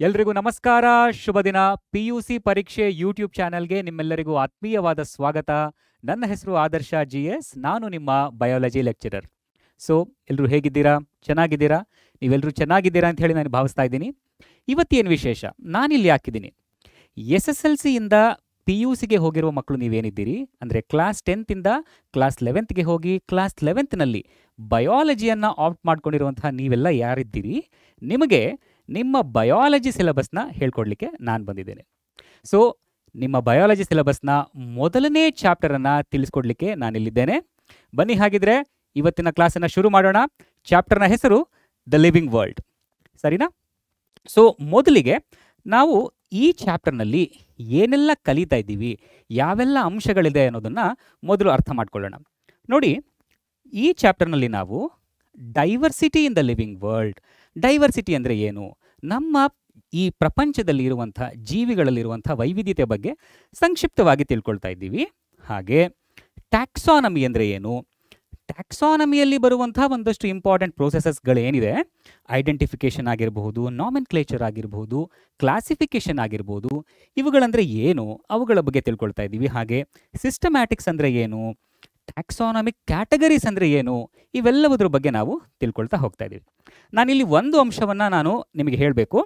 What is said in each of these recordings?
ಎಲ್ರಿಗೂ ನಮಸ್ಕಾರ, ಶುಭ ದಿನ. PUC ಪರೀಕ್ಷೆ ಯೂಟ್ಯೂಬ್ ಚಾನೆಲ್ಗೆ ನಿಮ್ಮೆಲ್ಲರಿಗೂ ಆತ್ಮೀಯವಾದ ಸ್ವಾಗತ. ನನ್ನ ಹೆಸರು ಆದರ್ಶ GS, ನಾನು ನಿಮ್ಮ ಬಯಾಲಜಿ ಲೆಕ್ಚರರ್. ಸೊ ಎಲ್ಲರೂ ಹೇಗಿದ್ದೀರಾ? ಚೆನ್ನಾಗಿದ್ದೀರಾ? ನೀವೆಲ್ಲರೂ ಚೆನ್ನಾಗಿದ್ದೀರಾ ಅಂತ ಹೇಳಿ ನಾನು ಭಾವಿಸ್ತಾ ಇದ್ದೀನಿ. ಇವತ್ತೇನು ವಿಶೇಷ, ನಾನಿಲ್ಲಿ ಹಾಕಿದ್ದೀನಿ, SSLCಯಿಂದ PUCಗೆ ಹೋಗಿರುವ ಮಕ್ಕಳು ನೀವೇನಿದ್ದೀರಿ ಅಂದರೆ ಕ್ಲಾಸ್ 10th ಕ್ಲಾಸ್ 11th ಹೋಗಿ ಕ್ಲಾಸ್ 11th ಬಯಾಲಜಿಯನ್ನು ಆಪ್ಟ್ ಮಾಡ್ಕೊಂಡಿರುವಂತಹ ನೀವೆಲ್ಲ ಯಾರಿದ್ದೀರಿ, ನಿಮಗೆ ನಿಮ್ಮ ಬಯಾಲಜಿ ಸಿಲೆಬಸ್ನ ಹೇಳ್ಕೊಡ್ಲಿಕ್ಕೆ ನಾನು ಬಂದಿದ್ದೇನೆ. ಸೊ ನಿಮ್ಮ ಬಯಾಲಜಿ ಸಿಲೆಬಸ್ನ ಮೊದಲನೇ ಚಾಪ್ಟರನ್ನು ತಿಳಿಸ್ಕೊಡ್ಲಿಕ್ಕೆ ನಾನಿಲ್ಲಿದ್ದೇನೆ. ಬನ್ನಿ, ಹಾಗಿದ್ರೆ ಇವತ್ತಿನ ಕ್ಲಾಸನ್ನು ಶುರು ಮಾಡೋಣ. ಚಾಪ್ಟರ್ನ ಹೆಸರು ದ ಲಿವಿಂಗ್ ವರ್ಲ್ಡ್, ಸರಿನಾ? ಸೊ ಮೊದಲಿಗೆ ನಾವು ಈ ಚಾಪ್ಟರ್ನಲ್ಲಿ ಏನೆಲ್ಲ ಕಲಿತಾ ಇದ್ದೀವಿ, ಯಾವೆಲ್ಲ ಅಂಶಗಳಿದೆ ಅನ್ನೋದನ್ನು ಮೊದಲು ಅರ್ಥ ಮಾಡ್ಕೊಳ್ಳೋಣ. ನೋಡಿ, ಈ ಚಾಪ್ಟರ್ನಲ್ಲಿ ನಾವು diversity in the living world, diversity ಅಂದರೆ ಏನು, ನಮ್ಮ ಈ ಪ್ರಪಂಚದಲ್ಲಿ ಇರುವಂಥ ಜೀವಿಗಳಲ್ಲಿರುವಂಥ ವೈವಿಧ್ಯತೆ ಬಗ್ಗೆ ಸಂಕ್ಷಿಪ್ತವಾಗಿ ತಿಳ್ಕೊಳ್ತಾ ಇದ್ದೀವಿ. ಹಾಗೆ ಟ್ಯಾಕ್ಸಾನಮಿ ಅಂದರೆ ಏನು, ಟ್ಯಾಕ್ಸಾನಮಿಯಲ್ಲಿ ಬರುವಂಥ ಒಂದಷ್ಟು ಇಂಪಾರ್ಟೆಂಟ್ ಪ್ರೋಸೆಸಸ್ಗಳೇನಿದೆ, ಐಡೆಂಟಿಫಿಕೇಷನ್ ಆಗಿರಬಹುದು, ನಾಮೆನ್ಕ್ಲೇಚರ್ ಆಗಿರಬಹುದು, ಕ್ಲಾಸಿಫಿಕೇಷನ್ ಆಗಿರ್ಬೋದು, ಇವುಗಳಂದರೆ ಏನು ಅವುಗಳ ಬಗ್ಗೆ ತಿಳ್ಕೊಳ್ತಾ ಇದ್ದೀವಿ. ಹಾಗೆ ಸಿಸ್ಟಮ್ಯಾಟಿಕ್ಸ್ ಅಂದರೆ ಏನು, ಟ್ಯಾಕ್ಸಾನಮಿಕ್ ಕ್ಯಾಟಗರೀಸ್ ಅಂದರೆ ಏನು, ಇವೆಲ್ಲವುದ್ರ ಬಗ್ಗೆ ನಾವು ತಿಳ್ಕೊಳ್ತಾ ಹೋಗ್ತಾ ಇದ್ದೀವಿ. ನಾನಿಲ್ಲಿ ಒಂದು ಅಂಶವನ್ನು ನಾನು ನಿಮಗೆ ಹೇಳಬೇಕು.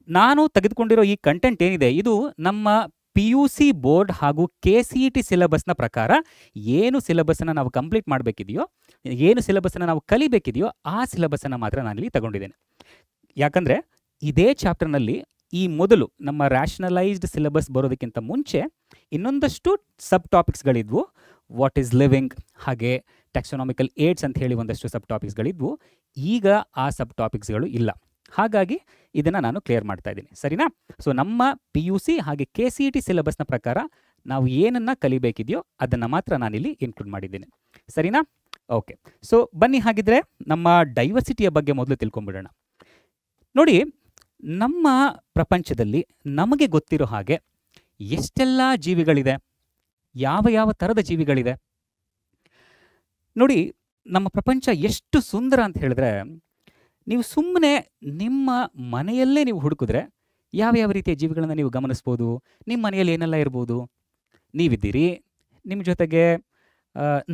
ನಾನು ತೆಗೆದುಕೊಂಡಿರೋ ಈ ಕಂಟೆಂಟ್ ಏನಿದೆ, ಇದು ನಮ್ಮ PUC ಬೋರ್ಡ್ ಹಾಗೂ KCET ಸಿಲೆಬಸ್ನ ಪ್ರಕಾರ ಏನು ಸಿಲೆಬಸ್ಸನ್ನು ನಾವು ಕಂಪ್ಲೀಟ್ ಮಾಡಬೇಕಿದೆಯೋ, ಏನು ಸಿಲೆಬಸ್ಸನ್ನು ನಾವು ಕಲಿಬೇಕಿದೆಯೋ ಆ ಸಿಲೆಬಸ್ಸನ್ನು ಮಾತ್ರ ನಾನಿಲ್ಲಿ ತಗೊಂಡಿದ್ದೇನೆ. ಯಾಕಂದರೆ ಇದೇ ಚಾಪ್ಟರ್ನಲ್ಲಿ ಈ ಮೊದಲು ನಮ್ಮ ರ್ಯಾಷನಲೈಸ್ಡ್ ಸಿಲೆಬಸ್ ಬರೋದಕ್ಕಿಂತ ಮುಂಚೆ ಇನ್ನೊಂದಷ್ಟು ಸಬ್ ಟಾಪಿಕ್ಸ್ಗಳಿದ್ವು. ವಾಟ್ ಈಸ್ ಲಿವಿಂಗ್, ಹಾಗೆ ಟ್ಯಾಕ್ಸಾನಮಿಕಲ್ ಏಡ್ಸ್ ಅಂತ ಹೇಳಿ ಒಂದಷ್ಟು ಸಬ್ ಟಾಪಿಕ್ಸ್ಗಳಿದ್ವು. ಈಗ ಆ ಸಬ್ ಟಾಪಿಕ್ಸ್ಗಳು ಇಲ್ಲ. ಹಾಗಾಗಿ ಇದನ್ನು ನಾನು ಕ್ಲಿಯರ್ ಮಾಡ್ತಾ ಇದ್ದೀನಿ, ಸರಿನಾ? ಸೊ ನಮ್ಮ PUC ಹಾಗೆ KCET ಸಿಲೆಬಸ್ನ ಪ್ರಕಾರ ನಾವು ಏನನ್ನು ಕಲಿಬೇಕಿದೆಯೋ ಅದನ್ನು ಮಾತ್ರ ನಾನಿಲ್ಲಿ ಇನ್ಕ್ಲೂಡ್ ಮಾಡಿದ್ದೀನಿ, ಸರಿನಾ? ಓಕೆ, ಸೊ ಬನ್ನಿ, ಹಾಗಿದ್ರೆ ನಮ್ಮ ಡೈವರ್ಸಿಟಿಯ ಬಗ್ಗೆ ಮೊದಲು ತಿಳ್ಕೊಂಬಿಡೋಣ. ನೋಡಿ, ನಮ್ಮ ಪ್ರಪಂಚದಲ್ಲಿ ನಮಗೆ ಗೊತ್ತಿರೋ ಹಾಗೆ ಎಷ್ಟೆಲ್ಲ ಜೀವಿಗಳಿದೆ, ಯಾವ ಯಾವ ಥರದ ಜೀವಿಗಳಿದೆ. ನೋಡಿ, ನಮ್ಮ ಪ್ರಪಂಚ ಎಷ್ಟು ಸುಂದರ ಅಂತ ಹೇಳಿದ್ರೆ, ನೀವು ಸುಮ್ಮನೆ ನಿಮ್ಮ ಮನೆಯಲ್ಲೇ ನೀವು ಹುಡುಕಿದ್ರೆ ಯಾವ ಯಾವ ರೀತಿಯ ಜೀವಿಗಳನ್ನು ನೀವು ಗಮನಿಸ್ಬೋದು. ನಿಮ್ಮ ಮನೆಯಲ್ಲಿ ಏನೆಲ್ಲ ಇರ್ಬೋದು, ನೀವಿದ್ದೀರಿ, ನಿಮ್ಮ ಜೊತೆಗೆ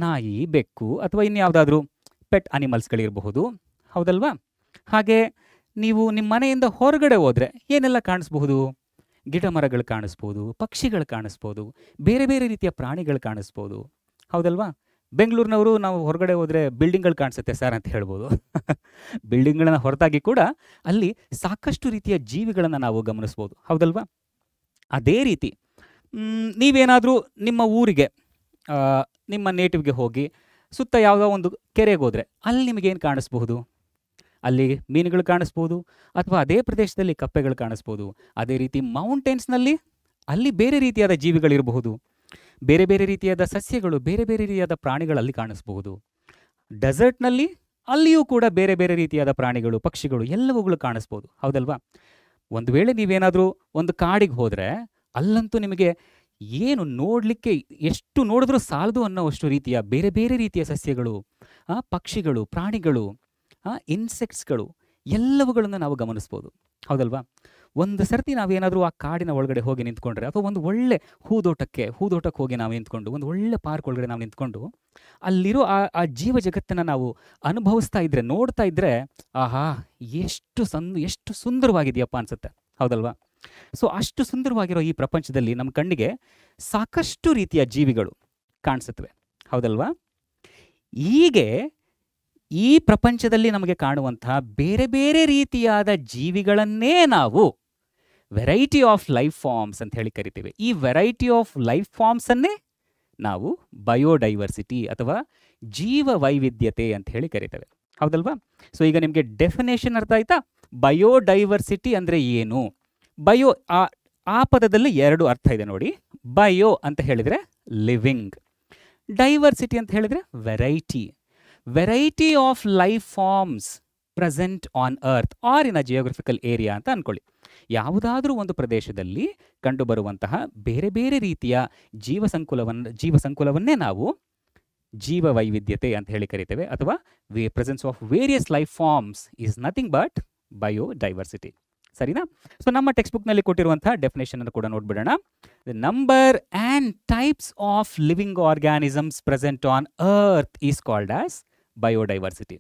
ನಾಯಿ, ಬೆಕ್ಕು ಅಥವಾ ಇನ್ಯಾವುದಾದ್ರೂ ಪೆಟ್ ಅನಿಮಲ್ಸ್ಗಳಿರಬಹುದು, ಹೌದಲ್ವಾ? ಹಾಗೆ ನೀವು ನಿಮ್ಮ ಮನೆಯಿಂದ ಹೊರಗಡೆ ಹೋದರೆ ಏನೆಲ್ಲ ಕಾಣಿಸ್ಬಹುದು, ಗಿಡ ಮರಗಳು ಕಾಣಿಸ್ಬೋದು, ಪಕ್ಷಿಗಳು ಕಾಣಿಸ್ಬೋದು, ಬೇರೆ ಬೇರೆ ರೀತಿಯ ಪ್ರಾಣಿಗಳು ಕಾಣಿಸ್ಬೋದು, ಹೌದಲ್ವಾ? ಬೆಂಗಳೂರಿನವರು ನಾವು ಹೊರಗಡೆ ಹೋದರೆ ಬಿಲ್ಡಿಂಗ್ಗಳು ಕಾಣಿಸುತ್ತೆ ಸರ್ ಅಂತ ಹೇಳ್ಬೋದು. ಬಿಲ್ಡಿಂಗ್ಗಳನ್ನು ಹೊರತಾಗಿ ಕೂಡ ಅಲ್ಲಿ ಸಾಕಷ್ಟು ರೀತಿಯ ಜೀವಿಗಳನ್ನು ನಾವು ಗಮನಿಸ್ಬೋದು, ಹೌದಲ್ವಾ? ಅದೇ ರೀತಿ ನೀವೇನಾದರೂ ನಿಮ್ಮ ಊರಿಗೆ, ನಿಮ್ಮ ನೇಟಿವ್ಗೆ ಹೋಗಿ ಸುತ್ತ ಯಾವುದೋ ಒಂದು ಕೆರೆಗೆ ಹೋದರೆ ಅಲ್ಲಿ ನಿಮಗೇನು ಕಾಣಿಸ್ಬಹುದು, ಅಲ್ಲಿ ಮೀನುಗಳು ಕಾಣಿಸ್ಬೋದು, ಅಥವಾ ಅದೇ ಪ್ರದೇಶದಲ್ಲಿ ಕಪ್ಪೆಗಳು ಕಾಣಿಸ್ಬೋದು. ಅದೇ ರೀತಿ ಮೌಂಟೇನ್ಸ್ನಲ್ಲಿ ಅಲ್ಲಿ ಬೇರೆ ರೀತಿಯಾದ ಜೀವಿಗಳಿರಬಹುದು, ಬೇರೆ ಬೇರೆ ರೀತಿಯಾದ ಸಸ್ಯಗಳು, ಬೇರೆ ಬೇರೆ ರೀತಿಯಾದ ಪ್ರಾಣಿಗಳಲ್ಲಿ ಕಾಣಿಸ್ಬಹುದು. ಡೆಸರ್ಟ್ನಲ್ಲಿ ಅಲ್ಲಿಯೂ ಕೂಡ ಬೇರೆ ಬೇರೆ ರೀತಿಯಾದ ಪ್ರಾಣಿಗಳು, ಪಕ್ಷಿಗಳು ಎಲ್ಲವುಗಳು ಕಾಣಿಸ್ಬೋದು, ಹೌದಲ್ವಾ? ಒಂದು ವೇಳೆ ನೀವೇನಾದರೂ ಒಂದು ಕಾಡಿಗೆ ಹೋದರೆ ಅಲ್ಲಂತೂ ನಿಮಗೆ ಏನು ನೋಡಲಿಕ್ಕೆ ಎಷ್ಟು ನೋಡಿದ್ರೂ ಸಾಲದು ಅನ್ನೋವಷ್ಟು ರೀತಿಯ ಬೇರೆ ಬೇರೆ ರೀತಿಯ ಸಸ್ಯಗಳು, ಪಕ್ಷಿಗಳು, ಪ್ರಾಣಿಗಳು, ಇನ್ಸೆಕ್ಟ್ಸ್ಗಳು ಎಲ್ಲವುಗಳನ್ನು ನಾವು ಗಮನಿಸ್ಬೋದು, ಹೌದಲ್ವಾ? ಒಂದು ಸರ್ತಿ ನಾವೇನಾದರೂ ಆ ಕಾಡಿನ ಒಳಗಡೆ ಹೋಗಿ ನಿಂತ್ಕೊಂಡ್ರೆ, ಅಥವಾ ಒಂದು ಒಳ್ಳೆ ಹೂದೋಟಕ್ಕೆ ಹೋಗಿ ನಾವು ನಿಂತ್ಕೊಂಡು, ಒಂದು ಒಳ್ಳೆ ಪಾರ್ಕ್ ಒಳಗಡೆ ನಾವು ನಿಂತ್ಕೊಂಡು ಅಲ್ಲಿರೋ ಆ ಜೀವ ಜಗತ್ತನ್ನು ನಾವು ಅನುಭವಿಸ್ತಾ ಇದ್ದರೆ, ನೋಡ್ತಾ ಇದ್ದರೆ, ಆಹಾ ಎಷ್ಟು ಸುಂದರವಾಗಿದೆಯಪ್ಪ ಅನಿಸುತ್ತೆ, ಹೌದಲ್ವಾ? ಸೊ ಅಷ್ಟು ಸುಂದರವಾಗಿರೋ ಈ ಪ್ರಪಂಚದಲ್ಲಿ ನಮ್ಮ ಕಣ್ಣಿಗೆ ಸಾಕಷ್ಟು ರೀತಿಯ ಜೀವಿಗಳು ಕಾಣಿಸುತ್ತವೆ, ಹೌದಲ್ವಾ? ಹೀಗೆ ಈ ಪ್ರಪಂಚದಲ್ಲಿ ನಮಗೆ ಕಾಣುವಂತಹ ಬೇರೆ ಬೇರೆ ರೀತಿಯಾದ ಜೀವಿಗಳನ್ನೇ ನಾವು ವೆರೈಟಿ ಆಫ್ ಲೈಫ್ ಫಾರ್ಮ್ಸ್ ಅಂತ ಹೇಳಿ ಕರಿತೀವಿ. ಈ ವೆರೈಟಿ ಆಫ್ ಲೈಫ್ ಫಾರ್ಮ್ಸನ್ನೇ ನಾವು ಬಯೋಡೈವರ್ಸಿಟಿ ಅಥವಾ ಜೀವ ವೈವಿಧ್ಯತೆ ಅಂತ ಹೇಳಿ ಕರಿತೇವೆ, ಹೌದಲ್ವಾ? ಸೊ ಈಗ ನಿಮಗೆ ಡೆಫಿನೇಷನ್ ಅರ್ಥ ಆಯ್ತಾ? ಬಯೋಡೈವರ್ಸಿಟಿ ಅಂದರೆ ಏನು? ಬಯೋ ಆ ಪದದಲ್ಲಿ ಎರಡು ಅರ್ಥ ಇದೆ ನೋಡಿ. ಬಯೋ ಅಂತ ಹೇಳಿದರೆ ಲಿವಿಂಗ್, ಡೈವರ್ಸಿಟಿ ಅಂತ ಹೇಳಿದರೆ variety of life forms present on earth or in a geographical area ಅಂತ ಅಂದ್ಕೊಳ್ಳಿ. ಯಾವುದಾದ್ರೂ ಒಂದು ಪ್ರದೇಶದಲ್ಲಿ ಕಂಡುಬರುವಂತಹ ಬೇರೆ ಬೇರೆ ರೀತಿಯ ಜೀವಸಂಕುಲವನ್ನೇ ನಾವು ಜೀವ ವೈವಿಧ್ಯತೆ ಅಂತ ಹೇಳಿ ಕರಿತೇವೆ, ಅಥವಾ presence of various life forms is nothing but biodiversity, ಸರಿನಾ? ಸೊ ನಮ್ಮ ಟೆಕ್ಸ್ಟ್ ಬುಕ್ನಲ್ಲಿ ಕೊಟ್ಟಿರುವಂತಹ ಡೆಫಿನೇಷನ್ ಅನ್ನು ಕೂಡ ನೋಡ್ಬಿಡೋಣ. The number and types of living organisms present on earth is called as biodiversity.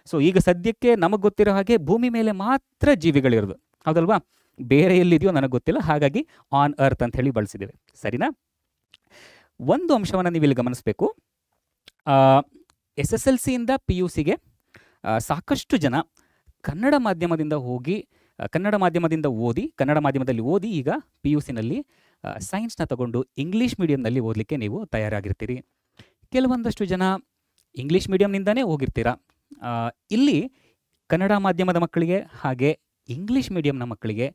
So ಈಗ ಸದ್ಯಕ್ಕೆ ನಮಗೆ ಗೊತ್ತಿರೋ ಹಾಗೆ ಭೂಮಿ ಮೇಲೆ ಮಾತ್ರ ಜೀವಿಗಳಿರೋದು, ಹೌದಲ್ವಾ? ಬೇರೆ ಎಲ್ಲಿದೆಯೋ ನನಗೆ ಗೊತ್ತಿಲ್ಲ, ಹಾಗಾಗಿ ಆನ್ ಅರ್ತ್ ಅಂತ ಹೇಳಿ ಬಳಸಿದ್ದೇವೆ. ಸರಿನಾ? ಒಂದು ಅಂಶವನ್ನು ನೀವು ಇಲ್ಲಿ ಗಮನಿಸಬೇಕು. SSLCಯಿಂದ PUCಗೆ ಸಾಕಷ್ಟು ಜನ ಕನ್ನಡ ಮಾಧ್ಯಮದಿಂದ ಹೋಗಿ ಕನ್ನಡ ಮಾಧ್ಯಮದಲ್ಲಿ ಓದಿ ಈಗ PUCನಲ್ಲಿ ಸೈನ್ಸ್ನ ತಗೊಂಡು ಇಂಗ್ಲೀಷ್ ಮೀಡಿಯಂನಲ್ಲಿ ಓದಲಿಕ್ಕೆ ನೀವು ತಯಾರಾಗಿರ್ತೀರಿ. ಕೆಲವೊಂದಷ್ಟು ಜನ ಇಂಗ್ಲೀಷ್ ಮೀಡಿಯಂನಿಂದನೇ ಹೋಗಿರ್ತೀರ. ಇಲ್ಲಿ ಕನ್ನಡ ಮಾಧ್ಯಮದ ಮಕ್ಕಳಿಗೆ ಹಾಗೆ ಇಂಗ್ಲೀಷ್ ಮೀಡಿಯಂನ ಮಕ್ಕಳಿಗೆ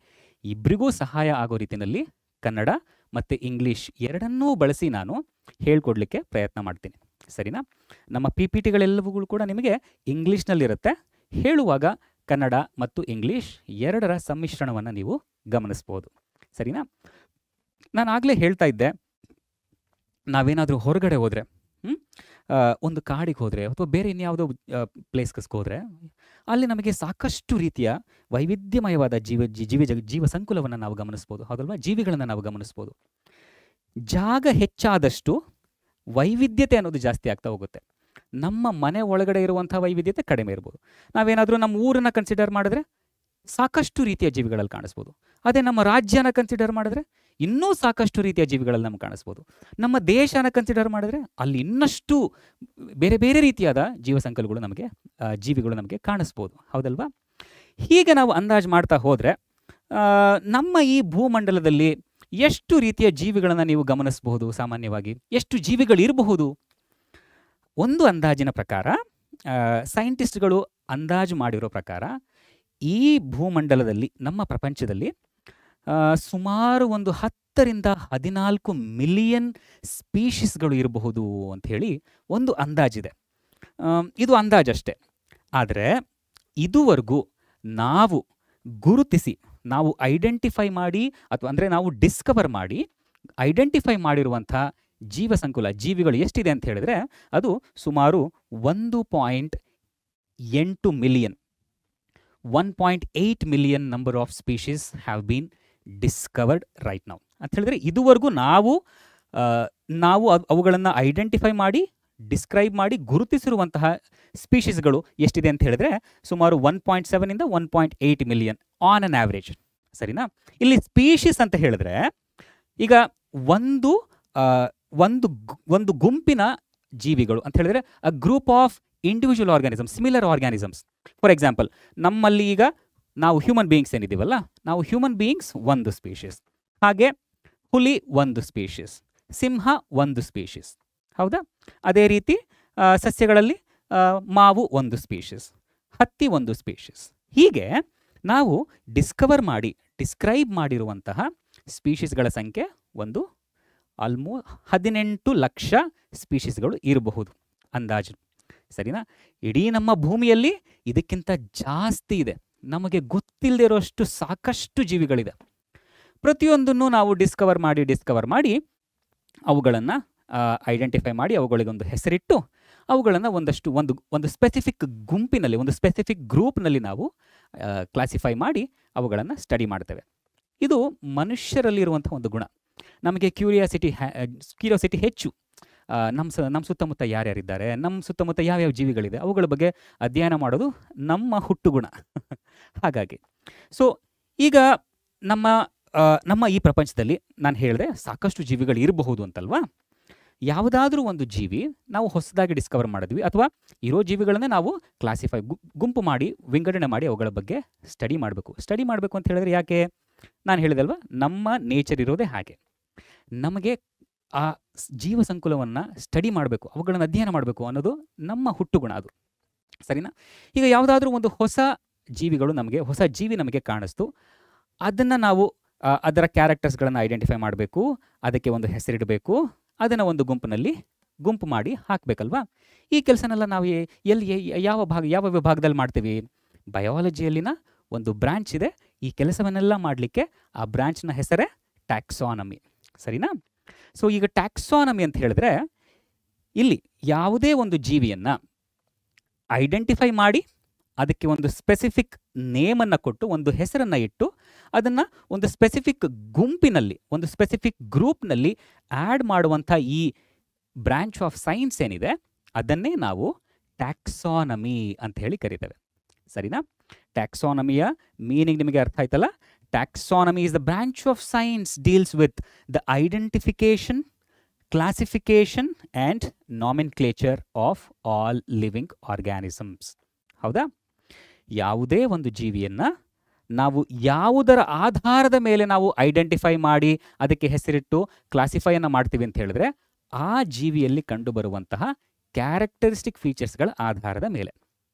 ಇಬ್ಬರಿಗೂ ಸಹಾಯ ಆಗೋ ರೀತಿಯಲ್ಲಿ ಕನ್ನಡ ಮತ್ತು ಇಂಗ್ಲೀಷ್ ಎರಡನ್ನೂ ಬಳಸಿ ನಾನು ಹೇಳ್ಕೊಡ್ಲಿಕ್ಕೆ ಪ್ರಯತ್ನ ಮಾಡ್ತೀನಿ. ಸರಿನಾ? ನಮ್ಮ PPTಗಳೆಲ್ಲವೂ ಕೂಡ ನಿಮಗೆ ಇಂಗ್ಲೀಷ್ನಲ್ಲಿರುತ್ತೆ. ಹೇಳುವಾಗ ಕನ್ನಡ ಮತ್ತು ಇಂಗ್ಲೀಷ್ ಎರಡರ ಸಮ್ಮಿಶ್ರಣವನ್ನು ನೀವು ಗಮನಿಸ್ಬೋದು. ಸರಿನಾ? ನಾನು ಆಗಲೇ ಹೇಳ್ತಾ ಇದ್ದೆ, ನಾವೇನಾದರೂ ಹೊರಗಡೆ ಹೋದರೆ, ಒಂದು ಕಾಡಿಗೆ ಹೋದರೆ ಅಥವಾ ಬೇರೆ ಇನ್ಯಾವುದೋ ಪ್ಲೇಸ್ಗೆ ಹೋದರೆ ಅಲ್ಲಿ ನಮಗೆ ಸಾಕಷ್ಟು ರೀತಿಯ ವೈವಿಧ್ಯಮಯವಾದ ಜೀವ ಸಂಕುಲವನ್ನು ನಾವು ಗಮನಿಸ್ಬೋದು, ಹೌದಲ್ವಾ? ಜೀವಿಗಳನ್ನು ನಾವು ಗಮನಿಸ್ಬೋದು. ಜಾಗ ಹೆಚ್ಚಾದಷ್ಟು ವೈವಿಧ್ಯತೆ ಅನ್ನೋದು ಜಾಸ್ತಿ ಆಗ್ತಾ ಹೋಗುತ್ತೆ. ನಮ್ಮ ಮನೆ ಒಳಗಡೆ ಇರುವಂಥ ವೈವಿಧ್ಯತೆ ಕಡಿಮೆ ಇರ್ಬೋದು. ನಾವೇನಾದರೂ ನಮ್ಮ ಊರನ್ನು ಕನ್ಸಿಡರ್ ಮಾಡಿದ್ರೆ ಸಾಕಷ್ಟು ರೀತಿಯ ಜೀವಿಗಳಲ್ಲಿ ಕಾಣಿಸ್ಬೋದು. ಅದೇ ನಮ್ಮ ರಾಜ್ಯನ ಕನ್ಸಿಡರ್ ಮಾಡಿದ್ರೆ ಇನ್ನೂ ಸಾಕಷ್ಟು ರೀತಿಯ ಜೀವಿಗಳಲ್ಲಿ ನಮ್ಗೆ ಕಾಣಿಸ್ಬೋದು. ನಮ್ಮ ದೇಶನ ಕನ್ಸಿಡರ್ ಮಾಡಿದ್ರೆ ಅಲ್ಲಿ ಇನ್ನಷ್ಟು ಬೇರೆ ಬೇರೆ ರೀತಿಯಾದ ಜೀವಿಗಳು ನಮಗೆ ಕಾಣಿಸ್ಬೋದು, ಹೌದಲ್ವಾ? ಹೀಗೆ ನಾವು ಅಂದಾಜು ಮಾಡ್ತಾ ಹೋದರೆ ನಮ್ಮ ಈ ಭೂಮಂಡಲದಲ್ಲಿ ಎಷ್ಟು ರೀತಿಯ ಜೀವಿಗಳನ್ನು ನೀವು ಗಮನಿಸಬಹುದು? ಸಾಮಾನ್ಯವಾಗಿ ಎಷ್ಟು ಜೀವಿಗಳಿರಬಹುದು? ಒಂದು ಅಂದಾಜಿನ ಪ್ರಕಾರ, ಸೈಂಟಿಸ್ಟ್ಗಳು ಅಂದಾಜು ಮಾಡಿರೋ ಪ್ರಕಾರ ಈ ಭೂಮಂಡಲದಲ್ಲಿ, ನಮ್ಮ ಪ್ರಪಂಚದಲ್ಲಿ ಸುಮಾರು ಒಂದು 10 ರಿಂದ 14 ಮಿಲಿಯನ್ ಸ್ಪೀಷೀಸ್ಗಳು ಇರಬಹುದು ಅಂತ ಹೇಳಿ ಒಂದು ಅಂದಾಜಿದೆ. ಇದು ಅಂದಾಜಷ್ಟೇ. ಆದರೆ ಇದುವರೆಗೂ ನಾವು ಗುರುತಿಸಿ, ನಾವು ಐಡೆಂಟಿಫೈ ಮಾಡಿ, ಅಥವಾ ಅಂದರೆ ನಾವು ಡಿಸ್ಕವರ್ ಮಾಡಿ ಐಡೆಂಟಿಫೈ ಮಾಡಿರುವಂಥ ಜೀವಿಗಳು ಎಷ್ಟಿದೆ ಅಂತ ಹೇಳಿದ್ರೆ ಅದು ಸುಮಾರು 1.8 million 1.8 million number of species have been discovered right now ಅಂತ ಹೇಳಿದ್ರೆ ಇದುವರೆಗೂ ನಾವು ಅವುಗಳನ್ನು ಐಡೆಂಟಿಫೈ ಮಾಡಿ, ಡಿಸ್ಕ್ರೈಬ್ ಮಾಡಿ ಗುರುತಿಸಿರುವಂತಹ ಸ್ಪೀಷೀಸ್ಗಳು ಎಷ್ಟಿದೆ ಅಂತ ಹೇಳಿದ್ರೆ ಸುಮಾರು 1.7 ಇಂದ 1.8 ಮಿಲಿಯನ್ ಆನ್ ಅನ್ ಆವ್ರೇಜ್. ಸರಿನಾ? ಇಲ್ಲಿ ಸ್ಪೀಷೀಸ್ ಅಂತ ಹೇಳಿದ್ರೆ ಈಗ ಒಂದು ಗುಂಪಿನ ಜೀವಿಗಳು ಅಂತ ಹೇಳಿದ್ರೆ a group of individual organisms, similar organisms. For example, ನಮ್ಮಲ್ಲಿ ಈಗ ನಾವು ಹ್ಯೂಮನ್ ಬೀಯಿಂಗ್ಸ್ ಏನಿದ್ದೀವಲ್ಲ, ನಾವು ಹ್ಯೂಮನ್ ಬೀಯಿಂಗ್ಸ್ ಒಂದು ಸ್ಪೀಷೀಸ್, ಹಾಗೆ ಹುಲಿ ಒಂದು ಸ್ಪೀಷೀಸ್, ಸಿಂಹ ಒಂದು ಸ್ಪೀಷೀಸ್, ಹೌದಾ? ಅದೇ ರೀತಿ ಸಸ್ಯಗಳಲ್ಲಿ ಮಾವು ಒಂದು ಸ್ಪೀಷೀಸ್, ಹತ್ತಿ ಒಂದು ಸ್ಪೀಷೀಸ್. ಹೀಗೆ ನಾವು ಡಿಸ್ಕ್ರೈಬ್ ಮಾಡಿರುವಂತಹ ಸ್ಪೀಷೀಸ್ಗಳ ಸಂಖ್ಯೆ ಒಂದು 18 ಲಕ್ಷ ಸ್ಪೀಷೀಸ್ಗಳು ಇರಬಹುದು ಅಂದಾಜು. ಸರಿನಾ? ಇಡೀ ನಮ್ಮ ಭೂಮಿಯಲ್ಲಿ ಇದಕ್ಕಿಂತ ಜಾಸ್ತಿ ಇದೆ. ನಮಗೆ ಗೊತ್ತಿಲ್ಲದೆ ಇರೋಷ್ಟು ಸಾಕಷ್ಟು ಜೀವಿಗಳಿದೆ. ಪ್ರತಿಯೊಂದನ್ನು ನಾವು ಡಿಸ್ಕವರ್ ಮಾಡಿ ಅವುಗಳನ್ನು ಐಡೆಂಟಿಫೈ ಮಾಡಿ ಅವುಗಳಿಗೊಂದು ಹೆಸರಿಟ್ಟು ಅವುಗಳನ್ನು ಒಂದು ಸ್ಪೆಸಿಫಿಕ್ ಗುಂಪಿನಲ್ಲಿ, ಒಂದು ಸ್ಪೆಸಿಫಿಕ್ ಗ್ರೂಪ್ನಲ್ಲಿ ನಾವು ಕ್ಲಾಸಿಫೈ ಮಾಡಿ ಅವುಗಳನ್ನು ಸ್ಟಡಿ ಮಾಡ್ತೇವೆ. ಇದು ಮನುಷ್ಯರಲ್ಲಿರುವಂಥ ಒಂದು ಗುಣ. ನಮಗೆ ಕ್ಯೂರಿಯಾಸಿಟಿ ಹೆಚ್ಚು. ನಮ್ಮ ಸುತ್ತಮುತ್ತ ಯಾರ್ಯಾರಿದ್ದಾರೆ, ನಮ್ಮ ಸುತ್ತಮುತ್ತ ಯಾವ್ಯಾವ ಜೀವಿಗಳಿದೆ, ಅವುಗಳ ಬಗ್ಗೆ ಅಧ್ಯಯನ ಮಾಡೋದು ನಮ್ಮ ಹುಟ್ಟುಗುಣ. ಹಾಗಾಗಿ ಈಗ ನಮ್ಮ ಈ ಪ್ರಪಂಚದಲ್ಲಿ ನಾನು ಹೇಳಿದೆ ಸಾಕಷ್ಟು ಜೀವಿಗಳು ಇರಬಹುದು ಅಂತಲ್ವಾ? ಯಾವುದಾದ್ರೂ ಒಂದು ಜೀವಿ ನಾವು ಹೊಸದಾಗಿ ಡಿಸ್ಕವರ್ ಮಾಡಿದ್ವಿ, ಅಥವಾ ಇರೋ ಜೀವಿಗಳನ್ನೇ ನಾವು ಕ್ಲಾಸಿಫೈ, ಗುಂಪು ಮಾಡಿ, ವಿಂಗಡಣೆ ಮಾಡಿ ಅವುಗಳ ಬಗ್ಗೆ ಸ್ಟಡಿ ಮಾಡಬೇಕು ಅಂತ ಹೇಳಿದ್ರೆ ಯಾಕೆ? ನಾನು ಹೇಳಿದಲ್ವ, ನಮ್ಮ ನೇಚರ್ ಇರೋದೇ ಹಾಗೆ. ನಮಗೆ ಆ ಜೀವ ಸಂಕುಲವನ್ನು ಸ್ಟಡಿ ಮಾಡಬೇಕು, ಅವುಗಳನ್ನು ಅಧ್ಯಯನ ಮಾಡಬೇಕು ಅನ್ನೋದು ನಮ್ಮ ಹುಟ್ಟುಗುಣ ಅದು. ಸರಿನಾ? ಈಗ ಯಾವುದಾದ್ರೂ ಒಂದು ಹೊಸ ಜೀವಿ ನಮಗೆ ಕಾಣಿಸ್ತು, ಅದನ್ನು ನಾವು ಅದರ ಕ್ಯಾರೆಕ್ಟರ್ಸ್ಗಳನ್ನು ಐಡೆಂಟಿಫೈ ಮಾಡಬೇಕು, ಅದಕ್ಕೆ ಒಂದು ಹೆಸರಿಡಬೇಕು, ಅದನ್ನು ಒಂದು ಗುಂಪು ಮಾಡಿ ಹಾಕಬೇಕಲ್ವಾ? ಈ ಕೆಲಸನೆಲ್ಲ ನಾವು ಯಾವ ವಿಭಾಗದಲ್ಲಿ ಮಾಡ್ತೀವಿ? ಬಯಾಲಜಿಯಲ್ಲಿನ ಒಂದು ಬ್ರಾಂಚ್ ಇದೆ. ಈ ಕೆಲಸವನ್ನೆಲ್ಲ ಮಾಡಲಿಕ್ಕೆ ಆ ಬ್ರಾಂಚ್ನ ಹೆಸರೇ ಟ್ಯಾಕ್ಸಾನಮಿ. ಸರಿನಾ? ಈಗ ಟ್ಯಾಕ್ಸಾನಮಿ ಅಂತ ಹೇಳಿದ್ರೆ ಇಲ್ಲಿ ಯಾವುದೇ ಒಂದು ಜೀವಿಯನ್ನು ಐಡೆಂಟಿಫೈ ಮಾಡಿ ಅದಕ್ಕೆ ಒಂದು ಸ್ಪೆಸಿಫಿಕ್ ನೇಮನ್ನು ಕೊಟ್ಟು ಒಂದು ಹೆಸರನ್ನು ಇಟ್ಟು ಅದನ್ನು ಒಂದು ಸ್ಪೆಸಿಫಿಕ್ ಗುಂಪಿನಲ್ಲಿ ಒಂದು ಸ್ಪೆಸಿಫಿಕ್ ಗ್ರೂಪ್ನಲ್ಲಿ ಆ್ಯಡ್ ಮಾಡುವಂಥ ಈ ಬ್ರಾಂಚ್ ಆಫ್ ಸೈನ್ಸ್ ಏನಿದೆ ಅದನ್ನೇ ನಾವು ಟ್ಯಾಕ್ಸಾನಮಿ ಅಂತ ಹೇಳಿ ಕರಿತೇವೆ. ಸರಿನಾ? ಟ್ಯಾಕ್ಸಾನಮಿಯ ಮೀನಿಂಗ್ ನಿಮಗೆ ಅರ್ಥ ಆಯ್ತಲ್ಲ? Taxonomy is the branch of science deals with the identification, classification and nomenclature of all living organisms. ಹೌದಾ? ಯಾವುದೇ ಒಂದು ಜೀವಿಯನ್ನು ನಾವು ಯಾವುದರ ಆಧಾರದ ಮೇಲೆ ನಾವು ಐಡೆಂಟಿಫೈ ಮಾಡಿ ಅದಕ್ಕೆ ಹೆಸರಿಟ್ಟು ಕ್ಲಾಸಿಫೈಯನ್ನು ಮಾಡ್ತೀವಿ ಅಂತ ಹೇಳಿದ್ರೆ ಆ ಜೀವಿಯಲ್ಲಿ ಕಂಡುಬರುವಂತಹ ಕ್ಯಾರೆಕ್ಟರಿಸ್ಟಿಕ್ ಫೀಚರ್ಸ್ಗಳ ಆಧಾರದ ಮೇಲೆ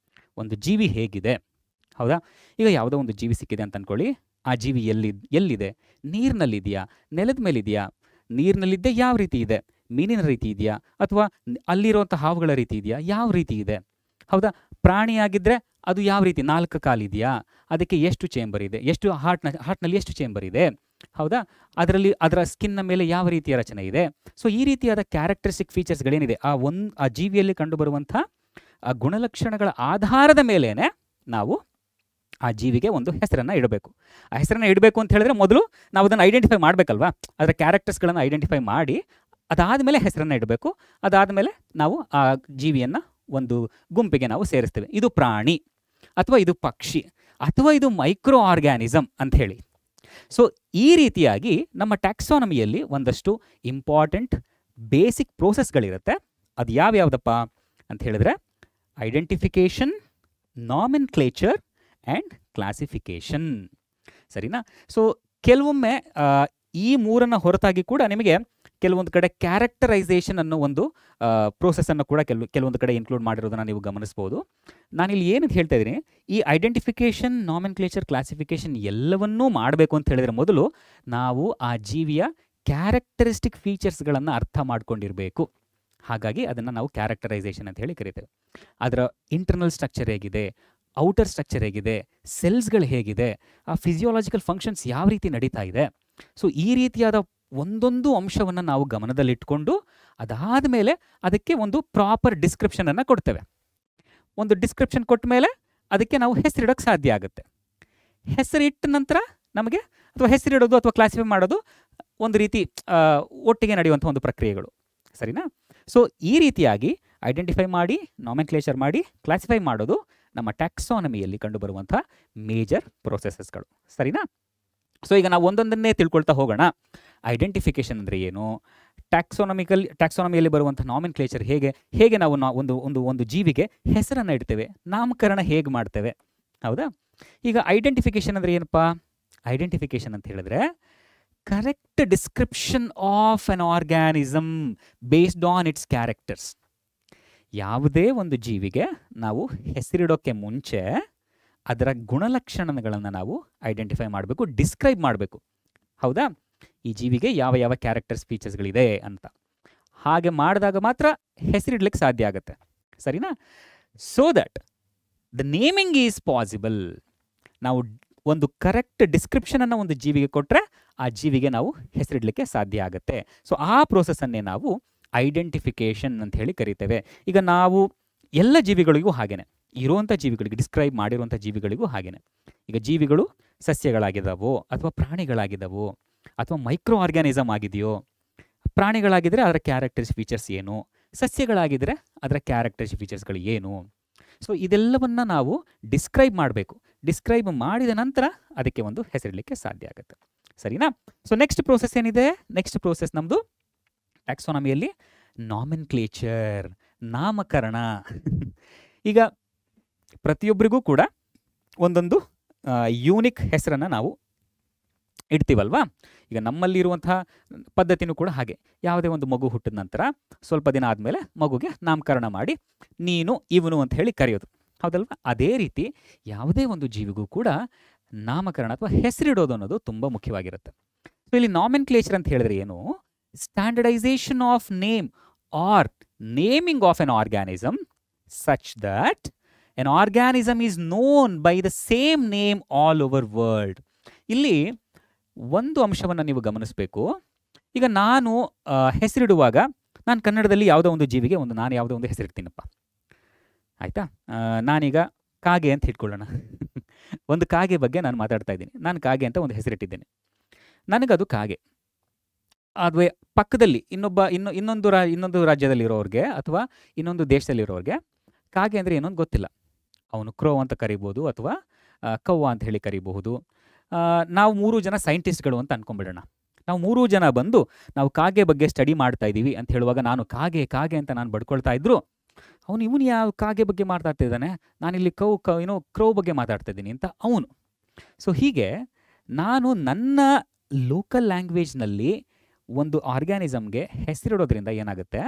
ಒಂದು ಜೀವಿ ಹೇಗಿದೆ. ಹೌದಾ? ಈಗ ಯಾವುದೋ ಒಂದು ಜೀವಿ ಸಿಕ್ಕಿದೆ ಅಂತ ಅಂದ್ಕೊಳ್ಳಿ. ಆ ಜೀವಿ ಎಲ್ಲಿದೆ? ನೀರಿನಲ್ಲಿದೆಯಾ? ನೆಲದ ಮೇಲಿದೆಯಾ? ನೀರಿನಲ್ಲಿದ್ದೆ ಯಾವ ರೀತಿ ಇದೆ? ಮೀನಿನ ರೀತಿ ಇದೆಯಾ? ಅಥವಾ ಅಲ್ಲಿರುವಂಥ ಹಾವುಗಳ ರೀತಿ ಇದೆಯಾ? ಯಾವ ರೀತಿ ಇದೆ? ಪ್ರಾಣಿಯಾಗಿದ್ದರೆ ಅದು ಯಾವ ರೀತಿ? 4 ಕಾಲಿದೆಯಾ? ಅದಕ್ಕೆ ಎಷ್ಟು ಚೇಂಬರ್ ಇದೆ? ಎಷ್ಟು ಹಾರ್ಟ್ನಲ್ಲಿ ಎಷ್ಟು ಚೇಂಬರ್ ಇದೆ? ಹೌದಾ? ಅದರ ಸ್ಕಿನ್ನ ಮೇಲೆ ಯಾವ ರೀತಿಯ ರಚನೆ ಇದೆ? ಸೊ ಈ ರೀತಿಯಾದ ಕ್ಯಾರೆಕ್ಟರಿಸ್ಟಿಕ್ ಫೀಚರ್ಸ್ಗಳೇನಿದೆ ಆ ಜೀವಿಯಲ್ಲಿ ಕಂಡುಬರುವಂಥ ಆ ಗುಣಲಕ್ಷಣಗಳ ಆಧಾರದ ಮೇಲೇನೆ ನಾವು ಆ ಜೀವಿಗೆ ಒಂದು ಹೆಸರನ್ನು ಇಡಬೇಕು. ಆ ಹೆಸರನ್ನು ಇಡಬೇಕು ಅಂತ ಹೇಳಿದ್ರೆ ಮೊದಲು ನಾವು ಅದನ್ನು ಐಡೆಂಟಿಫೈ ಮಾಡಬೇಕಲ್ವಾ? ಅದರ ಕ್ಯಾರೆಕ್ಟರ್ಸ್ಗಳನ್ನು ಐಡೆಂಟಿಫೈ ಮಾಡಿ ಅದಾದಮೇಲೆ ಹೆಸರನ್ನು ಇಡಬೇಕು. ಅದಾದಮೇಲೆ ನಾವು ಆ ಜೀವಿಯನ್ನು ಒಂದು ಗುಂಪಿಗೆ ನಾವು ಸೇರಿಸ್ತೇವೆ. ಇದು ಪ್ರಾಣಿ, ಅಥವಾ ಇದು ಪಕ್ಷಿ, ಅಥವಾ ಇದು ಮೈಕ್ರೋ ಆರ್ಗ್ಯಾನಿಸಮ್ ಅಂತ ಹೇಳಿ. ಸೊ ಈ ರೀತಿಯಾಗಿ ನಮ್ಮ ಟ್ಯಾಕ್ಸಾನಮಿಯಲ್ಲಿ ಒಂದಷ್ಟು ಇಂಪಾರ್ಟೆಂಟ್ ಬೇಸಿಕ್ ಪ್ರೋಸೆಸ್ಗಳಿರುತ್ತೆ. ಅದು ಯಾವ್ಯಾವುದಪ್ಪ ಅಂತ ಹೇಳಿದ್ರೆ ಐಡೆಂಟಿಫಿಕೇಷನ್, ನಾಮಿನ್ಕ್ಲೇಚರ್ ಆ್ಯಂಡ್ ಕ್ಲಾಸಿಫಿಕೇಷನ್. ಸರಿನಾ? ಸೊ ಕೆಲವೊಮ್ಮೆ ಈ ಮೂರನ್ನು ಹೊರತಾಗಿ ಕೂಡ ನಿಮಗೆ ಕೆಲವೊಂದು ಕಡೆ ಕ್ಯಾರೆಕ್ಟರೈಸೇಷನ್ ಅನ್ನೋ ಒಂದು ಪ್ರೋಸೆಸ್ಸನ್ನು ಕೂಡ ಕೆಲವೊಂದು ಕಡೆ ಇನ್ಕ್ಲೂಡ್ ಮಾಡಿರೋದನ್ನು ನೀವು ಗಮನಿಸ್ಬೋದು. ನಾನಿಲ್ಲಿ ಏನಂತ ಹೇಳ್ತಾ ಇದ್ದೀನಿ, ಈ ಐಡೆಂಟಿಫಿಕೇಷನ್, ನಾಮಿನ್ಕ್ಲೇಚರ್, ಕ್ಲಾಸಿಫಿಕೇಷನ್ ಎಲ್ಲವನ್ನೂ ಮಾಡಬೇಕು ಅಂತ ಹೇಳಿದರೆ ಮೊದಲು ನಾವು ಆ ಜೀವಿಯ ಕ್ಯಾರೆಕ್ಟರಿಸ್ಟಿಕ್ ಫೀಚರ್ಸ್ಗಳನ್ನು ಅರ್ಥ ಮಾಡ್ಕೊಂಡಿರಬೇಕು. ಹಾಗಾಗಿ ಅದನ್ನು ನಾವು ಕ್ಯಾರೆಕ್ಟರೈಸೇಷನ್ ಅಂತ ಹೇಳಿ ಕರಿತೇವೆ. ಅದರ ಇಂಟರ್ನಲ್ ಸ್ಟ್ರಕ್ಚರ್ ಹೇಗಿದೆ, ಔಟರ್ ಸ್ಟ್ರಕ್ಚರ್ ಹೇಗಿದೆ, ಸೆಲ್ಸ್ಗಳು ಹೇಗಿದೆ, ಆ ಫಿಸಿಯೋಲಾಜಿಕಲ್ ಫಂಕ್ಷನ್ಸ್ ಯಾವ ರೀತಿ ನಡೀತಾ ಇದೆ. ಸೊ ಈ ರೀತಿಯಾದ ಒಂದೊಂದು ಅಂಶವನ್ನು ನಾವು ಗಮನದಲ್ಲಿಟ್ಕೊಂಡು ಅದಾದ ಮೇಲೆ ಅದಕ್ಕೆ ಒಂದು ಪ್ರಾಪರ್ ಡಿಸ್ಕ್ರಿಪ್ಷನನ್ನು ಕೊಡ್ತೇವೆ. ಒಂದು ಡಿಸ್ಕ್ರಿಪ್ಷನ್ ಕೊಟ್ಟ ಮೇಲೆ ಅದಕ್ಕೆ ನಾವು ಹೆಸರಿಡೋಕ್ಕೆ ಸಾಧ್ಯ ಆಗುತ್ತೆ. ಹೆಸರಿಟ್ಟ ನಂತರ ನಮಗೆ ಅಥವಾ ಹೆಸರಿಡೋದು ಅಥವಾ ಕ್ಲಾಸಿಫೈ ಮಾಡೋದು ಒಂದು ರೀತಿ ಒಟ್ಟಿಗೆ ನಡೆಯುವಂಥ ಒಂದು ಪ್ರಕ್ರಿಯೆಗಳು. ಸರಿನಾ? ಸೊ ಈ ರೀತಿಯಾಗಿ ಐಡೆಂಟಿಫೈ ಮಾಡಿ, ನಾಮೆನ್ಕ್ಲೇಚರ್ ಮಾಡಿ, ಕ್ಲಾಸಿಫೈ ಮಾಡೋದು ನಮ್ಮ ಟ್ಯಾಕ್ಸಾನಮಿಯಲ್ಲಿ ಕಂಡುಬರುವಂಥ ಮೇಜರ್ ಪ್ರೊಸೆಸಸ್ಗಳು. ಸರಿನಾ? ಸೊ ಈಗ ನಾವು ಒಂದೊಂದನ್ನೇ ತಿಳ್ಕೊಳ್ತಾ ಹೋಗೋಣ. ಐಡೆಂಟಿಫಿಕೇಷನ್ ಅಂದರೆ ಏನು, ಟ್ಯಾಕ್ಸಾನಮಿಯಲ್ಲಿ ಬರುವಂಥ ನಾಮಿನ್ಕ್ಲೇಚರ್ ಹೇಗೆ ನಾವು ಒಂದು ಜೀವಿಗೆ ಹೆಸರನ್ನು ಇಡ್ತೇವೆ, ನಾಮಕರಣ ಹೇಗೆ ಮಾಡ್ತೇವೆ. ಹೌದಾ? ಈಗ ಐಡೆಂಟಿಫಿಕೇಷನ್ ಅಂದರೆ ಏನಪ್ಪ? ಐಡೆಂಟಿಫಿಕೇಷನ್ ಅಂತ ಹೇಳಿದ್ರೆ correct description of an organism based on its characters. ಯಾವುದೇ ಒಂದು ಜೀವಿಗೆ ನಾವು ಹೆಸರಿಡೋಕ್ಕೆ ಮುಂಚೆ ಅದರ ಗುಣಲಕ್ಷಣಗಳನ್ನು ನಾವು ಐಡೆಂಟಿಫೈ ಮಾಡಬೇಕು, ಡಿಸ್ಕ್ರೈಬ್ ಮಾಡಬೇಕು. ಹೌದಾ? ಈ ಜೀವಿಗೆ ಯಾವ ಯಾವ ಕ್ಯಾರೆಕ್ಟರ್ಸ್, ಫೀಚರ್ಸ್ಗಳಿದೆ ಅಂತ. ಹಾಗೆ ಮಾಡಿದಾಗ ಮಾತ್ರ ಹೆಸರಿಡ್ಲಿಕ್ಕೆ ಸಾಧ್ಯ ಆಗುತ್ತೆ. ಸರಿನಾ? So that the naming is possible. ನಾವು ಒಂದು ಕರೆಕ್ಟ್ ಡಿಸ್ಕ್ರಿಪ್ಷನನ್ನು ಒಂದು ಜೀವಿಗೆ ಕೊಟ್ಟರೆ ಆ ಜೀವಿಗೆ ನಾವು ಹೆಸರಿಡಲಿಕ್ಕೆ ಸಾಧ್ಯ ಆಗುತ್ತೆ. ಸೊ ಆ ಪ್ರೋಸೆಸ್ಸನ್ನೇ ನಾವು ಐಡೆಂಟಿಫಿಕೇಷನ್ ಅಂತ ಹೇಳಿ ಕರಿತೇವೆ. ಈಗ ನಾವು ಎಲ್ಲ ಜೀವಿಗಳಿಗೂ ಹಾಗೇನೆ, ಇರುವಂಥ ಜೀವಿಗಳಿಗೆ, ಡಿಸ್ಕ್ರೈಬ್ ಮಾಡಿರುವಂಥ ಜೀವಿಗಳಿಗೂ ಹಾಗೇನೆ. ಈಗ ಜೀವಿಗಳು ಸಸ್ಯಗಳಾಗಿದ್ದಾವೋ ಅಥವಾ ಪ್ರಾಣಿಗಳಾಗಿದ್ದಾವೋ ಅಥವಾ ಮೈಕ್ರೋ ಆರ್ಗ್ಯಾನಿಸಮ್ ಆಗಿದೆಯೋ, ಪ್ರಾಣಿಗಳಾಗಿದ್ದರೆ ಅದರ ಕ್ಯಾರೆಕ್ಟರ್ಸ್ ಫೀಚರ್ಸ್ ಏನು, ಸಸ್ಯಗಳಾಗಿದ್ದರೆ ಅದರ ಕ್ಯಾರೆಕ್ಟರ್ಸ್ ಫೀಚರ್ಸ್ಗಳು ಏನು. ಸೊ ಇದೆಲ್ಲವನ್ನು ನಾವು ಡಿಸ್ಕ್ರೈಬ್ ಮಾಡಬೇಕು. ಡಿಸ್ಕ್ರೈಬ್ ಮಾಡಿದ ನಂತರ ಅದಕ್ಕೆ ಒಂದು ಹೆಸರಿಡಲಿಕ್ಕೆ ಸಾಧ್ಯ ಆಗುತ್ತೆ. ಸರಿನಾ? ಸೊ ನೆಕ್ಸ್ಟ್ ಪ್ರೋಸೆಸ್ ಏನಿದೆ? ನೆಕ್ಸ್ಟ್ ಪ್ರೋಸೆಸ್ ನಮ್ಮದು ಟ್ಯಾಕ್ಸಾನಮಿಯಲ್ಲಿ ನಾಮಿನ್ಕ್ಲೇಚರ್, ನಾಮಕರಣ. ಈಗ ಪ್ರತಿಯೊಬ್ಬರಿಗೂ ಕೂಡ ಒಂದೊಂದು ಯೂನಿಕ್ ಹೆಸರನ್ನು ನಾವು ಇಡ್ತೀವಲ್ವಾ? ಈಗ ನಮ್ಮಲ್ಲಿರುವಂತಹ ಪದ್ಧತಿನೂ ಕೂಡ ಹಾಗೆ. ಯಾವುದೇ ಒಂದು ಮಗು ಹುಟ್ಟಿದ ನಂತರ ಸ್ವಲ್ಪ ದಿನ ಆದಮೇಲೆ ಮಗುಗೆ ನಾಮಕರಣ ಮಾಡಿ ನೀನು, ಇವನು ಅಂತ ಹೇಳಿ ಕರೆಯೋದು. ಹೌದಲ್ವಾ? ಅದೇ ರೀತಿ ಯಾವುದೇ ಒಂದು ಜೀವಿಗೂ ಕೂಡ ನಾಮಕರಣ ಅಥವಾ ಹೆಸರಿಡೋದು ಅನ್ನೋದು ತುಂಬ ಮುಖ್ಯವಾಗಿರುತ್ತೆ. ಸೊ ಇಲ್ಲಿ ನಾಮಿನ್ಕ್ಲೇಚರ್ ಅಂತ ಹೇಳಿದ್ರೆ ಏನು? Standardisation of name or naming of an organism such that an organism is known by the same name all over world. ಇಲ್ಲಿ ಒಂದು ಅಂಶವನ್ನು ನೀವು ಗಮನಿಸಬೇಕು. ಈಗ ನಾನು ಹೆಸರಿಡುವಾಗ ನಾನು ಕನ್ನಡದಲ್ಲಿ ಯಾವುದೋ ಒಂದು ಜೀವಿಗೆ ನಾನು ಯಾವುದೋ ಒಂದು ಹೆಸರಿಡ್ತೀನಪ್ಪ. ಆಯಿತಾ? ನಾನೀಗ ಕಾಗೆ ಅಂತ ಇಟ್ಕೊಳ್ಳೋಣ. ಒಂದು ಕಾಗೆ ಬಗ್ಗೆ ನಾನು ಮಾತಾಡ್ತಾ ಇದ್ದೀನಿ. ನಾನು ಕಾಗೆ ಅಂತ ಒಂದು ಹೆಸರಿಟ್ಟಿದ್ದೇನೆ. ನನಗದು ಕಾಗೆ. ಅದುವೇ ಪಕ್ಕದಲ್ಲಿ ಇನ್ನೊಂದು ರಾಜ್ಯದಲ್ಲಿರೋರಿಗೆ ಅಥವಾ ಇನ್ನೊಂದು ದೇಶದಲ್ಲಿರೋರಿಗೆ ಕಾಗೆ ಅಂದರೆ ಏನೊಂದು ಗೊತ್ತಿಲ್ಲ. ಅವನು ಕ್ರೋ ಅಂತ ಕರಿಬೋದು ಅಥವಾ ಕವ್ವ ಅಂತ ಹೇಳಿ ಕರಿಬಹುದು. ನಾವು 3 ಜನ ಸೈಂಟಿಸ್ಟ್ಗಳು ಅಂತ ಅನ್ಕೊಂಡ್ಬಿಡೋಣ. ನಾವು 3 ಜನ ಬಂದು ನಾವು ಕಾಗೆ ಬಗ್ಗೆ ಸ್ಟಡಿ ಮಾಡ್ತಾ ಇದ್ದೀವಿ ಅಂತ ಹೇಳುವಾಗ ನಾನು ಕಾಗೆ ಕಾಗೆ ಅಂತ ನಾನು ಬಡ್ಕೊಳ್ತಾ ಇದ್ರು, ಇವನು ಯಾವ ಕಾಗೆ ಬಗ್ಗೆ ಮಾತಾಡ್ತಾ ಇದ್ದಾನೆ, ನಾನಿಲ್ಲಿ ಕ್ರೋ ಬಗ್ಗೆ ಮಾತಾಡ್ತಾ ಇದ್ದೀನಿ ಅಂತ ಅವನು. ಸೊ ಹೀಗೆ ನಾನು ನನ್ನ ಲೋಕಲ್ ಲ್ಯಾಂಗ್ವೇಜ್ನಲ್ಲಿ ಒಂದು ಆರ್ಗ್ಯಾನಿಸಮ್ಗೆ ಹೆಸರಿಡೋದ್ರಿಂದ ಏನಾಗುತ್ತೆ,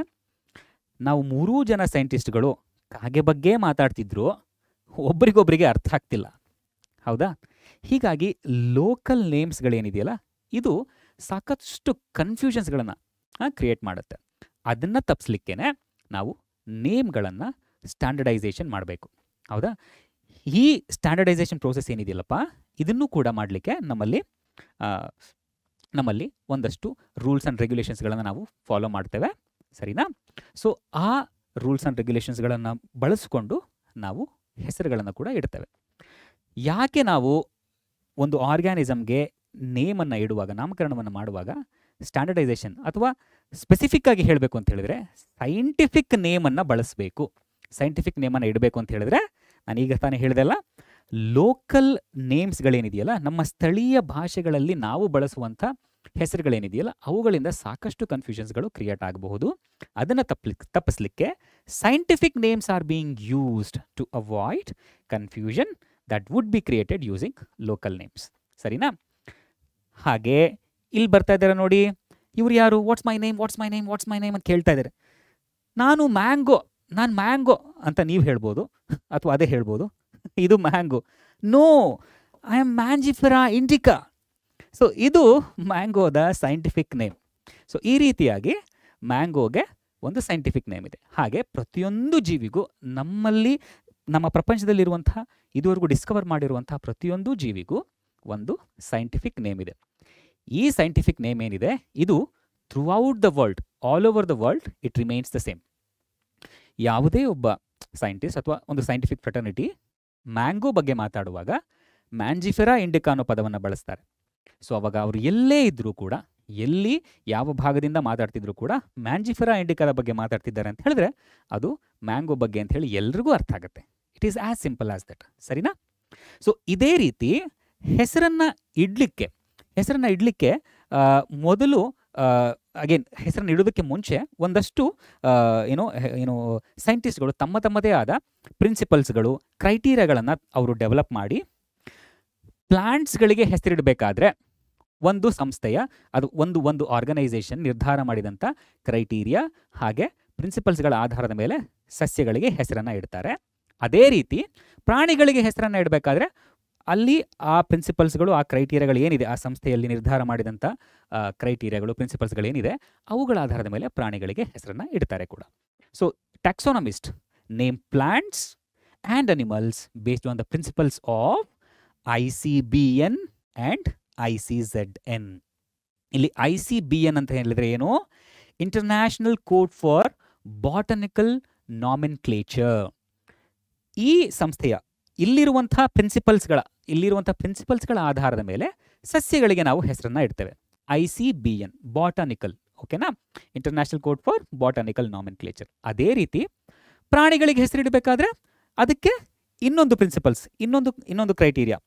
ನಾವು 3 ಜನ ಸೈಂಟಿಸ್ಟ್ಗಳು ಕಾಗೆ ಬಗ್ಗೆ ಮಾತಾಡ್ತಿದ್ರು, ಒಬ್ರಿಗೊಬ್ರಿಗೆ ಅರ್ಥ ಆಗ್ತಿಲ್ಲ. ಹೌದಾ? ಹೀಗಾಗಿ ಲೋಕಲ್ ನೇಮ್ಸ್ಗಳೇನಿದೆಯಲ್ಲ, ಇದು ಸಾಕಷ್ಟು ಕನ್ಫ್ಯೂಷನ್ಸ್ಗಳನ್ನು ಕ್ರಿಯೇಟ್ ಮಾಡುತ್ತೆ. ಅದನ್ನು ತಪ್ಪಿಸ್ಲಿಕ್ಕೇನೆ ನಾವು ನೇಮ್ಗಳನ್ನು ಸ್ಟ್ಯಾಂಡರ್ಡೈಸೇಷನ್ ಮಾಡಬೇಕು. ಹೌದಾ? ಈ ಸ್ಟ್ಯಾಂಡರ್ಡೈಸೇಷನ್ ಪ್ರೋಸೆಸ್ ಏನಿದೆಯಲ್ಲಪ್ಪ, ಇದನ್ನು ಕೂಡ ಮಾಡಲಿಕ್ಕೆ ನಮ್ಮಲ್ಲಿ ಒಂದಷ್ಟು ರೂಲ್ಸ್ ಆ್ಯಂಡ್ ರೆಗ್ಯುಲೇಷನ್ಸ್ಗಳನ್ನು ನಾವು ಫಾಲೋ ಮಾಡ್ತೇವೆ. ಸರಿನಾ? ಸೊ ಆ ರೂಲ್ಸ್ ಆ್ಯಂಡ್ ರೆಗ್ಯುಲೇಷನ್ಸ್ಗಳನ್ನು ಬಳಸ್ಕೊಂಡು ನಾವು ಹೆಸರುಗಳನ್ನು ಕೂಡ ಇಡ್ತೇವೆ. ಯಾಕೆ ನಾವು ಒಂದು ಆರ್ಗ್ಯಾನಿಸಮ್ಗೆ ನೇಮನ್ನು ಇಡುವಾಗ, ನಾಮಕರಣವನ್ನು ಮಾಡುವಾಗ ಸ್ಟ್ಯಾಂಡರ್ಡೈಸೇಷನ್ ಅಥವಾ ಸ್ಪೆಸಿಫಿಕ್ ಆಗಿ ಹೇಳಬೇಕು ಅಂತ ಹೇಳಿದ್ರೆ ಸೈಂಟಿಫಿಕ್ ನೇಮನ್ನು ಬಳಸಬೇಕು. ಸೈಂಟಿಫಿಕ್ ನೇಮನ್ನು ಇಡಬೇಕು ಅಂತ ಹೇಳಿದ್ರೆ ನಾನೀಗ ತಾನೇ ಹೇಳಿದೆಲ್ಲ, ಲೋಕಲ್ ನೇಮ್ಸ್ಗಳೇನಿದೆಯಲ್ಲ, ನಮ್ಮ ಸ್ಥಳೀಯ ಭಾಷೆಗಳಲ್ಲಿ ನಾವು ಬಳಸುವಂಥ ಹೆಸರುಗಳೇನಿದೆಯಲ್ಲ, ಅವುಗಳಿಂದ ಸಾಕಷ್ಟು ಕನ್ಫ್ಯೂಷನ್ಸ್ಗಳು ಕ್ರಿಯೇಟ್ ಆಗಬಹುದು. ಅದನ್ನು ತಪ್ಪಿಸಲಿಕ್ಕೆ scientific names are being used to avoid confusion that would be created using local names. ಸರಿನಾ? ಹಾಗೆ ಇಲ್ಲಿ ಬರ್ತಾ ಇದ್ದಾರೆ ನೋಡಿ, ಇವ್ರು ಯಾರು? ವಾಟ್ಸ್ ಮೈ ನೇಮ್ ಅಂತ ಕೇಳ್ತಾ ಇದ್ದಾರೆ. ನಾನು ಮ್ಯಾಂಗೋ ಅಂತ ನೀವು ಹೇಳ್ಬೋದು, ಅಥವಾ ಅದೇ ಹೇಳ್ಬೋದು, ಇದು mango. No, I am Mangifera indica. So ಇದು ಮ್ಯಾಂಗೋದ ಸೈಂಟಿಫಿಕ್ ನೇಮ್. ಸೊ ಈ ರೀತಿಯಾಗಿ ಮ್ಯಾಂಗೋಗೆ ಒಂದು ಸೈಂಟಿಫಿಕ್ ನೇಮ್ ಇದೆ. ಹಾಗೆ ಪ್ರತಿಯೊಂದು ಜೀವಿಗೂ ನಮ್ಮ ಪ್ರಪಂಚದಲ್ಲಿರುವಂತಹ ಇದುವರೆಗೂ ಡಿಸ್ಕವರ್ ಮಾಡಿರುವಂತಹ ಪ್ರತಿಯೊಂದು ಜೀವಿಗೂ ಒಂದು ಸೈಂಟಿಫಿಕ್ ನೇಮ್ ಇದೆ. ಈ ಸೈಂಟಿಫಿಕ್ ನೇಮ್ ಏನಿದೆ, ಇದು throughout the world, all over the world it remains the same. ಯಾವುದೇ ಒಬ್ಬ ಸೈಂಟಿಸ್ಟ್ ಅಥವಾ ಒಂದು ಸೈಂಟಿಫಿಕ್ ಫ್ರೆಟರ್ನಿಟಿ ಮ್ಯಾಂಗೋ ಬಗ್ಗೆ ಮಾತಾಡುವಾಗ ಮ್ಯಾಂಜಿಫೆರಾ ಇಂಡಿಕಾ ಅನ್ನೋ ಪದವನ್ನು ಬಳಸ್ತಾರೆ. ಸೊ ಅವಾಗ ಅವರು ಎಲ್ಲೇ ಇದ್ದರೂ ಕೂಡ, ಎಲ್ಲಿ ಯಾವ ಭಾಗದಿಂದ ಮಾತಾಡ್ತಿದ್ರು ಕೂಡ ಮ್ಯಾಂಜಿಫೆರಾ ಇಂಡಿಕಾದ ಬಗ್ಗೆ ಮಾತಾಡ್ತಿದ್ದಾರೆ ಅಂತ ಹೇಳಿದ್ರೆ ಅದು ಮ್ಯಾಂಗೋ ಬಗ್ಗೆ ಅಂತ ಹೇಳಿ ಎಲ್ರಿಗೂ ಅರ್ಥ ಆಗುತ್ತೆ. It is as simple as that. ಸರಿನಾ? ಸೊ ಇದೇ ರೀತಿ ಹೆಸರನ್ನು ಇಡಲಿಕ್ಕೆ ಮೊದಲು ಹೆಸರನ್ನು ಇಡೋದಕ್ಕೆ ಮುಂಚೆ ಒಂದಷ್ಟು ಸೈಂಟಿಸ್ಟ್ಗಳು ತಮ್ಮದೇ ಆದ ಪ್ರಿನ್ಸಿಪಲ್ಸ್ಗಳು, ಕ್ರೈಟೀರಿಯಾಗಳನ್ನು ಅವರು ಡೆವಲಪ್ ಮಾಡಿ, ಪ್ಲಾಂಟ್ಸ್ಗಳಿಗೆ ಹೆಸರಿಡಬೇಕಾದ್ರೆ ಒಂದು ಸಂಸ್ಥೆಯ ಒಂದು ಆರ್ಗನೈಸೇಷನ್ ನಿರ್ಧಾರ ಮಾಡಿದಂಥ ಕ್ರೈಟೀರಿಯಾ ಹಾಗೆ ಪ್ರಿನ್ಸಿಪಲ್ಸ್ಗಳ ಆಧಾರದ ಮೇಲೆ ಸಸ್ಯಗಳಿಗೆ ಹೆಸರನ್ನು ಇಡ್ತಾರೆ. ಅದೇ ರೀತಿ ಪ್ರಾಣಿಗಳಿಗೆ ಹೆಸರನ್ನು ಇಡಬೇಕಾದ್ರೆ ಅಲ್ಲಿ ಆ ಪ್ರಿನ್ಸಿಪಲ್ಸ್ಗಳು, ಆ ಕ್ರೈಟೀರಿಯಾಗಳು ಏನಿದೆ, ಆ ಸಂಸ್ಥೆಯಲ್ಲಿ ನಿರ್ಧಾರ ಮಾಡಿದಂಥ ಕ್ರೈಟೀರಿಯಾಗಳು, ಪ್ರಿನ್ಸಿಪಲ್ಸ್ಗಳೇನಿದೆ, ಅವುಗಳ ಆಧಾರದ ಮೇಲೆ ಪ್ರಾಣಿಗಳಿಗೆ ಹೆಸರನ್ನು ಇಡ್ತಾರೆ ಕೂಡ. So taxonomist name plants and animals based on the principles of ICBN and ICZN. ಇಲ್ಲಿ ICBN ಅಂತ ಹೇಳಿದ್ರೆ ಏನು? International code for botanical nomenclature. ಈ ಸಂಸ್ಥೆಯ ಇಲ್ಲಿರುವಂಥ ಪ್ರಿನ್ಸಿಪಲ್ಸ್ಗಳ ಆಧಾರದ ಮೇಲೆ ಸಸ್ಯಗಳಿಗೆ ನಾವು ಹೆಸರನ್ನು ಇಡ್ತೇವೆ. ICBN ಬಾಟನಿಕಲ್, ಓಕೆನಾ? International code for botanical nomenclature. ಅದೇ ರೀತಿ ಪ್ರಾಣಿಗಳಿಗೆ ಹೆಸರಿಡಬೇಕಾದ್ರೆ ಅದಕ್ಕೆ ಇನ್ನೊಂದು ಪ್ರಿನ್ಸಿಪಲ್ಸ್, ಇನ್ನೊಂದು criteria,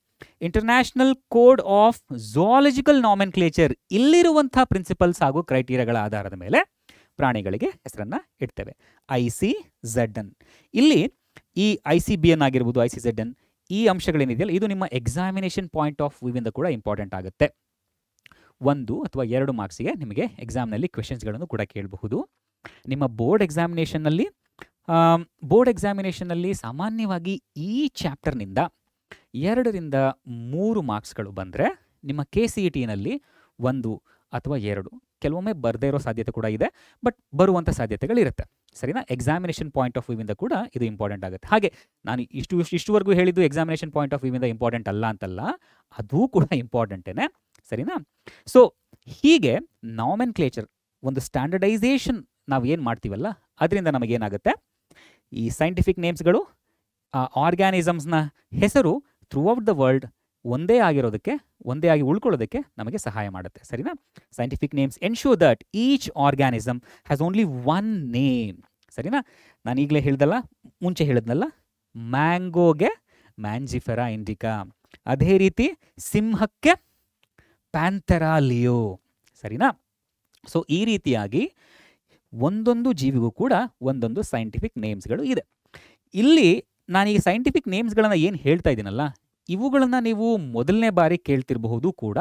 international code of zoological nomenclature. ಇಲ್ಲಿರುವಂಥ ಪ್ರಿನ್ಸಿಪಲ್ಸ್ ಹಾಗೂ ಕ್ರೈಟೀರಿಯಾಗಳ ಆಧಾರದ ಮೇಲೆ ಪ್ರಾಣಿಗಳಿಗೆ ಹೆಸರನ್ನು ಇಡ್ತೇವೆ. ICZN. ಇಲ್ಲಿ ಈ ICBN ಆಗಿರ್ಬೋದು, ICZN, ಈ ಅಂಶಗಳೇನಿದೆಯಲ್ಲ, ಇದು ನಿಮ್ಮ ಎಕ್ಸಾಮಿನೇಷನ್ ಪಾಯಿಂಟ್ ಆಫ್ ವ್ಯೂವಿಂದ ಕೂಡ ಇಂಪಾರ್ಟೆಂಟ್ ಆಗುತ್ತೆ. 1 ಅಥವಾ 2 ಮಾರ್ಕ್ಸಿಗೆ ನಿಮಗೆ ಎಕ್ಸಾಮ್ನಲ್ಲಿ ಕ್ವೆಶನ್ಸ್ಗಳನ್ನು ಕೂಡ ಕೇಳಬಹುದು. ನಿಮ್ಮ ಬೋರ್ಡ್ ಎಕ್ಸಾಮಿನೇಷನ್ನಲ್ಲಿ ಸಾಮಾನ್ಯವಾಗಿ ಈ ಚಾಪ್ಟರ್ನಿಂದ 2 ರಿಂದ 3 ಮಾರ್ಕ್ಸ್ಗಳು ಬಂದರೆ ನಿಮ್ಮ KCETನಲ್ಲಿ 1 ಅಥವಾ 2, ಕೆಲವೊಮ್ಮೆ ಬರದೇ ಇರೋ ಸಾಧ್ಯತೆ ಕೂಡ ಇದೆ, ಬಟ್ ಬರುವಂಥ ಸಾಧ್ಯತೆಗಳಿರುತ್ತೆ. ಸರಿನಾ? ಎಕ್ಸಾಮಿನೇಷನ್ ಪಾಯಿಂಟ್ ಆಫ್ ವ್ಯೂವಿಂದ ಕೂಡ ಇದು ಇಂಪಾರ್ಟೆಂಟ್ ಆಗುತ್ತೆ. ಹಾಗೆ ನಾನು ಇಷ್ಟುವರೆಗೂ ಹೇಳಿದ್ದು ಎಕ್ಸಾಮಿನೇಷನ್ ಪಾಯಿಂಟ್ ಆಫ್ ವ್ಯೂವಿಂದ ಇಂಪಾರ್ಟೆಂಟ್ ಅಲ್ಲ ಅಂತಲ್ಲ, ಅದೂ ಕೂಡ ಇಂಪಾರ್ಟೆಂಟೇನೆ. ಸರಿನಾ? ಸೊ ಹೀಗೆ ನಾಮೆನ್ಕ್ಲೇಚರ್, ಒಂದು ಸ್ಟ್ಯಾಂಡರ್ಡೈಸೇಷನ್ ನಾವು ಏನು ಮಾಡ್ತೀವಲ್ಲ, ಅದರಿಂದ ನಮಗೇನಾಗುತ್ತೆ, ಈ ಸೈಂಟಿಫಿಕ್ ನೇಮ್ಸ್ಗಳು ಆ ಆರ್ಗ್ಯಾನಿಸಮ್ಸ್ನ ಹೆಸರು ಥ್ರೂಔಟ್ ದ ವರ್ಲ್ಡ್ ಒಂದೇ ಆಗಿರೋದಕ್ಕೆ, ಒಂದೇ ಆಗಿ ಉಳ್ಕೊಳ್ಳೋದಕ್ಕೆ ನಮಗೆ ಸಹಾಯ ಮಾಡುತ್ತೆ. ಸರಿನಾ? Scientific names ensure that each organism has only one name. ಸರಿನಾ? ನಾನು ಈಗಲೇ ಹೇಳ್ದಲ್ಲ, ಮುಂಚೆ ಹೇಳಿದ್ನಲ್ಲ, ಮ್ಯಾಂಗೋಗೆ ಮ್ಯಾಂಜಿಫೆರಾ ಇಂಡಿಕಾ, ಅದೇ ರೀತಿ ಸಿಂಹಕ್ಕೆ ಪ್ಯಾಂಥೆರಾ ಲಿಯೋ. ಸರಿನಾ? ಸೊ ಈ ರೀತಿಯಾಗಿ ಒಂದೊಂದು ಜೀವಿಗೂ ಕೂಡ ಒಂದೊಂದು ಸೈಂಟಿಫಿಕ್ ನೇಮ್ಸ್ಗಳು ಇದೆ. ಇಲ್ಲಿ ನಾನು ಈ ಸೈಂಟಿಫಿಕ್ ನೇಮ್ಸ್ಗಳನ್ನು ಏನು ಹೇಳ್ತಾ ಇದ್ದೀನಲ್ಲ, ಇವುಗಳನ್ನು ನೀವು ಮೊದಲನೇ ಬಾರಿ ಕೇಳ್ತಿರಬಹುದು ಕೂಡ.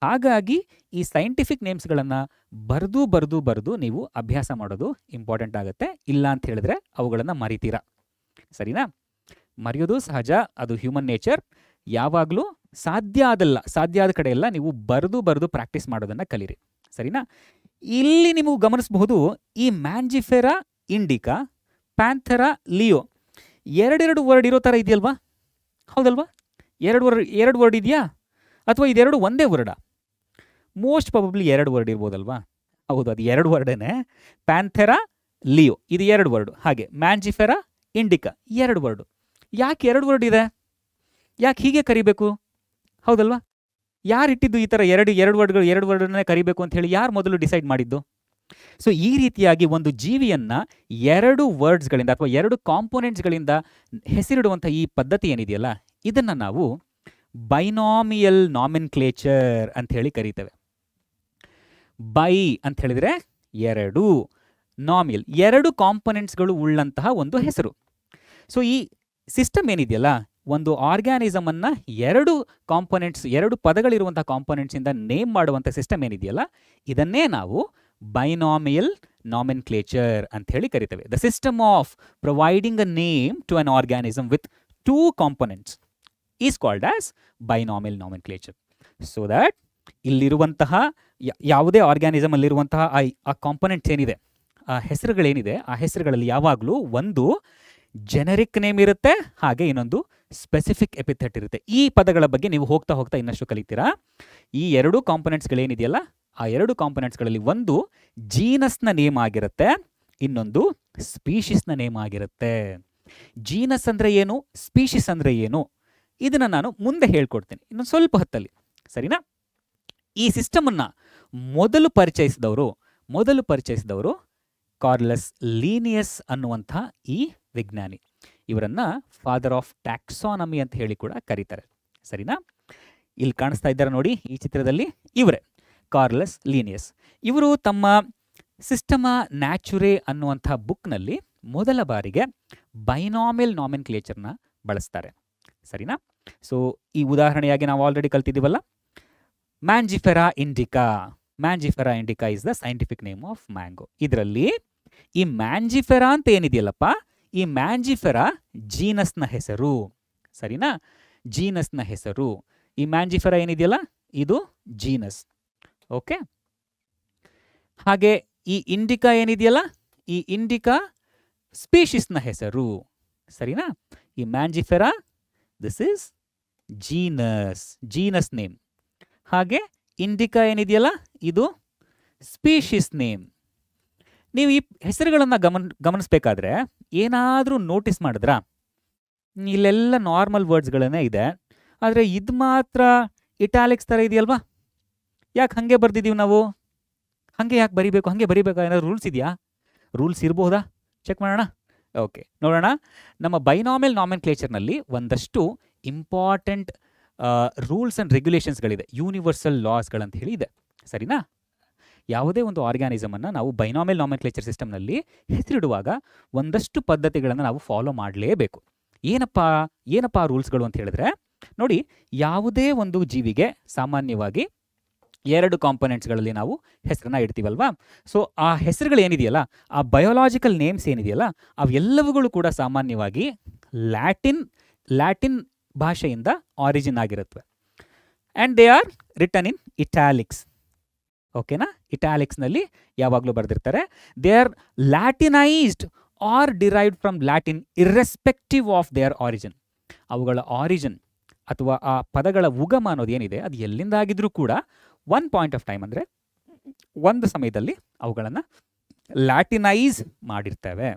ಹಾಗಾಗಿ ಈ ಸೈಂಟಿಫಿಕ್ ನೇಮ್ಸ್ಗಳನ್ನು ಬರೆದು ನೀವು ಅಭ್ಯಾಸ ಮಾಡೋದು ಇಂಪಾರ್ಟೆಂಟ್ ಆಗುತ್ತೆ. ಇಲ್ಲ ಅಂತ ಹೇಳಿದ್ರೆ ಅವುಗಳನ್ನು ಮರಿತೀರಾ. ಸರಿನಾ? ಮರೆಯೋದು ಸಹಜ, ಅದು ಹ್ಯೂಮನ್ ನೇಚರ್. ಯಾವಾಗಲೂ ಸಾಧ್ಯ ಆದ ಕಡೆ ಎಲ್ಲ ನೀವು ಬರೆದು ಪ್ರಾಕ್ಟೀಸ್ ಮಾಡೋದನ್ನು ಕಲೀರಿ. ಸರಿನಾ? ಇಲ್ಲಿ ನೀವು ಗಮನಿಸಬಹುದು, ಈ ಮ್ಯಾಂಜಿಫೆರಾ ಇಂಡಿಕಾ, ಪ್ಯಾಂಥೆರಾ ಲಿಯೋ ಎರಡೆರಡು ವರ್ಡ್ ಇರೋ ಥರ ಇದೆಯಲ್ವಾ? ಹೌದಲ್ವಾ? ಎರಡು ವರ್ಡ್ ಇದೆಯಾ, ಅಥವಾ ಇದೆರಡು ಒಂದೇ ವರ್ಡಾ? ಮೋಸ್ಟ್ ಪ್ರಾಬಬ್ಲಿ ಎರಡು ವರ್ಡ್ ಇರ್ಬೋದಲ್ವಾ? ಹೌದು, ಅದು ಎರಡು ವರ್ಡೇನೆ. ಪ್ಯಾಂಥೆರಾ ಲಿಯೋ ಇದು ಎರಡು ವರ್ಡು, ಹಾಗೆ ಮ್ಯಾಂಜಿಫೆರಾ ಇಂಡಿಕಾ ಎರಡು ವರ್ಡು. ಯಾಕೆ ಎರಡು ವರ್ಡ್ ಇದೆ? ಯಾಕೆ ಹೀಗೆ ಕರಿಬೇಕು? ಹೌದಲ್ವಾ? ಯಾರು ಇಟ್ಟಿದ್ದು ಈ ಥರ ಎರಡು ವರ್ಡ್ಗಳನ್ನೇ ಕರಿಬೇಕು ಅಂತ ಹೇಳಿ? ಯಾರು ಮೊದಲು ಡಿಸೈಡ್ ಮಾಡಿದ್ದು? ಸೊ ಈ ರೀತಿಯಾಗಿ ಒಂದು ಜೀವಿಯನ್ನು ಎರಡು ವರ್ಡ್ಸ್ಗಳಿಂದ ಅಥವಾ ಎರಡು ಕಾಂಪೋನೆಂಟ್ಸ್ಗಳಿಂದ ಹೆಸರಿಡುವಂಥ ಈ ಪದ್ಧತಿ ಏನಿದೆಯಲ್ಲ, ಇದನ್ನು ನಾವು ಬೈನಾಮಿಯಲ್ ನಾಮೆನ್ಕ್ಲೇಚರ್ ಅಂತ ಹೇಳಿ ಕರೀತೇವೆ. ಬೈ ಅಂತ ಹೇಳಿದರೆ ಎರಡು, ನಾಮಿಯಲ್ ಎರಡು ಕಾಂಪೊನೆಂಟ್ಸ್ಗಳು ಉಳ್ಳಂತಹ ಒಂದು ಹೆಸರು. ಸೊ ಈ ಸಿಸ್ಟಮ್ ಏನಿದೆಯಲ್ಲ, ಒಂದು ಆರ್ಗ್ಯಾನಿಸಮನ್ನು ಎರಡು ಕಾಂಪೊನೆಂಟ್ಸ್, ಎರಡು ಪದಗಳಿರುವಂಥ ಕಾಂಪೊನೆಂಟ್ಸಿಂದ ನೇಮ್ ಮಾಡುವಂಥ ಸಿಸ್ಟಮ್ ಏನಿದೆಯಲ್ಲ, ಇದನ್ನೇ ನಾವು ಬೈನಾಮಿಯಲ್ ನಾಮೆನ್ಕ್ಲೇಚರ್ ಅಂತ ಹೇಳಿ ಕರಿತೇವೆ. The system of providing a name to an organism with two components is called as binomial nomenclature. So that ಇಲ್ಲಿರುವಂತಹ ಯಾವುದೇ ಆರ್ಗ್ಯಾನಿಸಮ್ ಅಲ್ಲಿರುವಂತಹ ಆ ಕಾಂಪೊನೆಂಟ್ಸ್ ಏನಿದೆ, ಆ ಹೆಸರುಗಳೇನಿದೆ, ಆ ಹೆಸರುಗಳಲ್ಲಿ ಯಾವಾಗಲೂ ಒಂದು ಜೆನೆರಿಕ್ ನೇಮ್ ಇರುತ್ತೆ, ಹಾಗೆ ಇನ್ನೊಂದು ಸ್ಪೆಸಿಫಿಕ್ ಎಪಿಥೆಟ್ ಇರುತ್ತೆ. ಈ ಪದಗಳ ಬಗ್ಗೆ ನೀವು ಹೋಗ್ತಾ ಇನ್ನಷ್ಟು ಕಲಿತೀರಾ. ಈ ಎರಡು ಕಾಂಪೊನೆಂಟ್ಸ್ಗಳೇನಿದೆಯಲ್ಲ, ಆ ಎರಡು ಕಾಂಪೊನೆಂಟ್ಸ್ಗಳಲ್ಲಿ ಒಂದು ಜೀನಸ್ನ ನೇಮ್ ಆಗಿರುತ್ತೆ, ಇನ್ನೊಂದು ಸ್ಪೀಷಿಸ್ನ ನೇಮ್ ಆಗಿರುತ್ತೆ. ಜೀನಸ್ ಅಂದರೆ ಏನು, ಸ್ಪೀಷಿಸ್ ಅಂದರೆ ಏನು, ಇದನ್ನು ನಾನು ಮುಂದೆ ಹೇಳ್ಕೊಡ್ತೀನಿ ಇನ್ನೊಂದು ಸ್ವಲ್ಪ ಹೊತ್ತಲ್ಲಿ. ಸರಿನಾ? ಈ ಸಿಸ್ಟಮನ್ನು ಮೊದಲು ಪರಿಚಯಿಸಿದವರು ಕಾರ್ಲಸ್ ಲೀನಿಯಸ್ ಅನ್ನುವಂಥ ಈ ವಿಜ್ಞಾನಿ. ಇವರನ್ನು ಫಾದರ್ ಆಫ್ ಟ್ಯಾಕ್ಸಾನಮಿ ಅಂತ ಹೇಳಿ ಕೂಡ ಕರೀತಾರೆ. ಸರಿನಾ? ಇಲ್ಲಿ ಕಾಣಿಸ್ತಾ ಇದ್ದಾರೆ ನೋಡಿ ಈ ಚಿತ್ರದಲ್ಲಿ, ಇವರೇ ಕಾರ್ಲಸ್ ಲೀನಿಯಸ್. ಇವರು ತಮ್ಮ ಸಿಸ್ಟಮಾ ನ್ಯಾಚುರೇ ಅನ್ನುವಂಥ ಬುಕ್ನಲ್ಲಿ ಮೊದಲ ಬಾರಿಗೆ ಬೈನಾಮಿಯಲ್ ನಾಮೆನ್ಕ್ಲೇಚರ್ನ ಬಳಸ್ತಾರೆ. ಸರಿನಾ? ಸೊ ಈ ಉದಾಹರಣೆಯಾಗಿ ನಾವು ಆಲ್ರೆಡಿ ಕಲ್ತಿದ್ದೀವಲ್ಲ, Mangifera indica is the scientific name of mango. ಇದರಲ್ಲಿ ಈ ಮ್ಯಾಂಜಿಫೆರಾ ಅಂತ ಏನಿದೆಯಲ್ಲಪ್ಪ, ಈ ಮ್ಯಾಂಜಿಫೆರಾ ಜೀನಸ್ನ ಹೆಸರು. ಸರಿನಾ? ಜೀನಸ್ನ ಹೆಸರು. ಈ ಮ್ಯಾಂಜಿಫೆರಾ ಏನಿದೆಯಲ್ಲ, ಇದು ಜೀನಸ್. ಓಕೆ. ಹಾಗೆ ಈ ಇಂಡಿಕಾ ಏನಿದೆಯಲ್ಲ, ಈ ಇಂಡಿಕಾ ಸ್ಪೀಷಿಸ್ನ ಹೆಸರು. ಸರಿನಾ? ಈ Mangifera, this is genus name. ಹಾಗೆ ಇಂಡಿಕಾ ಏನಿದೆಯಲ್ಲ, ಇದು ಸ್ಪೀಷಿಸ್ ನೇಮ್. ನೀವು ಈ ಹೆಸರುಗಳನ್ನು ಗಮನಿಸಬೇಕಾದ್ರೆ ಏನಾದರೂ ನೋಟಿಸ್ ಮಾಡಿದ್ರಾ? ಇಲ್ಲೆಲ್ಲ ನಾರ್ಮಲ್ ವರ್ಡ್ಸ್ಗಳನ್ನೇ ಇದೆ, ಆದರೆ ಇದು ಮಾತ್ರ ಇಟಾಲಿಕ್ಸ್ ಥರ ಇದೆಯಲ್ವಾ? ಯಾಕೆ ಹಾಗೆ ಬರ್ದಿದ್ದೀವಿ ನಾವು? ಹಾಗೆ ಯಾಕೆ ಬರಿಬೇಕು? ಹಾಗೆ ಬರಿಬೇಕಾ? ಏನಾದ್ರು ರೂಲ್ಸ್ ಇದೆಯಾ? ರೂಲ್ಸ್ ಇರಬಹುದಾ? ಚೆಕ್ ಮಾಡೋಣ. ಓಕೆ, ನೋಡೋಣ. ನಮ್ಮ ಬೈನಾಮಿಯಲ್ ನಾಮೆನ್ಕ್ಲೇಚರ್ನಲ್ಲಿ ಒಂದಷ್ಟು ಇಂಪಾರ್ಟೆಂಟ್ ರೂಲ್ಸ್ ಆ್ಯಂಡ್ ರೆಗ್ಯುಲೇಷನ್ಸ್ಗಳಿದೆ, ಯೂನಿವರ್ಸಲ್ ಲಾಸ್ಗಳಂತ ಹೇಳಿ ಇದೆ. ಸರಿನಾ? ಯಾವುದೇ ಒಂದು ಆರ್ಗ್ಯಾನಿಸಮನ್ನು ನಾವು ಬೈನಾಮಿಯಲ್ ನಾಮೆನ್ಕ್ಲೇಚರ್ ಸಿಸ್ಟಮ್ನಲ್ಲಿ ಹೆಸರಿಡುವಾಗ ಒಂದಷ್ಟು ಪದ್ಧತಿಗಳನ್ನು ನಾವು ಫಾಲೋ ಮಾಡಲೇಬೇಕು. ಏನಪ್ಪ ರೂಲ್ಸ್ಗಳು ಅಂತ ಹೇಳಿದ್ರೆ, ನೋಡಿ, ಯಾವುದೇ ಒಂದು ಜೀವಿಗೆ ಸಾಮಾನ್ಯವಾಗಿ ಎರಡು ಕಾಂಪೊನೆಂಟ್ಸ್ಗಳಲ್ಲಿ ನಾವು ಹೆಸರನ್ನ ಇಡ್ತೀವಲ್ವಾ? ಸೊ ಆ ಹೆಸರುಗಳು ಏನಿದೆಯಲ್ಲ, ಆ ಬಯೋಲಾಜಿಕಲ್ ನೇಮ್ಸ್ ಏನಿದೆಯಲ್ಲ, ಅವೆಲ್ಲವುಗಳು ಕೂಡ ಸಾಮಾನ್ಯವಾಗಿ ಲ್ಯಾಟಿನ್ ಭಾಷೆಯಿಂದ ಆರಿಜಿನ್ ಆಗಿರುತ್ತವೆ. And they are written in italics. ಓಕೆನಾ? ಇಟಾಲಿಕ್ಸ್ನಲ್ಲಿ ಯಾವಾಗಲೂ ಬರೆದಿರ್ತಾರೆ. They are Latinised or derived from Latin irrespective of their origin. ಅವುಗಳ ಆರಿಜಿನ್ ಅಥವಾ ಆ ಪದಗಳ ಉಗಮ ಅನ್ನೋದು ಏನಿದೆ, ಅದು ಎಲ್ಲಿಂದ ಆಗಿದ್ರೂ ಕೂಡ ಒನ್ ಪಾಯಿಂಟ್ ಆಫ್ ಟೈಮ್, ಅಂದರೆ ಒಂದು ಸಮಯದಲ್ಲಿ ಅವುಗಳನ್ನು ಲ್ಯಾಟಿನೈಸ್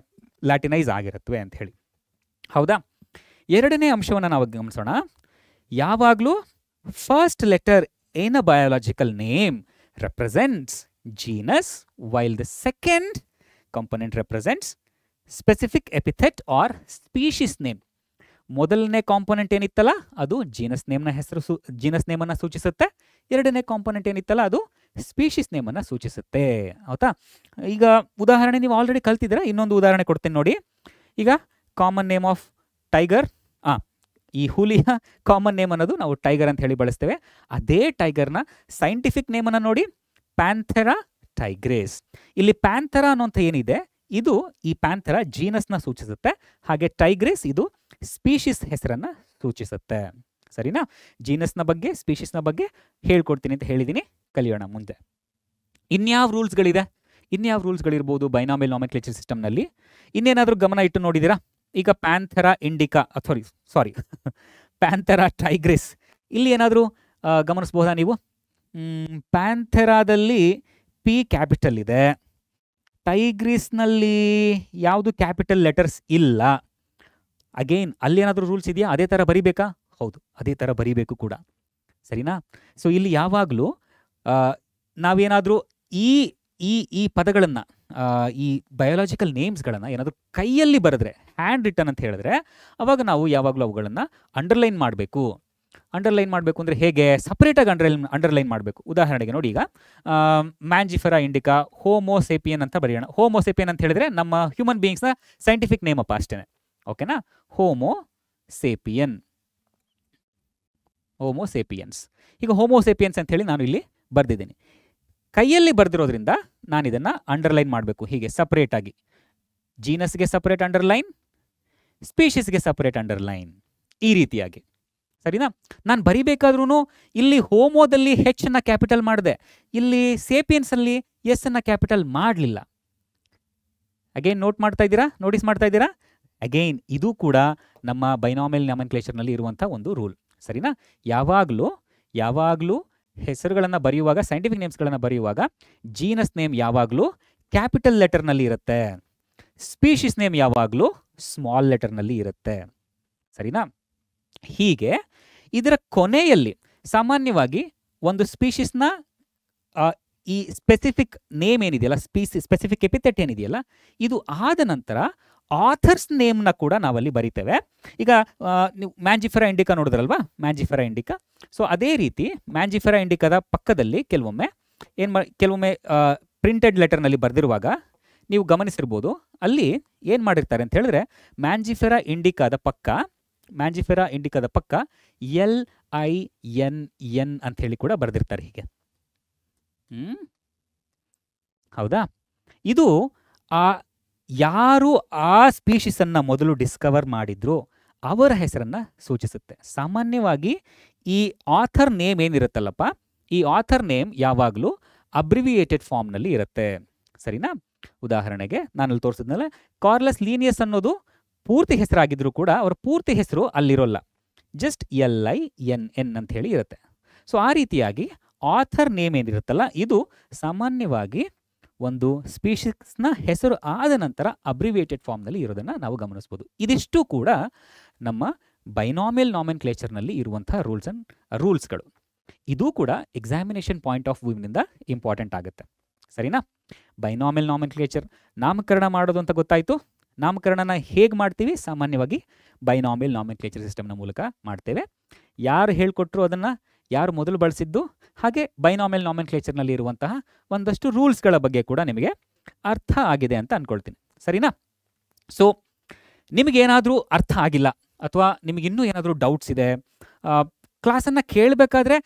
ಆಗಿರುತ್ತವೆ ಅಂತ ಹೇಳಿ. ಹೌದಾ? ಎರಡನೇ ಅಂಶವನ್ನು ನಾವು ಗಮನಿಸೋಣ. ಯಾವಾಗಲೂ first letter in a biological name represents genus while the second component represents specific epithet or species name. ಮೊದಲನೇ ಕಾಂಪೊನೆಂಟ್ ಏನಿತ್ತಲ್ಲ ಅದು ಜೀನಸ್ ನೇಮ್ನ ಹೆಸರು ಜೀನಸ್ ನೇಮನ್ನು ಸೂಚಿಸುತ್ತೆ. ಎರಡನೇ ಕಾಂಪೊನೆಂಟ್ ಏನಿತ್ತಲ್ಲ ಅದು ಸ್ಪೀಷೀಸ್ ನೇಮನ್ನು ಸೂಚಿಸುತ್ತೆ. ಹೌದಾ? ಈಗ ಉದಾಹರಣೆ ನೀವು ಆಲ್ರೆಡಿ ಕಲ್ತಿದ್ದೀರಾ, ಇನ್ನೊಂದು ಉದಾಹರಣೆ ಕೊಡ್ತೀನಿ ನೋಡಿ. ಈಗ ಕಾಮನ್ ನೇಮ್ ಆಫ್ ಟೈಗರ್, ಈ ಹುಲಿಯ ಕಾಮನ್ ನೇಮ್ ಅನ್ನೋದು ನಾವು ಟೈಗರ್ ಅಂತ ಹೇಳಿ ಬಳಸ್ತೇವೆ. ಅದೇ ಟೈಗರ್ನ ಸೈಂಟಿಫಿಕ್ ನೇಮನ್ನು ನೋಡಿ, ಪ್ಯಾಂಥೆರಾ ಟೈಗ್ರೇಸ್. ಇಲ್ಲಿ ಪ್ಯಾಂಥೆರಾ ಅನ್ನೋಂಥ ಏನಿದೆ ಇದು ಈ ಪ್ಯಾಂಥೆರಾ ಜೀನಸ್ನ ಸೂಚಿಸುತ್ತೆ, ಹಾಗೆ ಟೈಗ್ರೇಸ್ ಇದು ಸ್ಪೀಷೀಸ್ ಹೆಸರನ್ನು ಸೂಚಿಸುತ್ತೆ. ಸರಿನಾ? ಜೀನಸ್ನ ಬಗ್ಗೆ ಸ್ಪೀಷೀಸ್ನ ಬಗ್ಗೆ ಹೇಳ್ಕೊಡ್ತೀನಿ ಅಂತ ಹೇಳಿದ್ದೀನಿ, ಕಲಿಯೋಣ ಮುಂದೆ. ಇನ್ಯಾವ ರೂಲ್ಸ್ಗಳಿದೆ, ಇನ್ಯಾವ ರೂಲ್ಸ್ಗಳಿರ್ಬೋದು ಬೈನಾಮಿಯಲ್ ನಾಮೆನ್ಕ್ಲೇಚರ್ ಸಿಸ್ಟಮ್ನಲ್ಲಿ? ಇನ್ನೇನಾದರೂ ಗಮನ ಇಟ್ಟು ನೋಡಿದ್ದೀರಾ? ಈಗ ಪ್ಯಾಂಥೆರಾ ಇಂಡಿಕಾ ಸಾರಿ ಪ್ಯಾಂಥೆರಾ ಟೈಗ್ರಿಸ್, ಇಲ್ಲಿ ಏನಾದರೂ ಗಮನಿಸ್ಬೋದಾ ನೀವು? ಪ್ಯಾಂಥೆರಾದಲ್ಲಿ ಪಿ ಕ್ಯಾಪಿಟಲ್ ಇದೆ, ಟೈಗ್ರಿಸ್ನಲ್ಲಿ ಯಾವುದು ಕ್ಯಾಪಿಟಲ್ ಲೆಟರ್ಸ್ ಇಲ್ಲ. ಅಗೇನ್ ಅಲ್ಲಿ ಏನಾದರೂ ರೂಲ್ಸ್ ಇದೆಯಾ? ಅದೇ ಥರ ಬರಿಬೇಕಾ? ಹೌದು, ಅದೇ ಥರ ಬರಿಬೇಕು ಕೂಡ. ಸರಿನಾ? ಸೊ ಇಲ್ಲಿ ಯಾವಾಗಲೂ ನಾವೇನಾದರೂ ಈ ಈ ಈ ಪದಗಳನ್ನು ಈ ಬಯೋಲಾಜಿಕಲ್ ನೇಮ್ಸ್ಗಳನ್ನು ಏನಾದರೂ ಕೈಯಲ್ಲಿ ಬರೆದ್ರೆ, ಹ್ಯಾಂಡ್ ರಿಟನ್ ಅಂತ ಹೇಳಿದ್ರೆ, ಅವಾಗ ನಾವು ಯಾವಾಗಲೂ ಅವುಗಳನ್ನು ಅಂಡರ್ಲೈನ್ ಮಾಡಬೇಕು. ಅಂಡರ್ಲೈನ್ ಮಾಡಬೇಕು ಅಂದರೆ ಹೇಗೆ? ಸಪ್ರೇಟಾಗಿ ಅಂಡರ್ಲೈನ್ ಮಾಡಬೇಕು. ಉದಾಹರಣೆಗೆ ನೋಡಿ, ಈಗ ಮ್ಯಾಂಜಿಫೆರಾ ಇಂಡಿಕಾ ಹೋಮೋಸೇಪಿಯನ್ ಅಂತ ಬರೆಯೋಣ. ಹೋಮೋಸೇಪಿಯನ್ ಅಂತ ಹೇಳಿದ್ರೆ ನಮ್ಮ ಹ್ಯೂಮನ್ ಬೀಯಿಂಗ್ಸ್ನ ಸೈಂಟಿಫಿಕ್ ನೇಮ್ ಅಪ್ಪ, ಅಷ್ಟೇ. ಓಕೆನಾ? ಹೋಮೋಸೇಪಿಯನ್ಸ್. ಈಗ ಹೋಮೋಸೇಪಿಯನ್ಸ್ ಅಂತ ಹೇಳಿ ನಾನು ಇಲ್ಲಿ ಬರೆದಿದ್ದೀನಿ. ಕೈಯಲ್ಲಿ ಬರೆದಿರೋದ್ರಿಂದ ನಾನು ಇದನ್ನು ಅಂಡರ್ಲೈನ್ ಮಾಡಬೇಕು, ಹೀಗೆ ಸಪ್ರೇಟಾಗಿ. ಜೀನಸ್ಗೆ ಸಪ್ರೇಟ್ ಅಂಡರ್ಲೈನ್, ಸ್ಪೀಷೀಸ್ಗೆ ಸಪ್ರೇಟ್ ಅಂಡರ್ಲೈನ್, ಈ ರೀತಿಯಾಗಿ. ಸರಿನಾ? ನಾನು ಬರಿಬೇಕಾದ್ರೂ ಇಲ್ಲಿ ಹೋಮೋದಲ್ಲಿ ಹೆಚ್ ಅನ್ನ ಕ್ಯಾಪಿಟಲ್ ಮಾಡಿದೆ, ಇಲ್ಲಿ ಸೇಪಿಯನ್ಸಲ್ಲಿ ಎಸ್ ಅನ್ನ ಕ್ಯಾಪಿಟಲ್ ಮಾಡಲಿಲ್ಲ. ಅಗೈನ್ ನೋಟಿಸ್ ಮಾಡ್ತಾ ಇದ್ದೀರಾ? ಅಗೈನ್ ಇದು ಕೂಡ ನಮ್ಮ ಬೈನಾಮಿಯಲ್ ನಾಮೆನ್ಕ್ಲೇಚರ್ನಲ್ಲಿ ಇರುವಂಥ ಒಂದು ರೂಲ್. ಸರಿನಾ? ಯಾವಾಗಲೂ ಹೆಸರುಗಳನ್ನು ಬರೆಯುವಾಗ, ಸೈಂಟಿಫಿಕ್ ನೇಮ್ಸ್ಗಳನ್ನು ಬರೆಯುವಾಗ ಜೀನಸ್ ನೇಮ್ ಯಾವಾಗಲೂ ಕ್ಯಾಪಿಟಲ್ ಲೆಟರ್ನಲ್ಲಿ ಇರುತ್ತೆ, ಸ್ಪೀಷೀಸ್ ನೇಮ್ ಯಾವಾಗಲೂ ಸ್ಮಾಲ್ ಲೆಟರ್ನಲ್ಲಿ ಇರುತ್ತೆ. ಸರಿನಾ? ಹೀಗೆ ಇದರ ಕೊನೆಯಲ್ಲಿ ಸಾಮಾನ್ಯವಾಗಿ ಒಂದು ಸ್ಪೀಷೀಸ್ನ ಈ ಸ್ಪೆಸಿಫಿಕ್ ನೇಮ್ ಏನಿದೆಯಲ್ಲ, ಸ್ಪೆಸಿಫಿಕ್ ಎಪಿಥೆಟ್ ಏನಿದೆಯಲ್ಲ, ಇದು ಆದ ನಂತರ ಆಥರ್ಸ್ ನೇಮ್ನ ಕೂಡ ನಾವಲ್ಲಿ ಬರಿತೇವೆ. ಈಗ ನೀವು ಮ್ಯಾಂಜಿಫೆರಾ ಇಂಡಿಕಾ ನೋಡಿದ್ರಲ್ವಾ, ಮ್ಯಾಂಜಿಫೆರಾ ಇಂಡಿಕಾ. ಸೊ ಅದೇ ರೀತಿ ಮ್ಯಾಂಜಿಫೆರಾ ಇಂಡಿಕಾದ ಪಕ್ಕದಲ್ಲಿ ಕೆಲವೊಮ್ಮೆ ಪ್ರಿಂಟೆಡ್ ಲೆಟರ್ನಲ್ಲಿ ಬರೆದಿರುವಾಗ ನೀವು ಗಮನಿಸಿರ್ಬೋದು, ಅಲ್ಲಿ ಏನು ಮಾಡಿರ್ತಾರೆ ಅಂತ ಹೇಳಿದ್ರೆ, ಮ್ಯಾಂಜಿಫೆರಾ ಇಂಡಿಕಾದ ಪಕ್ಕ LINN ಅಂತ ಹೇಳಿ ಕೂಡ ಬರೆದಿರ್ತಾರೆ, ಹೀಗೆ. ಹೌದಾ? ಇದು ಯಾರು ಆ ಸ್ಪೀಷೀಸನ್ನು ಮೊದಲು ಡಿಸ್ಕವರ್ ಮಾಡಿದ್ರು ಅವರ ಹೆಸರನ್ನು ಸೂಚಿಸುತ್ತೆ. ಸಾಮಾನ್ಯವಾಗಿ ಈ ಆಥರ್ ನೇಮ್ ಏನಿರುತ್ತಲ್ಲಪ್ಪ, ಈ ಆಥರ್ ನೇಮ್ ಯಾವಾಗಲೂ ಅಬ್ರಿವಿಯೇಟೆಡ್ ಫಾರ್ಮ್ನಲ್ಲಿ ಇರುತ್ತೆ. ಸರಿನಾ? ಉದಾಹರಣೆಗೆ ನಾನಲ್ಲಿ ತೋರಿಸಿದ್ಮೇಲೆ ಕಾರ್ಲಸ್ ಲೀನಿಯಸ್ ಅನ್ನೋದು ಪೂರ್ತಿ ಹೆಸರಾಗಿದ್ರೂ ಕೂಡ ಅವರ ಪೂರ್ತಿ ಹೆಸರು ಅಲ್ಲಿರೋಲ್ಲ, ಜಸ್ಟ್ LINN ಅಂತ ಹೇಳಿ ಇರುತ್ತೆ. ಸೊ ಆ ರೀತಿಯಾಗಿ ಆಥರ್ ನೇಮ್ ಏನಿರುತ್ತಲ್ಲ, ಇದು ಸಾಮಾನ್ಯವಾಗಿ ಒಂದು ಸ್ಪೀಷೀಸ್ನ ಹೆಸರು ಆದ ನಂತರ ಅಬ್ರಿವಿಯೇಟೆಡ್ ಫಾರ್ಮ್ನಲ್ಲಿ ಇರೋದನ್ನು ನಾವು ಗಮನಿಸ್ಬೋದು. ಇದಿಷ್ಟು ಕೂಡ ನಮ್ಮ ಬೈನಾಮಿಯಲ್ ನಾಮೆನ್ಕ್ಲೇಚರ್ನಲ್ಲಿ ಇರುವಂಥ ರೂಲ್ಸ್ಗಳು. ಇದು ಕೂಡ ಎಕ್ಸಾಮಿನೇಷನ್ ಪಾಯಿಂಟ್ ಆಫ್ ವ್ಯೂನಿಂದ ಇಂಪಾರ್ಟೆಂಟ್ ಆಗುತ್ತೆ. ಸರಿನಾ? ಬೈನಾಮಿಯಲ್ ನಾಮೆನ್ಕ್ಲೇಚರ್ ನಾಮಕರಣ ಮಾಡೋದು ಅಂತ ಗೊತ್ತಾಯಿತು. ನಾಮಕರಣನ ಹೇಗೆ ಮಾಡ್ತೀವಿ? ಸಾಮಾನ್ಯವಾಗಿ ಬೈನಾಮಿಯಲ್ ನಾಮೆನ್ಕ್ಲೇಚರ್ ಸಿಸ್ಟಮ್ನ ಮೂಲಕ ಮಾಡ್ತೇವೆ. ಯಾರು ಹೇಳ್ಕೊಟ್ರು ಅದನ್ನು, ಯಾರು ಮೊದಲು ಬಳಸಿದ್ದು, ಹಾಗೆ ಬೈನಾಮಿಯಲ್ ನಾಮೆನ್ಕ್ಲೇಚರ್ನಲ್ಲಿ ಇರುವಂತಹ ಒಂದಷ್ಟು ರೂಲ್ಸ್ಗಳ ಬಗ್ಗೆ ಕೂಡ ನಿಮಗೆ ಅರ್ಥ ಆಗಿದೆ ಅಂತ ಅಂದ್ಕೊಳ್ತೀನಿ. ಸರಿನಾ? ಸೊ ನಿಮಗೇನಾದರೂ ಅರ್ಥ ಆಗಿಲ್ಲ ಅಥವಾ ನಿಮಗಿನ್ನೂ ಏನಾದರೂ ಡೌಟ್ಸ್ ಇದೆ, ಕ್ಲಾಸನ್ನು ಕೇಳಬೇಕಾದ್ರೆ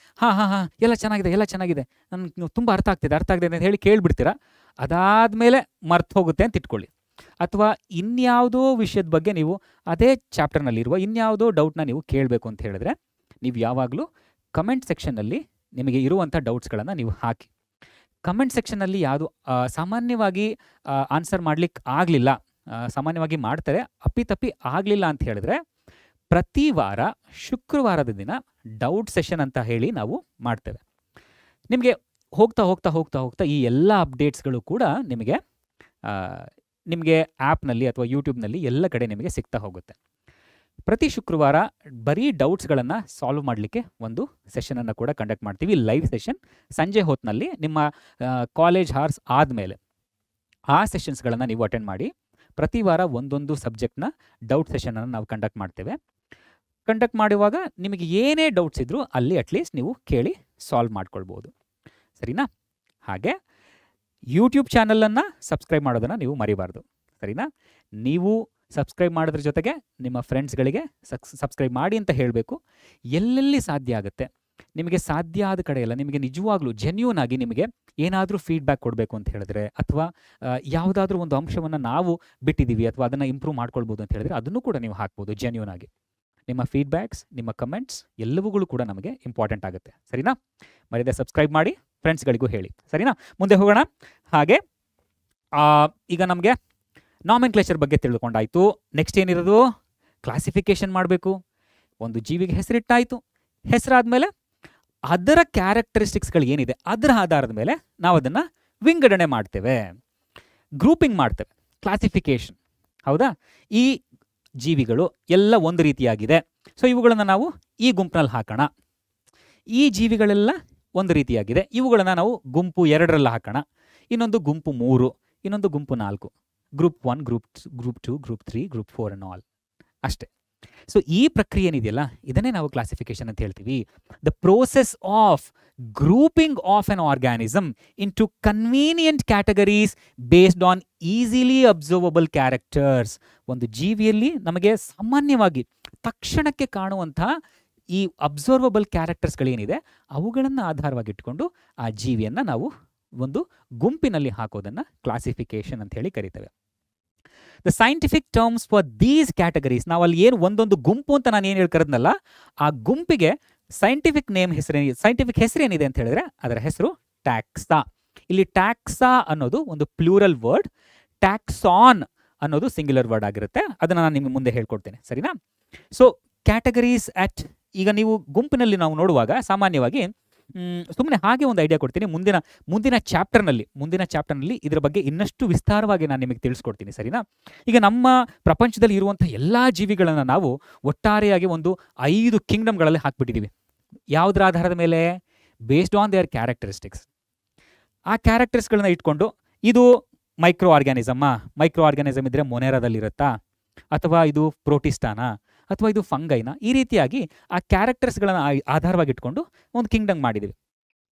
ಎಲ್ಲ ಚೆನ್ನಾಗಿದೆ, ನನಗೆ ತುಂಬ ಅರ್ಥ ಆಗ್ತಿದೆ ಅಂತ ಹೇಳಿ ಕೇಳಿಬಿಡ್ತೀರಾ. ಅದಾದಮೇಲೆ ಮರ್ತು ಹೋಗುತ್ತೆ ಅಂತ ಇಟ್ಕೊಳ್ಳಿ. ಅಥವಾ ಇನ್ಯಾವುದೋ ವಿಷಯದ ಬಗ್ಗೆ ನೀವು ಅದೇ ಚಾಪ್ಟರ್ನಲ್ಲಿರುವ ಇನ್ಯಾವುದೋ ಡೌಟ್ನ ನೀವು ಕೇಳಬೇಕು ಅಂತ ಹೇಳಿದ್ರೆ, ನೀವು ಯಾವಾಗಲೂ ಕಮೆಂಟ್ ಸೆಕ್ಷನ್ನಲ್ಲಿ ನಿಮಗೆ ಇರುವಂಥ ಡೌಟ್ಸ್ಗಳನ್ನು ನೀವು ಹಾಕಿ. ಕಮೆಂಟ್ ಸೆಕ್ಷನ್ನಲ್ಲಿ ಯಾವುದು ಸಾಮಾನ್ಯವಾಗಿ ಆನ್ಸರ್ ಮಾಡಲಿಕ್ಕೆ ಆಗಲಿಲ್ಲ, ಸಾಮಾನ್ಯವಾಗಿ ಮಾಡ್ತಾರೆ, ಅಪ್ಪಿತಪ್ಪಿ ಆಗಲಿಲ್ಲ ಅಂತ ಹೇಳಿದ್ರೆ, ಪ್ರತಿ ವಾರ ಶುಕ್ರವಾರದ ದಿನ ಡೌಟ್ ಸೆಷನ್ ಅಂತ ಹೇಳಿ ನಾವು ಮಾಡ್ತೇವೆ. ನಿಮಗೆ ಹೋಗ್ತಾ ಈ ಎಲ್ಲ ಅಪ್ಡೇಟ್ಸ್ಗಳು ಕೂಡ ನಿಮಗೆ ಆ್ಯಪ್ನಲ್ಲಿ ಅಥವಾ ಯೂಟ್ಯೂಬ್ನಲ್ಲಿ ಎಲ್ಲ ಕಡೆ ನಿಮಗೆ ಸಿಗ್ತಾ ಹೋಗುತ್ತೆ. ಪ್ರತಿ ಶುಕ್ರವಾರ ಬರೀ ಡೌಟ್ಸ್ಗಳನ್ನು ಸಾಲ್ವ್ ಮಾಡಲಿಕ್ಕೆ ಒಂದು ಸೆಷನನ್ನು ಕೂಡ ಕಂಡಕ್ಟ್ ಮಾಡ್ತೀವಿ, ಲೈವ್ ಸೆಷನ್ ಸಂಜೆ ಹೊತ್ತಿನಲ್ಲಿ ನಿಮ್ಮ ಕಾಲೇಜ್ ಹಾರ್ಸ್ ಆದಮೇಲೆ ಆ ಸೆಷನ್ಸ್ಗಳನ್ನು ನೀವು ಅಟೆಂಡ್ ಮಾಡಿ. ಪ್ರತಿ ವಾರ ಒಂದೊಂದು ಸಬ್ಜೆಕ್ಟ್ನ ಡೌಟ್ ಸೆಷನನ್ನು ನಾವು ಕಂಡಕ್ಟ್ ಮಾಡ್ತೇವೆ. ಕಂಡಕ್ಟ್ ಮಾಡುವಾಗ ನಿಮಗೆ ಏನೇ ಡೌಟ್ಸ್ ಇದ್ದರೂ ಅಲ್ಲಿ ಅಟ್ಲೀಸ್ಟ್ ನೀವು ಕೇಳಿ ಸಾಲ್ವ್ ಮಾಡ್ಕೊಳ್ಬೋದು, ಸರಿನಾ? ಹಾಗೆ ಯೂಟ್ಯೂಬ್ ಚಾನಲನ್ನು ಸಬ್ಸ್ಕ್ರೈಬ್ ಮಾಡೋದನ್ನು ನೀವು ಮರಿಬಾರ್ದು, ಸರಿನಾ? ನೀವು ಸಬ್ಸ್ಕ್ರೈಬ್ ಮಾಡೋದ್ರ ಜೊತೆಗೆ ನಿಮ್ಮ ಫ್ರೆಂಡ್ಸ್ಗಳಿಗೆ ಸಬ್ಸ್ಕ್ರೈಬ್ ಮಾಡಿ ಅಂತ ಹೇಳಬೇಕು. ಎಲ್ಲೆಲ್ಲಿ ಸಾಧ್ಯ ಆಗುತ್ತೆ ನಿಮಗೆ ಸಾಧ್ಯ ಆದ ಕಡೆ ಎಲ್ಲ ನಿಮಗೆ ನಿಜವಾಗ್ಲೂ ಜೆನ್ಯೂನ್ ಆಗಿ ನಿಮಗೆ ಏನಾದರೂ ಫೀಡ್ಬ್ಯಾಕ್ ಕೊಡಬೇಕು ಅಂತ ಹೇಳಿದ್ರೆ, ಅಥವಾ ಯಾವುದಾದ್ರೂ ಒಂದು ಅಂಶವನ್ನು ನಾವು ಬಿಟ್ಟಿದ್ದೀವಿ ಅಥವಾ ಅದನ್ನು ಇಂಪ್ರೂವ್ ಮಾಡ್ಕೊಳ್ಬೋದು ಅಂತ ಹೇಳಿದ್ರೆ ಅದನ್ನು ಕೂಡ ನೀವು ಹಾಕ್ಬೋದು ಜೆನ್ಯೂನ್ ಆಗಿ. ನಿಮ್ಮ ಫೀಡ್ಬ್ಯಾಕ್ಸ್, ನಿಮ್ಮ ಕಮೆಂಟ್ಸ್ ಎಲ್ಲವುಗಳು ಕೂಡ ನಮಗೆ ಇಂಪಾರ್ಟೆಂಟ್ ಆಗುತ್ತೆ, ಸರಿನಾ? ಮರಿದೆ ಸಬ್ಸ್ಕ್ರೈಬ್ ಮಾಡಿ, ಫ್ರೆಂಡ್ಸ್ಗಳಿಗೂ ಹೇಳಿ, ಸರಿನಾ? ಮುಂದೆ ಹೋಗೋಣ. ಹಾಗೆ ಈಗ ನಮಗೆ ನಾಮೆನ್ಕ್ಲೇಚರ್ ಬಗ್ಗೆ ತಿಳ್ಕೊಂಡಾಯಿತು. ನೆಕ್ಸ್ಟ್ ಏನಿರೋದು? ಕ್ಲಾಸಿಫಿಕೇಷನ್ ಮಾಡಬೇಕು. ಒಂದು ಜೀವಿಗೆ ಹೆಸರಿಟ್ಟಾಯಿತು. ಹೆಸರಾದಮೇಲೆ ಅದರ ಕ್ಯಾರೆಕ್ಟರಿಸ್ಟಿಕ್ಸ್ಗಳು ಏನಿದೆ ಅದರ ಆಧಾರದ ಮೇಲೆ ನಾವು ಅದನ್ನು ವಿಂಗಡಣೆ ಮಾಡ್ತೇವೆ, ಗ್ರೂಪಿಂಗ್ ಮಾಡ್ತೇವೆ, ಕ್ಲಾಸಿಫಿಕೇಷನ್. ಹೌದಾ? ಈ ಜೀವಿಗಳು ಎಲ್ಲ ಒಂದು ರೀತಿಯಾಗಿದೆ, ಸೊ ಇವುಗಳನ್ನು ನಾವು ಈ ಗುಂಪಿನಲ್ಲಿ ಹಾಕೋಣ. ಈ ಜೀವಿಗಳೆಲ್ಲ ಒಂದು ರೀತಿಯಾಗಿದೆ, ಇವುಗಳನ್ನು ನಾವು ಗುಂಪು 2ರಲ್ಲಿ ಹಾಕೋಣ. ಇನ್ನೊಂದು ಗುಂಪು 3, ಇನ್ನೊಂದು ಗುಂಪು 4, group 1, group 2, group 3, group 4 and all, ಅಷ್ಟೇ. ಸೊ ಈ ಪ್ರಕ್ರಿಯೆ ಏನಿದೆಯಲ್ಲ ಇದನ್ನೇ ನಾವು ಕ್ಲಾಸಿಫಿಕೇಶನ್ ಅಂತ ಹೇಳ್ತೀವಿ. The process of grouping of an organism into convenient categories based on easily observable characters. ಒಂದು ಜೀವಿಯಲ್ಲಿ ನಮಗೆ ಸಾಮಾನ್ಯವಾಗಿ ತಕ್ಷಣಕ್ಕೆ ಕಾಣುವಂತಹ ಈ ಅಬ್ಸರ್ವಬಲ್ ಕ್ಯಾರೆಕ್ಟರ್ಸ್ಗಳೇನಿದೆ ಅವುಗಳನ್ನು ಆಧಾರವಾಗಿಟ್ಕೊಂಡು ಆ ಜೀವಿಯನ್ನು ನಾವು ಒಂದು ಗುಂಪಿನಲ್ಲಿ ಹಾಕೋದನ್ನು ಕ್ಲಾಸಿಫಿಕೇಶನ್ ಅಂತ ಹೇಳಿ ಕರಿತೇವೆ. The scientific terms for these categories, ನಾವು ಅಲ್ಲಿ ಏನು ಒಂದೊಂದು ಗುಂಪು ಅಂತ ನಾನು ಏನು ಹೇಳ್ಕರದ್ನಲ್ಲ ಆ ಗುಂಪಿಗೆ ಸೈಂಟಿಫಿಕ್ ಹೆಸರೇನಿದೆ ಅಂತ ಹೇಳಿದ್ರೆ ಅದರ ಹೆಸರು ಟ್ಯಾಕ್ಸಾ. ಇಲ್ಲಿ ಟ್ಯಾಕ್ಸಾ ಅನ್ನೋದು ಒಂದು ಪ್ಲೂರಲ್ ವರ್ಡ್, ಟ್ಯಾಕ್ಸಾನ್ ಅನ್ನೋದು ಸಿಂಗ್ಯುಲರ್ ವರ್ಡ್ ಆಗಿರುತ್ತೆ. ಅದನ್ನು ನಾನು ನಿಮಗೆ ಮುಂದೆ ಹೇಳ್ಕೊಡ್ತೇನೆ, ಸರಿನಾ? ಸೊ ಕ್ಯಾಟಗರೀಸ್ ಅಟ್, ಈಗ ನೀವು ಗುಂಪಿನಲ್ಲಿ ನಾವು ನೋಡುವಾಗ ಸಾಮಾನ್ಯವಾಗಿ ಸುಮ್ಮನೆ ಹಾಗೆ ಒಂದು ಐಡಿಯಾ ಕೊಡ್ತೀನಿ. ಮುಂದಿನ ಚಾಪ್ಟರ್ನಲ್ಲಿ ಇದರ ಬಗ್ಗೆ ಇನ್ನಷ್ಟು ವಿಸ್ತಾರವಾಗಿ ನಾನು ನಿಮಗೆ ತಿಳಿಸ್ಕೊಡ್ತೀನಿ, ಸರಿನಾ? ಈಗ ನಮ್ಮ ಪ್ರಪಂಚದಲ್ಲಿ ಇರುವಂಥ ಎಲ್ಲ ಜೀವಿಗಳನ್ನು ನಾವು ಒಟ್ಟಾರೆಯಾಗಿ ಒಂದು 5 ಕಿಂಗ್ಡಮ್ಗಳಲ್ಲಿ ಹಾಕ್ಬಿಟ್ಟಿದ್ದೀವಿ. ಯಾವುದರ ಆಧಾರದ ಮೇಲೆ? Based on there characteristics. ಆ ಕ್ಯಾರೆಕ್ಟರ್ಸ್ಗಳನ್ನ ಇಟ್ಕೊಂಡು ಇದು ಮೈಕ್ರೋ ಆರ್ಗ್ಯಾನಿಸಮ್ ಇದ್ದರೆ ಮೊನೆರಾದಲ್ಲಿರುತ್ತಾ, ಅಥವಾ ಇದು ಪ್ರೋಟಿಸ್ಟಾನಾ, ಅಥವಾ ಇದು ಫಂಗೈನ, ಈ ರೀತಿಯಾಗಿ ಆ ಕ್ಯಾರೆಕ್ಟರ್ಸ್ಗಳನ್ನು ಆಧಾರವಾಗಿ ಇಟ್ಕೊಂಡು ಒಂದು ಕಿಂಗ್ಡಮ್ ಮಾಡಿದ್ದೀವಿ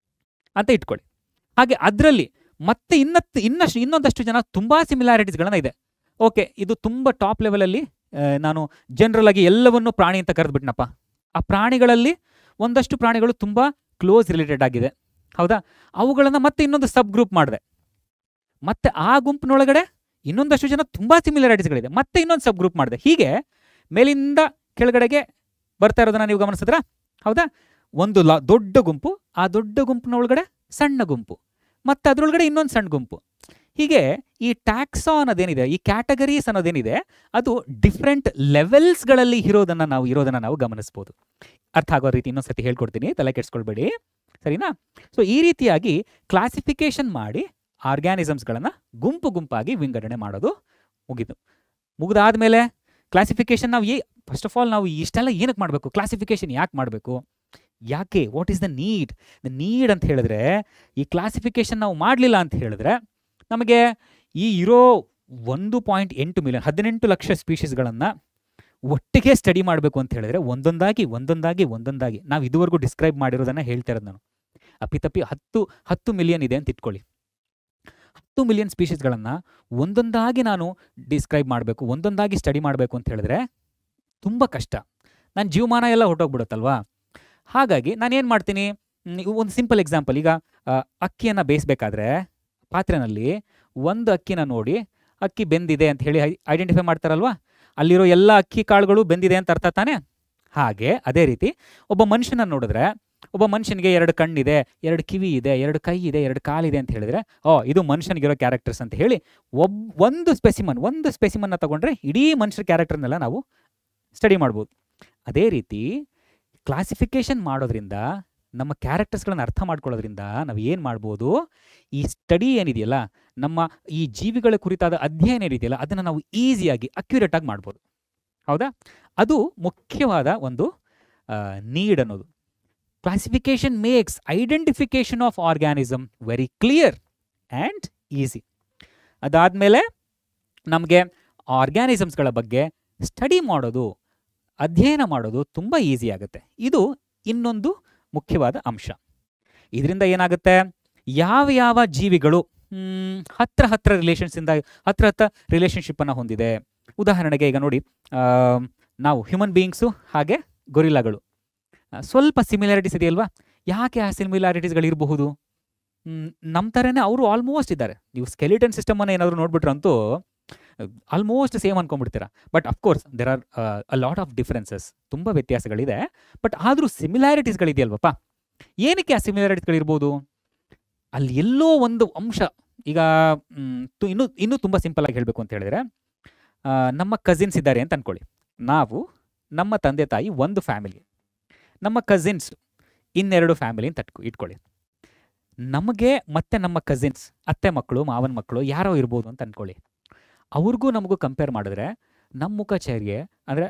ಅಂತ ಇಟ್ಕೊಳ್ಳಿ. ಹಾಗೆ ಅದರಲ್ಲಿ ಮತ್ತೆ ಇನ್ನೊಂದಷ್ಟು ಜನ ತುಂಬ ಸಿಮಿಲಾರಿಟೀಸ್ಗಳನ್ನ ಇದೆ. ಓಕೆ, ಇದು ತುಂಬ ಟಾಪ್ ಲೆವೆಲಲ್ಲಿ ನಾನು ಜನರಲ್ ಆಗಿ ಎಲ್ಲವನ್ನೂ ಪ್ರಾಣಿ ಅಂತ ಕರೆದ್ಬಿಟ್ನಪ್ಪ. ಆ ಪ್ರಾಣಿಗಳಲ್ಲಿ ಒಂದಷ್ಟು ಪ್ರಾಣಿಗಳು ತುಂಬ ಕ್ಲೋಸ್ ರಿಲೇಟೆಡ್ ಆಗಿದೆ, ಹೌದಾ? ಅವುಗಳನ್ನು ಮತ್ತೆ ಇನ್ನೊಂದು ಸಬ್ ಗ್ರೂಪ್ ಮಾಡಿದೆ. ಮತ್ತೆ ಆ ಗುಂಪಿನೊಳಗಡೆ ಇನ್ನೊಂದಷ್ಟು ಜನ ತುಂಬ ಸಿಮಿಲಾರಿಟೀಸ್ಗಳಿದೆ, ಮತ್ತೆ ಇನ್ನೊಂದು ಸಬ್ ಗ್ರೂಪ್ ಮಾಡಿದೆ. ಹೀಗೆ ಮೇಲಿಂದ ಕೆಳಗಡೆಗೆ ಬರ್ತಾ ಇರೋದನ್ನ ನೀವು ಗಮನಿಸಿದ್ರ, ಹೌದಾ? ಒಂದು ದೊಡ್ಡ ಗುಂಪು, ಆ ದೊಡ್ಡ ಗುಂಪಿನ ಒಳಗಡೆ ಸಣ್ಣ ಗುಂಪು, ಮತ್ತು ಅದರೊಳಗಡೆ ಇನ್ನೊಂದು ಸಣ್ಣ ಗುಂಪು. ಹೀಗೆ ಈ ಟ್ಯಾಕ್ಸಾ ಅನ್ನೋದೇನಿದೆ, ಈ ಕ್ಯಾಟಗರೀಸ್ ಅನ್ನೋದೇನಿದೆ, ಅದು ಡಿಫ್ರೆಂಟ್ ಲೆವೆಲ್ಸ್ಗಳಲ್ಲಿ ಇರೋದನ್ನು ನಾವು ಗಮನಿಸ್ಬೋದು. ಅರ್ಥ ಆಗೋ ರೀತಿ ಇನ್ನೊಂದ್ಸತಿ ಹೇಳ್ಕೊಡ್ತೀನಿ, ತಲೆ ಕೆಡಿಸ್ಕೊಳ್ಬೇಡಿ, ಸರಿನಾ? ಸೊ ಈ ರೀತಿಯಾಗಿ ಕ್ಲಾಸಿಫಿಕೇಶನ್ ಮಾಡಿ ಆರ್ಗ್ಯಾನಿಸಮ್ಸ್ಗಳನ್ನು ಗುಂಪಾಗಿ ವಿಂಗಡಣೆ ಮಾಡೋದು ಮುಗಿದಾದ್ಮೇಲೆ ಕ್ಲಾಸಿಫಿಕೇಶನ್ ನಾವು ಫಸ್ಟ್ ಆಫ್ ಆಲ್ ನಾವು ಇಷ್ಟೆಲ್ಲ ಏನಕ್ಕೆ ಮಾಡಬೇಕು? ಕ್ಲಾಸಿಫಿಕೇಶನ್ ಯಾಕೆ ಮಾಡಬೇಕು? ವಾಟ್ ಈಸ್ ದ ನೀಡ್ ಅಂತ ಹೇಳಿದ್ರೆ, ಈ ಕ್ಲಾಸಿಫಿಕೇಶನ್ ನಾವು ಮಾಡಲಿಲ್ಲ ಅಂತ ಹೇಳಿದ್ರೆ ನಮಗೆ ಈ ಇರೋ 1.8 ಮಿಲಿಯನ್ 18 ಲಕ್ಷ ಸ್ಪೀಷೀಸ್ಗಳನ್ನು ಒಟ್ಟಿಗೆ ಸ್ಟಡಿ ಮಾಡಬೇಕು ಅಂತ ಹೇಳಿದ್ರೆ ಒಂದೊಂದಾಗಿ ನಾವು ಇದುವರೆಗೂ ಡಿಸ್ಕ್ರೈಬ್ ಮಾಡಿರೋದನ್ನು ಹೇಳ್ತಾ ಇರೋದು ನಾನು. ಅಪ್ಪಿತಪ್ಪಿ 10 ಮಿಲಿಯನ್ ಇದೆ ಅಂತ ಇಟ್ಕೊಳ್ಳಿ. 10 ಮಿಲಿಯನ್ ಸ್ಪೀಷೀಸ್ಗಳನ್ನು ಒಂದೊಂದಾಗಿ ನಾನು ಡಿಸ್ಕ್ರೈಬ್ ಮಾಡಬೇಕು, ಒಂದೊಂದಾಗಿ ಸ್ಟಡಿ ಮಾಡಬೇಕು ಅಂತ ಹೇಳಿದ್ರೆ ತುಂಬ ಕಷ್ಟ. ನನ್ನ ಜೀವಮಾನ ಎಲ್ಲ ಹೊರಟೋಗ್ಬಿಡುತ್ತಲ್ವಾ? ಹಾಗಾಗಿ ನಾನೇನು ಮಾಡ್ತೀನಿ, ಒಂದು ಸಿಂಪಲ್ ಎಕ್ಸಾಂಪಲ್. ಈಗ ಅಕ್ಕಿಯನ್ನು ಬೇಯಿಸಬೇಕಾದ್ರೆ ಪಾತ್ರೆನಲ್ಲಿ ಒಂದು ಅಕ್ಕಿನ ನೋಡಿ ಅಕ್ಕಿ ಬೆಂದಿದೆ ಅಂತ ಹೇಳಿ ಐಡೆಂಟಿಫೈ ಮಾಡ್ತಾರಲ್ವಾ? ಅಲ್ಲಿರೋ ಎಲ್ಲ ಅಕ್ಕಿ ಕಾಳುಗಳು ಬೆಂದಿದೆ ಅಂತ ಅರ್ಥ ತಾನೆ? ಹಾಗೆ ಅದೇ ರೀತಿ ಒಬ್ಬ ಮನುಷ್ಯನ ನೋಡಿದ್ರೆ, ಒಬ್ಬ ಮನುಷ್ಯನಿಗೆ 2 ಕಣ್ಣಿದೆ, 2 ಕಿವಿ ಇದೆ, 2 ಕೈ ಇದೆ, 2 ಕಾಲಿದೆ ಅಂತ ಹೇಳಿದ್ರೆ ಇದು ಮನುಷ್ಯನಿಗಿರೋ ಕ್ಯಾರೆಕ್ಟರ್ಸ್ ಅಂತ ಹೇಳಿ ಒಂದು ಸ್ಪೆಸಿಮನ್ನ ತಗೊಂಡ್ರೆ ಇಡೀ ಮನುಷ್ಯರ ಕ್ಯಾರೆಕ್ಟರ್ನೆಲ್ಲ ನಾವು ಸ್ಟಡಿ ಮಾಡ್ಬೋದು. ಅದೇ ರೀತಿ ಕ್ಲಾಸಿಫಿಕೇಶನ್ ಮಾಡೋದ್ರಿಂದ, ನಮ್ಮ ಕ್ಯಾರೆಕ್ಟರ್ಸ್ಗಳನ್ನು ಅರ್ಥ ಮಾಡ್ಕೊಳ್ಳೋದ್ರಿಂದ ನಾವು ಏನು ಮಾಡ್ಬೋದು, ಈ ಸ್ಟಡಿ ಏನಿದೆಯಲ್ಲ, ನಮ್ಮ ಈ ಜೀವಿಗಳ ಕುರಿತಾದ ಅಧ್ಯಯನ ಏನಿದೆಯಲ್ಲ, ಅದನ್ನು ನಾವು ಈಸಿಯಾಗಿ ಅಕ್ಯುರೇಟಾಗಿ ಮಾಡ್ಬೋದು. ಹೌದಾ? ಅದು ಮುಖ್ಯವಾದ ಒಂದು ನೀಡ್ ಅನ್ನೋದು. Classification makes identification of organism very clear and easy. ಅದಾದಮೇಲೆ ನಮಗೆ ಆರ್ಗ್ಯಾನಿಸಮ್ಸ್ಗಳ ಬಗ್ಗೆ ಸ್ಟಡಿ ಮಾಡೋದು, ಅಧ್ಯಯನ ಮಾಡೋದು ತುಂಬ ಈಸಿ ಆಗುತ್ತೆ. ಇದು ಇನ್ನೊಂದು ಮುಖ್ಯವಾದ ಅಂಶ. ಇದರಿಂದ ಏನಾಗುತ್ತೆ, ಯಾವ ಯಾವ ಜೀವಿಗಳು ಹತ್ರ ರಿಲೇಷನ್ಸಿಂದ ಹತ್ರ ರಿಲೇಷನ್ಶಿಪ್ಪನ್ನು ಹೊಂದಿದೆ. ಉದಾಹರಣೆಗೆ ಈಗ ನೋಡಿ, ನಾವು ಹ್ಯೂಮನ್ ಬೀಯಿಂಗ್ಸು ಹಾಗೆ ಗೊರಿಲ್ಲಾಗಳು ಸ್ವಲ್ಪ ಸಿಮಿಲಾರಿಟೀಸ್ ಇದೆಯಲ್ವಾ? ಯಾಕೆ ಆ ಸಿಮಿಲಾರಿಟೀಸ್ಗಳಿರಬಹುದು? ನಮ್ಮ ಥರನೇ ಅವರು ಆಲ್ಮೋಸ್ಟ್ ಇದ್ದಾರೆ. ನೀವು ಸ್ಕೆಲಿಟನ್ ಸಿಸ್ಟಮನ್ನು ಏನಾದರೂ ನೋಡ್ಬಿಟ್ರಂತೂ ಆಲ್ಮೋಸ್ಟ್ ಸೇಮ್ ಅನ್ಕೊಂಡ್ಬಿಡ್ತೀರಾ. But of course there are a lot of differences, ತುಂಬ ವ್ಯತ್ಯಾಸಗಳಿದೆ. ಬಟ್ ಆದರೂ ಸಿಮಿಲಾರಿಟೀಸ್ಗಳಿದೆಯಲ್ವಪ್ಪ. ಏನಕ್ಕೆ ಆ ಸಿಮಿಲಾರಿಟೀಸ್ಗಳಿರ್ಬೋದು? ಅಲ್ಲಿ ಎಲ್ಲೋ ಒಂದು ಅಂಶ. ಈಗ ಇನ್ನೂ ತುಂಬ ಸಿಂಪಲ್ ಆಗಿ ಹೇಳಬೇಕು ಅಂತ ಹೇಳಿದ್ರೆ, ನಮ್ಮ ಕಸಿನ್ಸ್ ಇದ್ದಾರೆ ಅಂತ ಅಂದ್ಕೊಳ್ಳಿ. ನಾವು ನಮ್ಮ ತಂದೆ ತಾಯಿ ಒಂದು ಫ್ಯಾಮಿಲಿ, ನಮ್ಮ ಕಸಿನ್ಸ್ ಇನ್ನೆರಡು ಫ್ಯಾಮಿಲಿ ಅಂತ ಇಟ್ಕೊಳ್ಳಿ. ನಮಗೆ ಮತ್ತು ನಮ್ಮ ಕಸಿನ್ಸ್ ಅತ್ತೆ ಮಕ್ಕಳು ಮಾವನ ಮಕ್ಕಳು ಯಾರೋ ಇರ್ಬೋದು ಅಂತ ಅಂದ್ಕೊಳ್ಳಿ. ಅವ್ರಿಗೂ ನಮಗೂ ಕಂಪೇರ್ ಮಾಡಿದ್ರೆ ನಮ್ಮ ಮುಖ ಚರ್ಯೆ ಅಂದರೆ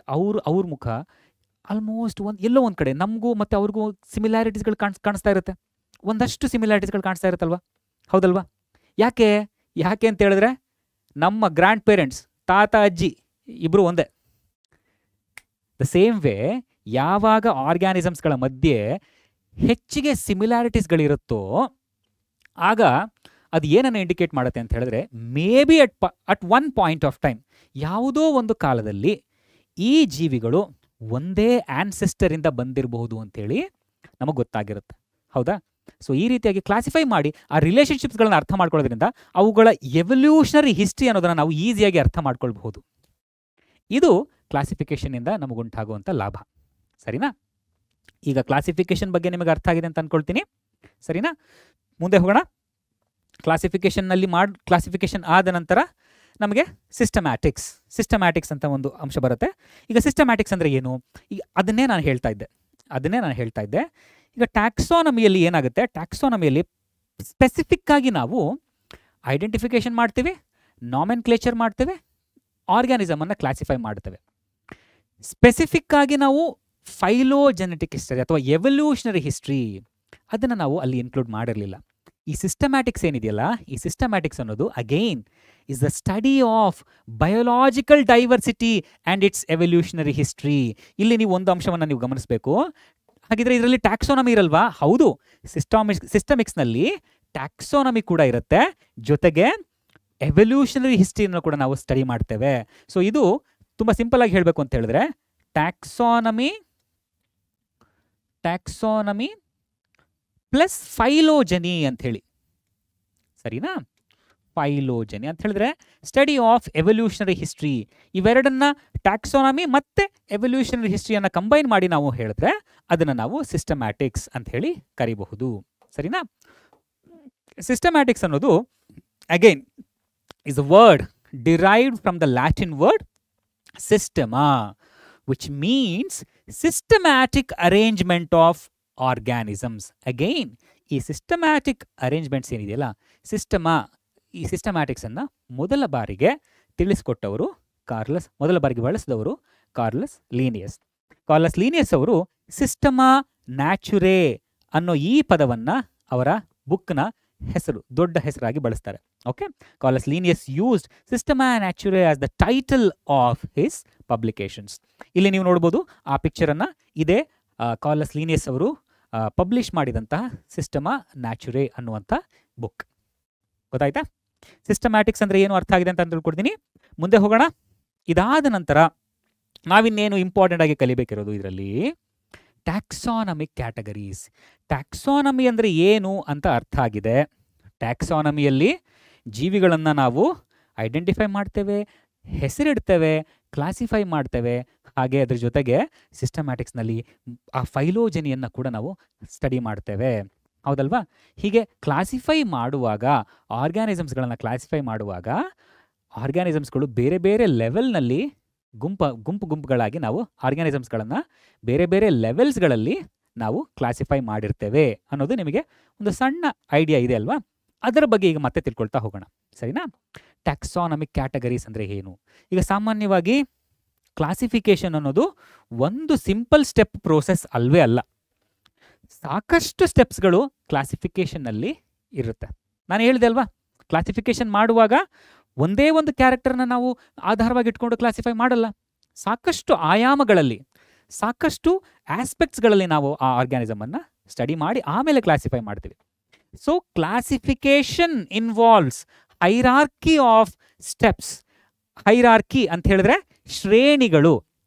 ಅವ್ರ ಮುಖ ಆಲ್ಮೋಸ್ಟ್ ಎಲ್ಲೋ ಒಂದು ಕಡೆ ನಮಗೂ ಮತ್ತು ಅವ್ರಿಗೂ ಸಿಮಿಲಾರಿಟೀಸ್ಗಳು ಕಾಣಿಸ್ತಾ ಇರುತ್ತೆ. ಒಂದಷ್ಟು ಸಿಮಿಲಾರಿಟೀಸ್ಗಳು ಕಾಣಿಸ್ತಾ ಇರುತ್ತಲ್ವ? ಹೌದಲ್ವಾ? ಯಾಕೆ ಅಂತ ಹೇಳಿದ್ರೆ ನಮ್ಮ ಗ್ರ್ಯಾಂಡ್ ಪೇರೆಂಟ್ಸ್, ತಾತ ಅಜ್ಜಿ ಇಬ್ಬರು ಒಂದೇ. ದ ಸೇಮ್ ವೇ ಯಾವಾಗ ಆರ್ಗ್ಯಾನಿಸಮ್ಸ್ಗಳ ಮಧ್ಯೆ ಹೆಚ್ಚಿಗೆ ಸಿಮಿಲಾರಿಟೀಸ್ಗಳಿರುತ್ತೋ ಆಗ ಅದು ಏನನ್ನು ಇಂಡಿಕೇಟ್ ಮಾಡುತ್ತೆ ಅಂತ ಹೇಳಿದ್ರೆ, may be at one point of time, ಯಾವುದೋ ಒಂದು ಕಾಲದಲ್ಲಿ ಈ ಜೀವಿಗಳು ಒಂದೇ ಆನ್ಸೆಸ್ಟರಿಂದ ಬಂದಿರಬಹುದು ಅಂತೇಳಿ ನಮಗೆ ಗೊತ್ತಾಗಿರುತ್ತೆ. ಹೌದಾ? ಸೊ ಈ ರೀತಿಯಾಗಿ ಕ್ಲಾಸಿಫೈ ಮಾಡಿ ಆ ರಿಲೇಷನ್ಶಿಪ್ಸ್ಗಳನ್ನ ಅರ್ಥ ಮಾಡ್ಕೊಳ್ಳೋದ್ರಿಂದ ಅವುಗಳ ಎವಲ್ಯೂಷನರಿ ಹಿಸ್ಟ್ರಿ ಅನ್ನೋದನ್ನು ನಾವು ಈಸಿಯಾಗಿ ಅರ್ಥ ಮಾಡ್ಕೊಳ್ಬಹುದು. ಇದು ಕ್ಲಾಸಿಫಿಕೇಷನಿಂದ ನಮಗುಂಟಾಗುವಂಥ ಲಾಭ. ಸರಿನಾ? ಈಗ ಕ್ಲಾಸಿಫಿಕೇಷನ್ ಬಗ್ಗೆ ನಿಮಗೆ ಅರ್ಥ ಆಗಿದೆ ಅಂತ ಅಂದ್ಕೊಳ್ತೀನಿ. ಸರಿನಾ? ಮುಂದೆ ಹೋಗೋಣ. ಕ್ಲಾಸಿಫಿಕೇಷನ್ ಆದ ನಂತರ ನಮಗೆ ಸಿಸ್ಟಮ್ಯಾಟಿಕ್ಸ್ ಅಂತ ಒಂದು ಅಂಶ ಬರುತ್ತೆ. ಈಗ ಸಿಸ್ಟಮ್ಯಾಟಿಕ್ಸ್ ಅಂದರೆ ಏನು? ಈಗ ಅದನ್ನೇ ನಾನು ಹೇಳ್ತಾ ಇದ್ದೆ. ಈಗ ಟ್ಯಾಕ್ಸಾನಮಿಯಲ್ಲಿ ಏನಾಗುತ್ತೆ, ಟ್ಯಾಕ್ಸಾನಮಿಯಲ್ಲಿ ಸ್ಪೆಸಿಫಿಕ್ ಆಗಿ ನಾವು ಐಡೆಂಟಿಫಿಕೇಷನ್ ಮಾಡ್ತೀವಿ, ನಾಮೆನ್ಕ್ಲೇಚರ್ ಮಾಡ್ತೇವೆ, ಆರ್ಗ್ಯಾನಿಸಮನ್ನು ಕ್ಲಾಸಿಫೈ ಮಾಡ್ತೇವೆ. ಸ್ಪೆಸಿಫಿಕ್ ಆಗಿ ನಾವು ಫೈಲೋಜೆನೆಟಿಕ್ ಹಿಸ್ಟರಿ ಅಥವಾ ಎವಲ್ಯೂಷನರಿ ಹಿಸ್ಟ್ರಿ ಅದನ್ನು ನಾವು ಅಲ್ಲಿ ಇನ್ಕ್ಲೂಡ್ ಮಾಡಿರಲಿಲ್ಲ. ಈ ಸಿಸ್ಟಮ್ಯಾಟಿಕ್ಸ್ ಏನಿದೆಯಲ್ಲ, ಈ ಸಿಸ್ಟಮ್ಯಾಟಿಕ್ಸ್ ಅನ್ನೋದು again is the study of biological diversity and it's evolutionary history. ಇಲ್ಲಿ ನೀವು ಒಂದು ಅಂಶವನ್ನು ನೀವು ಗಮನಿಸಬೇಕು. ಹಾಗಿದ್ರೆ ಇದರಲ್ಲಿ ಟ್ಯಾಕ್ಸೋನಮಿ ಇರಲ್ವಾ? ಹೌದು, ಸಿಸ್ಟಮಿಕ್ಸ್ನಲ್ಲಿ ಟ್ಯಾಕ್ಸೋನಮಿ ಕೂಡ ಇರುತ್ತೆ, ಜೊತೆಗೆ ಎವಲ್ಯೂಷನರಿ ಹಿಸ್ಟ್ರಿಯನ್ನು ಕೂಡ ನಾವು ಸ್ಟಡಿ ಮಾಡ್ತೇವೆ. ಸೊ ಇದು ತುಂಬ ಸಿಂಪಲ್ ಆಗಿ ಹೇಳಬೇಕು ಅಂತ ಹೇಳಿದ್ರೆ ಟ್ಯಾಕ್ಸಾನಮಿ ಪ್ಲಸ್ ಫೈಲೋಜನಿ ಅಂತ ಹೇಳಿ. ಸರಿನಾ? ಫೈಲೋಜನಿ ಅಂತ ಹೇಳಿದ್ರೆ ಸ್ಟಡಿ ಆಫ್ ಎವಲ್ಯೂಷನರಿ ಹಿಸ್ಟ್ರಿ. ಇವೆರಡನ್ನ ಟ್ಯಾಕ್ಸಾನಮಿ ಮತ್ತೆ ಎವಲ್ಯೂಷನರಿ ಹಿಸ್ಟ್ರಿಯನ್ನು ಕಂಬೈನ್ ಮಾಡಿ ನಾವು ಹೇಳಿದ್ರೆ ಅದನ್ನು ನಾವು ಸಿಸ್ಟಮ್ಯಾಟಿಕ್ಸ್ ಅಂತ ಹೇಳಿ ಕರಿಬಹುದು. ಸರಿನಾ? ಸಿಸ್ಟಮ್ಯಾಟಿಕ್ಸ್ ಅನ್ನೋದು again is a word derived from the Latin word systema, which means systematic arrangement of organisms. Again, ಈ ಸಿಸ್ಟಮ್ಯಾಟಿಕ್ ಅರೇಂಜ್ಮೆಂಟ್ಸ್ ಏನಿದೆಯಲ್ಲ, ಈ ಸಿಸ್ಟಮ್ಯಾಟಿಕ್ಸ್ ಅನ್ನು ಮೊದಲ ಬಾರಿಗೆ ತಿಳಿಸ್ಕೊಟ್ಟವರು ಮೊದಲ ಬಾರಿಗೆ ಬಳಸಿದವರು ಕಾರ್ಲಸ್ ಲೀನಿಯಸ್ ಅವರು ಸಿಸ್ಟಮಾ ನ್ಯಾಚುರೇ ಅನ್ನೋ ಈ ಪದವನ್ನು ಅವರ ಬುಕ್ನ ದೊಡ್ಡ ಹೆಸರಾಗಿ ಬಳಸ್ತಾರೆ. Okay, Carolus Linnaeus used Systema Naturae as the title of his publications. ಇಲ್ಲಿ ನೀವು ನೋಡ್ಬೋದು ಆ ಪಿಕ್ಚರನ್ನು. ಇದೇ ಕಾರ್ಲಸ್ ಲೀನಿಯಸ್ ಅವರು ಪಬ್ಲಿಷ್ ಮಾಡಿದಂತಹ ಸಿಸ್ಟಮಾ ನ್ಯಾಚುರೇ ಅನ್ನುವಂಥ ಬುಕ್. ಗೊತ್ತಾಯ್ತಾ? ಸಿಸ್ಟಮ್ಯಾಟಿಕ್ಸ್ ಅಂದರೆ ಏನು ಅರ್ಥ ಆಗಿದೆ ಅಂತ ತಿಳ್ಕೊಡ್ತೀನಿ. ಮುಂದೆ ಹೋಗೋಣ. ಇದಾದ ನಂತರ ನಾವಿನ್ನೇನು ಇಂಪಾರ್ಟೆಂಟ್ ಆಗಿ ಕಲಿಬೇಕಿರೋದು ಇದರಲ್ಲಿ ಟ್ಯಾಕ್ಸಾನಮಿಕ್ ಕ್ಯಾಟಗರೀಸ್. ಟ್ಯಾಕ್ಸಾನಮಿ ಅಂದರೆ ಏನು ಅಂತ ಅರ್ಥ ಆಗಿದೆ. ಟ್ಯಾಕ್ಸಾನಮಿಯಲ್ಲಿ ಜೀವಿಗಳನ್ನು ನಾವು ಐಡೆಂಟಿಫೈ ಮಾಡ್ತೇವೆ, ಹೆಸರಿಡ್ತೇವೆ, ಕ್ಲಾಸಿಫೈ ಮಾಡ್ತೇವೆ. ಹಾಗೆ ಅದ್ರ ಜೊತೆಗೆ ಸಿಸ್ಟಮ್ಯಾಟಿಕ್ಸ್ನಲ್ಲಿ ಆ ಫೈಲೋಜನಿಯನ್ನು ಕೂಡ ನಾವು ಸ್ಟಡಿ ಮಾಡ್ತೇವೆ. ಹೌದಲ್ವಾ? ಹೀಗೆ ಕ್ಲಾಸಿಫೈ ಮಾಡುವಾಗ, ಆರ್ಗ್ಯಾನಿಸಮ್ಸ್ಗಳನ್ನು ಕ್ಲಾಸಿಫೈ ಮಾಡುವಾಗ ಆರ್ಗ್ಯಾನಿಸಮ್ಸ್ಗಳು ಬೇರೆ ಬೇರೆ ಲೆವೆಲ್ನಲ್ಲಿ ಗುಂಪುಗಳಾಗಿ ನಾವು ಆರ್ಗ್ಯಾನಿಸಮ್ಸ್ಗಳನ್ನು ಬೇರೆ ಬೇರೆ ಲೆವೆಲ್ಸ್ಗಳಲ್ಲಿ ನಾವು ಕ್ಲಾಸಿಫೈ ಮಾಡಿರ್ತೇವೆ ಅನ್ನೋದು ನಿಮಗೆ ಒಂದು ಸಣ್ಣ ಐಡಿಯಾ ಇದೆ ಅಲ್ವಾ? ಅದರ ಬಗ್ಗೆ ಈಗ ಮತ್ತೆ ತಿಳ್ಕೊಳ್ತಾ ಹೋಗೋಣ. ಸರಿನಾ? ಟ್ಯಾಕ್ಸಾನಮಿಕ್ ಕ್ಯಾಟಗರೀಸ್ ಅಂದರೆ ಏನು? ಈಗ ಸಾಮಾನ್ಯವಾಗಿ ಕ್ಲಾಸಿಫಿಕೇಶನ್ ಅನ್ನೋದು ಒಂದು ಸಿಂಪಲ್ ಸ್ಟೆಪ್ ಪ್ರೋಸೆಸ್ ಅಲ್ವೇ ಅಲ್ಲ. ಸಾಕಷ್ಟು ಸ್ಟೆಪ್ಸ್ಗಳು ಕ್ಲಾಸಿಫಿಕೇಷನ್ನಲ್ಲಿ ಇರುತ್ತೆ. ನಾನು ಹೇಳಿದೆ ಅಲ್ವಾ, ಕ್ಲಾಸಿಫಿಕೇಶನ್ ಮಾಡುವಾಗ ಒಂದೇ ಒಂದು ಕ್ಯಾರೆಕ್ಟರ್ನ ನಾವು ಆಧಾರವಾಗಿ ಇಟ್ಕೊಂಡು ಕ್ಲಾಸಿಫೈ ಮಾಡಲ್ಲ. ಸಾಕಷ್ಟು ಆಯಾಮಗಳಲ್ಲಿ, ಸಾಕಷ್ಟು ಆಸ್ಪೆಕ್ಟ್ಸ್ಗಳಲ್ಲಿ ನಾವು ಆ ಆರ್ಗ್ಯಾನಿಸಮನ್ನು ಸ್ಟಡಿ ಮಾಡಿ ಆಮೇಲೆ ಕ್ಲಾಸಿಫೈ ಮಾಡ್ತೀವಿ. So classification involves hierarchy of steps. Hierarchy ಅಂತ ಹೇಳಿದ್ರೆ ಶ್ರೇಣಿಗಳು,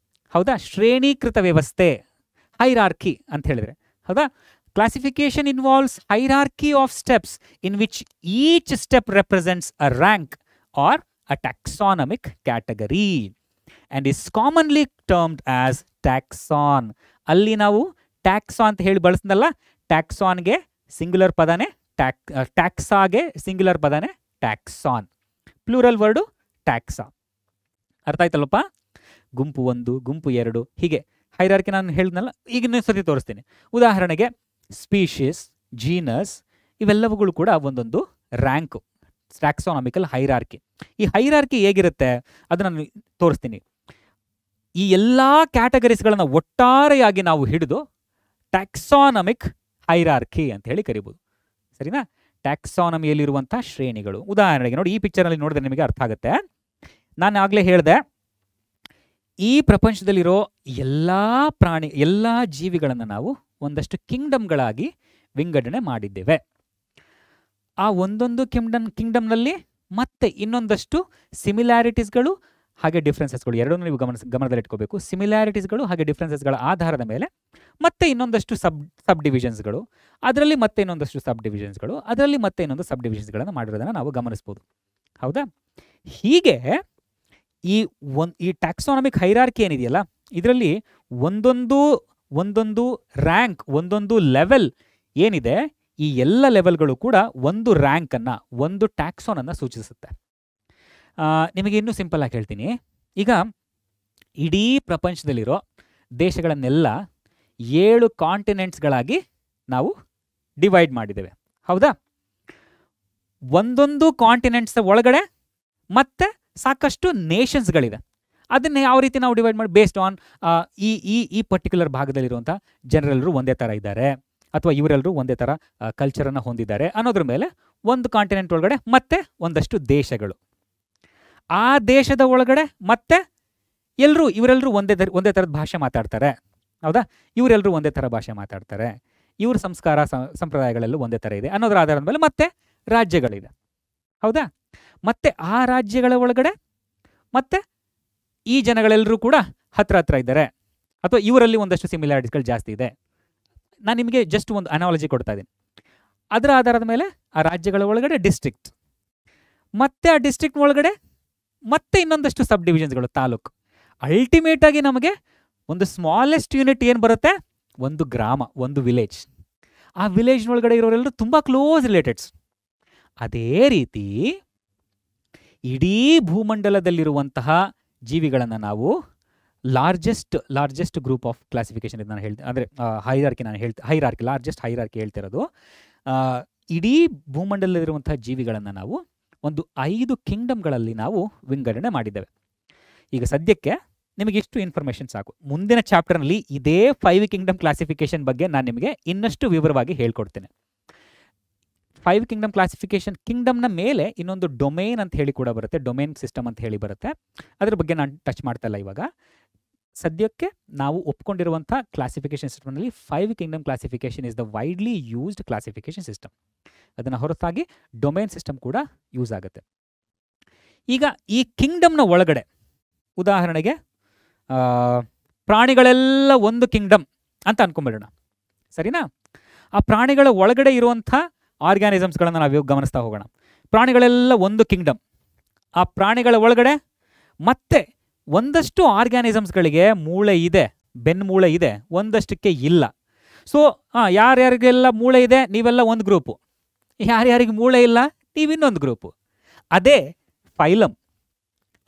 ಹೌದಾ? ಶ್ರೇಣೀಕೃತ ವ್ಯವಸ್ಥೆ, ಹೈರಾರ್ಕಿ ಅಂತ ಹೇಳಿದ್ರೆ, ಹೌದಾ? Classification involves hierarchy of steps in which each step represents a rank or a taxonomic category and is commonly termed as taxon. ಅಲ್ಲಿ ನಾವು ಟ್ಯಾಕ್ಸಾನ್ ಅಂತ ಹೇಳಿ ಬಳಸಿದಲ್ಲ, ಟ್ಯಾಕ್ಸಾನ್ಗೆ ಸಿಂಗ್ಯುಲರ್ ಪದನೇ ಟ್ಯಾಕ್ಸಾಗೆ ಸಿಂಗ್ಯುಲರ್ ಪದನೇ ಟ್ಯಾಕ್ಸಾನ್, ಪ್ಲೂರಲ್ ವರ್ಡು ಟ್ಯಾಕ್ಸಾ. ಅರ್ಥ ಆಯ್ತಲ್ಲಪ್ಪ? ಗುಂಪು 1, ಗುಂಪು 2, ಹೀಗೆ ಹೈರಾರ್ಕಿ ನಾನು ಹೇಳಿದ್ನಲ್ಲ, ಈಗ ಇನ್ನೊಂದು ಸತಿ ತೋರಿಸ್ತೀನಿ. ಉದಾಹರಣೆಗೆ ಸ್ಪೀಷೀಸ್, ಜೀನಸ್, ಇವೆಲ್ಲವುಗಳು ಕೂಡ ಒಂದೊಂದು ರ್ಯಾಂಕು, ಟ್ಯಾಕ್ಸಾನಮಿಕಲ್ ಹೈರಾರ್ಕಿ. ಈ ಹೈರಾರ್ಕಿ ಹೇಗಿರುತ್ತೆ ಅದನ್ನು ನಾನು ತೋರಿಸ್ತೀನಿ. ಈ ಎಲ್ಲ ಕ್ಯಾಟಗರೀಸ್ಗಳನ್ನು ಒಟ್ಟಾರೆಯಾಗಿ ನಾವು ಹಿಡಿದು ಟ್ಯಾಕ್ಸಾನಮಿಕ್ ಹೈರಾರ್ಕಿ ಅಂತ ಹೇಳಿ ಕರಿಬೋದು. ಸರಿನಾ? ಟ್ಯಾಕ್ಸಾನಮಿಯಲ್ಲಿರುವಂಥ ಶ್ರೇಣಿಗಳು. ಉದಾಹರಣೆಗೆ ನೋಡಿ, ಈ ಪಿಕ್ಚರಲ್ಲಿ ನೋಡಿದ್ರೆ ನಿಮಗೆ ಅರ್ಥ ಆಗುತ್ತೆ. ನಾನು ಆಗಲೇ ಹೇಳಿದೆ, ಈ ಪ್ರಪಂಚದಲ್ಲಿರೋ ಎಲ್ಲ ಜೀವಿಗಳನ್ನು ನಾವು ಒಂದಷ್ಟು ಕಿಂಗ್ಡಮ್ಗಳಾಗಿ ವಿಂಗಡಣೆ ಮಾಡಿದ್ದೇವೆ. ಆ ಒಂದೊಂದು ಕಿಂಗ್ಡಮ್ನಲ್ಲಿ ಮತ್ತೆ ಇನ್ನೊಂದಷ್ಟು ಸಿಮಿಲ್ಯಾರಿಟೀಸ್ಗಳು ಹಾಗೆ ಡಿಫ್ರೆನ್ಸಸ್ಗಳು ಎರಡನ್ನೂ ನೀವು ಗಮನದಲ್ಲಿಟ್ಕೋಬೇಕು. ಸಿಮಿಲ್ಯಾರಿಟೀಸ್ಗಳು ಹಾಗೆ ಡಿಫ್ರೆನ್ಸಸ್ಗಳ ಆಧಾರದ ಮೇಲೆ ಮತ್ತೆ ಇನ್ನೊಂದಷ್ಟು ಸಬ್ ಡಿವಿಷನ್ಸ್ಗಳು, ಅದರಲ್ಲಿ ಮತ್ತೆ ಇನ್ನೊಂದಷ್ಟು ಸಬ್ ಡಿವಿಷನ್ಸ್ಗಳು, ಅದರಲ್ಲಿ ಮತ್ತೆ ಇನ್ನೊಂದು ಸಬ್ ಡಿವಿಷನ್ಸ್ಗಳನ್ನು ಮಾಡಿರೋದನ್ನು ನಾವು ಗಮನಿಸ್ಬೋದು. ಹೌದಾ? ಹೀಗೆ ಈ ಟ್ಯಾಕ್ಸಾನಮಿಕ್ ಹೈರಾರ್ಕಿ ಏನಿದೆಯಲ್ಲ, ಇದರಲ್ಲಿ ಒಂದೊಂದು ರ್ಯಾಂಕ್, ಒಂದೊಂದು ಲೆವೆಲ್ ಏನಿದೆ, ಈ ಎಲ್ಲ ಲೆವೆಲ್ಗಳು ಕೂಡ ಒಂದು ರ್ಯಾಂಕನ್ನು, ಒಂದು ಟ್ಯಾಕ್ಸಾನನ್ನು ಸೂಚಿಸುತ್ತೆ. ನಿಮಗೆ ಇನ್ನೂ ಸಿಂಪಲ್ ಆಗಿ ಹೇಳ್ತೀನಿ. ಈಗ ಇಡೀ ಪ್ರಪಂಚದಲ್ಲಿರೋ ದೇಶಗಳನ್ನೆಲ್ಲ 7 ಕಾಂಟಿನೆಂಟ್ಸ್ಗಳಾಗಿ ನಾವು ಡಿವೈಡ್ ಮಾಡಿದ್ದೇವೆ. ಹೌದಾ? ಒಂದೊಂದು ಕಾಂಟಿನೆಂಟ್ಸ್ ಒಳಗಡೆ ಮತ್ತೆ ಸಾಕಷ್ಟು ನೇಷನ್ಸ್ಗಳಿದೆ. ಅದನ್ನೇ ಯಾವ ರೀತಿ ನಾವು ಡಿವೈಡ್ ಮಾಡಿ, ಬೇಸ್ಡ್ ಆನ್ ಈ ಪರ್ಟಿಕ್ಯುಲರ್ ಭಾಗದಲ್ಲಿರುವಂಥ ಜನರೆಲ್ಲರೂ ಒಂದೇ ಥರ ಇದ್ದಾರೆ ಅಥವಾ ಇವರೆಲ್ಲರೂ ಒಂದೇ ಥರ ಕಲ್ಚರನ್ನು ಹೊಂದಿದ್ದಾರೆ ಅನ್ನೋದ್ರ ಮೇಲೆ ಒಂದು ಕಾಂಟಿನೆಂಟ್ ಒಳಗಡೆ ಮತ್ತೆ ಒಂದಷ್ಟು ದೇಶಗಳು, ಆ ದೇಶದ ಒಳಗಡೆ ಮತ್ತೆ ಇವರೆಲ್ಲರೂ ಒಂದೇ ಥರದ ಭಾಷೆ ಮಾತಾಡ್ತಾರೆ. ಹೌದಾ? ಇವರೆಲ್ಲರೂ ಒಂದೇ ಥರ ಭಾಷೆ ಮಾತಾಡ್ತಾರೆ, ಇವ್ರ ಸಂಸ್ಕಾರ ಸಂಪ್ರದಾಯಗಳೆಲ್ಲೂ ಒಂದೇ ಥರ ಇದೆ ಅನ್ನೋದ್ರ ಆಧಾರದ ಮೇಲೆ ಮತ್ತೆ ರಾಜ್ಯಗಳಿದೆ. ಹೌದಾ? ಮತ್ತೆ ಆ ರಾಜ್ಯಗಳ ಒಳಗಡೆ ಮತ್ತೆ ಈ ಜನಗಳೆಲ್ಲರೂ ಕೂಡ ಹತ್ರ ಇದ್ದಾರೆ, ಅಥವಾ ಇವರಲ್ಲಿ ಒಂದಷ್ಟು ಸಿಮಿಲಾರಿಟೀಸ್ಗಳು ಜಾಸ್ತಿ ಇದೆ. ನಾನು ನಿಮಗೆ ಜಸ್ಟ್ ಒಂದು ಅನಾಲಜಿ ಕೊಡ್ತಾ ಇದ್ದೀನಿ. ಅದರ ಆಧಾರದ ಮೇಲೆ ಆ ರಾಜ್ಯಗಳ ಒಳಗಡೆ ಡಿಸ್ಟ್ರಿಕ್ಟ್, ಮತ್ತೆ ಆ ಡಿಸ್ಟ್ರಿಕ್ಟ್ ಒಳಗಡೆ ಮತ್ತೆ ಇನ್ನೊಂದಷ್ಟು ಸಬ್ ಡಿವಿಷನ್ಸ್ಗಳು, ತಾಲೂಕು. ಅಲ್ಟಿಮೇಟ್ ಆಗಿ ನಮಗೆ ಒಂದು ಸ್ಮಾಲೆಸ್ಟ್ ಯೂನಿಟ್ ಏನು ಬರುತ್ತೆ, ಒಂದು ಗ್ರಾಮ, ಒಂದು ವಿಲೇಜ್. ಆ ವಿಲೇಜ್ ಒಳಗಡೆ ಇರೋರೆಲ್ಲರೂ ತುಂಬ ಕ್ಲೋಸ್ ರಿಲೇಟೆಡ್ಸ್. ಅದೇ ರೀತಿ ಇಡೀ ಭೂಮಂಡಲದಲ್ಲಿರುವಂತಹ ಜೀವಿಗಳನ್ನು ನಾವು ಲಾರ್ಜೆಸ್ಟ್ ಗ್ರೂಪ್ ಆಫ್ ಕ್ಲಾಸಿಫಿಕೇಶನ್ ಇದು ನಾನು ಹೇಳ್ತೀನಿ, ಅಂದರೆ ಹೈರಾರ್ಕಿ ಲಾರ್ಜೆಸ್ಟ್ ಹೈರಾರ್ಕಿ ಹೇಳ್ತಿರೋದು. ಇಡೀ ಭೂಮಂಡಲದಲ್ಲಿರುವಂತಹ ಜೀವಿಗಳನ್ನು ನಾವು ಒಂದು 5 ಕಿಂಗ್ಡಮ್ಗಳಲ್ಲಿ ನಾವು ವಿಂಗಡಣೆ ಮಾಡಿದ್ದೇವೆ. ಈಗ ಸದ್ಯಕ್ಕೆ ನಿಮಗೆ ಇಷ್ಟು ಇನ್ಫಾರ್ಮೇಷನ್ ಸಾಕು. ಮುಂದಿನ ಚಾಪ್ಟರ್ನಲ್ಲಿ ಇದೇ 5 ಕಿಂಗ್ಡಮ್ ಕ್ಲಾಸಿಫಿಕೇಶನ್ ಬಗ್ಗೆ ನಾನು ನಿಮಗೆ ಇನ್ನಷ್ಟು ವಿವರವಾಗಿ ಹೇಳ್ಕೊಡ್ತೇನೆ. 5 ಕಿಂಗ್ಡಮ್ ಕ್ಲಾಸಿಫಿಕೇಶನ್, ಕಿಂಗ್ಡಮ್ನ ಮೇಲೆ ಇನ್ನೊಂದು ಡೊಮೇನ್ ಅಂತ ಹೇಳಿ ಕೂಡ ಬರುತ್ತೆ, ಡೊಮೇನ್ ಸಿಸ್ಟಮ್ ಅಂತ ಹೇಳಿ ಬರುತ್ತೆ. ಅದ್ರ ಬಗ್ಗೆ ನಾನು ಟಚ್ ಮಾಡ್ತಾ ಇಲ್ಲ ಇವಾಗ. ಸದ್ಯಕ್ಕೆ ನಾವು ಒಪ್ಕೊಂಡಿರುವಂಥ ಕ್ಲಾಸಿಫಿಕೇಶನ್ ಸಿಸ್ಟಮ್ನಲ್ಲಿ 5 Kingdom classification is the widely used classification system. ಅದನ್ನು ಹೊರತಾಗಿ ಡೊಮೇನ್ ಸಿಸ್ಟಮ್ ಕೂಡ ಯೂಸ್ ಆಗುತ್ತೆ. ಈಗ ಈ ಕಿಂಗ್ಡಮ್ನ ಒಳಗಡೆ ಉದಾಹರಣೆಗೆ ಪ್ರಾಣಿಗಳೆಲ್ಲ ಒಂದು ಕಿಂಗ್ಡಮ್ ಅಂತ ಅನ್ಕೊಂಡ್ಬಿಡೋಣ, ಸರಿನಾ? ಆ ಪ್ರಾಣಿಗಳ ಒಳಗಡೆ ಇರುವಂಥ ಆರ್ಗ್ಯಾನಿಸಮ್ಸ್ಗಳನ್ನು ನಾವು ಗಮನಿಸ್ತಾ ಹೋಗೋಣ. ಪ್ರಾಣಿಗಳೆಲ್ಲ ಒಂದು ಕಿಂಗ್ಡಮ್. ಆ ಪ್ರಾಣಿಗಳ ಒಳಗಡೆ ಮತ್ತೆ ಒಂದಷ್ಟು ಆರ್ಗ್ಯಾನಿಸಮ್ಸ್ಗಳಿಗೆ ಮೂಳೆ ಇದೆ, ಬೆನ್ಮೂಳೆ ಇದೆ, ಒಂದಷ್ಟಕ್ಕೆ ಇಲ್ಲ. ಸೊ ಯಾರ್ಯಾರಿಗೆಲ್ಲ ಮೂಳೆ ಇದೆ ನೀವೆಲ್ಲ ಒಂದು ಗ್ರೂಪು, ಯಾರ್ಯಾರಿಗೆ ಮೂಳೆ ಇಲ್ಲ ನೀವು ಇನ್ನೊಂದು ಗ್ರೂಪು. ಅದೇ ಫೈಲಮ್.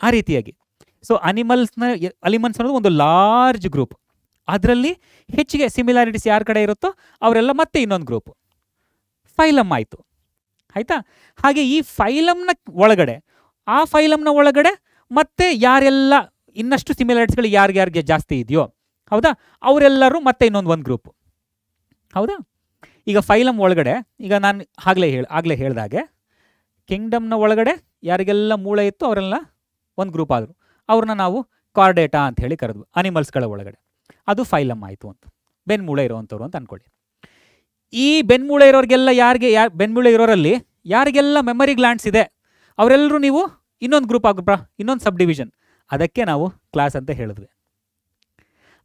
ಆ ರೀತಿಯಾಗಿ ಸೊ ಅನಿಮಲ್ಸ್ ಅನ್ನೋದು ಒಂದು ಲಾರ್ಜ್ ಗ್ರೂಪ್. ಅದರಲ್ಲಿ ಹೆಚ್ಚಿಗೆ ಸಿಮಿಲಾರಿಟೀಸ್ ಯಾರ ಕಡೆ ಇರುತ್ತೋ ಅವರೆಲ್ಲ ಮತ್ತೆ ಇನ್ನೊಂದು ಗ್ರೂಪು, ಫೈಲಮ್ ಆಯಿತು. ಆಯಿತಾ? ಹಾಗೆ ಈ ಫೈಲಮ್ನ ಒಳಗಡೆ, ಆ ಫೈಲಮ್ನ ಒಳಗಡೆ ಮತ್ತೆ ಯಾರೆಲ್ಲ ಇನ್ನಷ್ಟು ಸಿಮಿಲಾರಿಟೀಸ್ಗಳು ಯಾರಿಗೆ ಜಾಸ್ತಿ ಇದೆಯೋ, ಹೌದಾ, ಅವರೆಲ್ಲರೂ ಮತ್ತೆ ಒಂದು ಗ್ರೂಪ್. ಹೌದಾ, ಈಗ ಫೈಲಮ್ ಒಳಗಡೆ ಈಗ ನಾನು ಆಗಲೇ ಹೇಳ್ದಾಗೆ ಕಿಂಗ್ಡಮ್ನ ಒಳಗಡೆ ಯಾರಿಗೆಲ್ಲ ಮೂಳೆ ಇತ್ತು ಅವರೆಲ್ಲ ಒಂದು ಗ್ರೂಪ್ ಆದರು. ಅವ್ರನ್ನ ನಾವು ಕಾರ್ಡೇಟಾ ಅಂತ ಹೇಳಿ ಕರೆದ್ವು. ಅನಿಮಲ್ಸ್ಗಳ ಒಳಗಡೆ ಅದು ಫೈಲಮ್ ಆಯಿತು ಅಂತ, ಬೆನ್ಮೂಳೆ ಇರೋವಂಥವ್ರು ಅಂತ ಅಂದ್ಕೊಳ್ಳಿ. ಈ ಬೆನ್ಮೂಳೆ ಇರೋರಿಗೆಲ್ಲ ಬೆನ್ಮೂಳೆ ಇರೋರಲ್ಲಿ ಯಾರಿಗೆಲ್ಲ ಮೆಮರಿ ಗ್ಲ್ಯಾಂಡ್ಸ್ ಇದೆ ಅವರೆಲ್ಲರೂ ನೀವು ಇನ್ನೊಂದು ಗ್ರೂಪ್ ಆಗ್ಬಿಟ್ರಾ, ಇನ್ನೊಂದು ಸಬ್ ಡಿವಿಷನ್. ಅದಕ್ಕೆ ನಾವು ಕ್ಲಾಸ್ ಅಂತ ಹೇಳಿದ್ವಿ.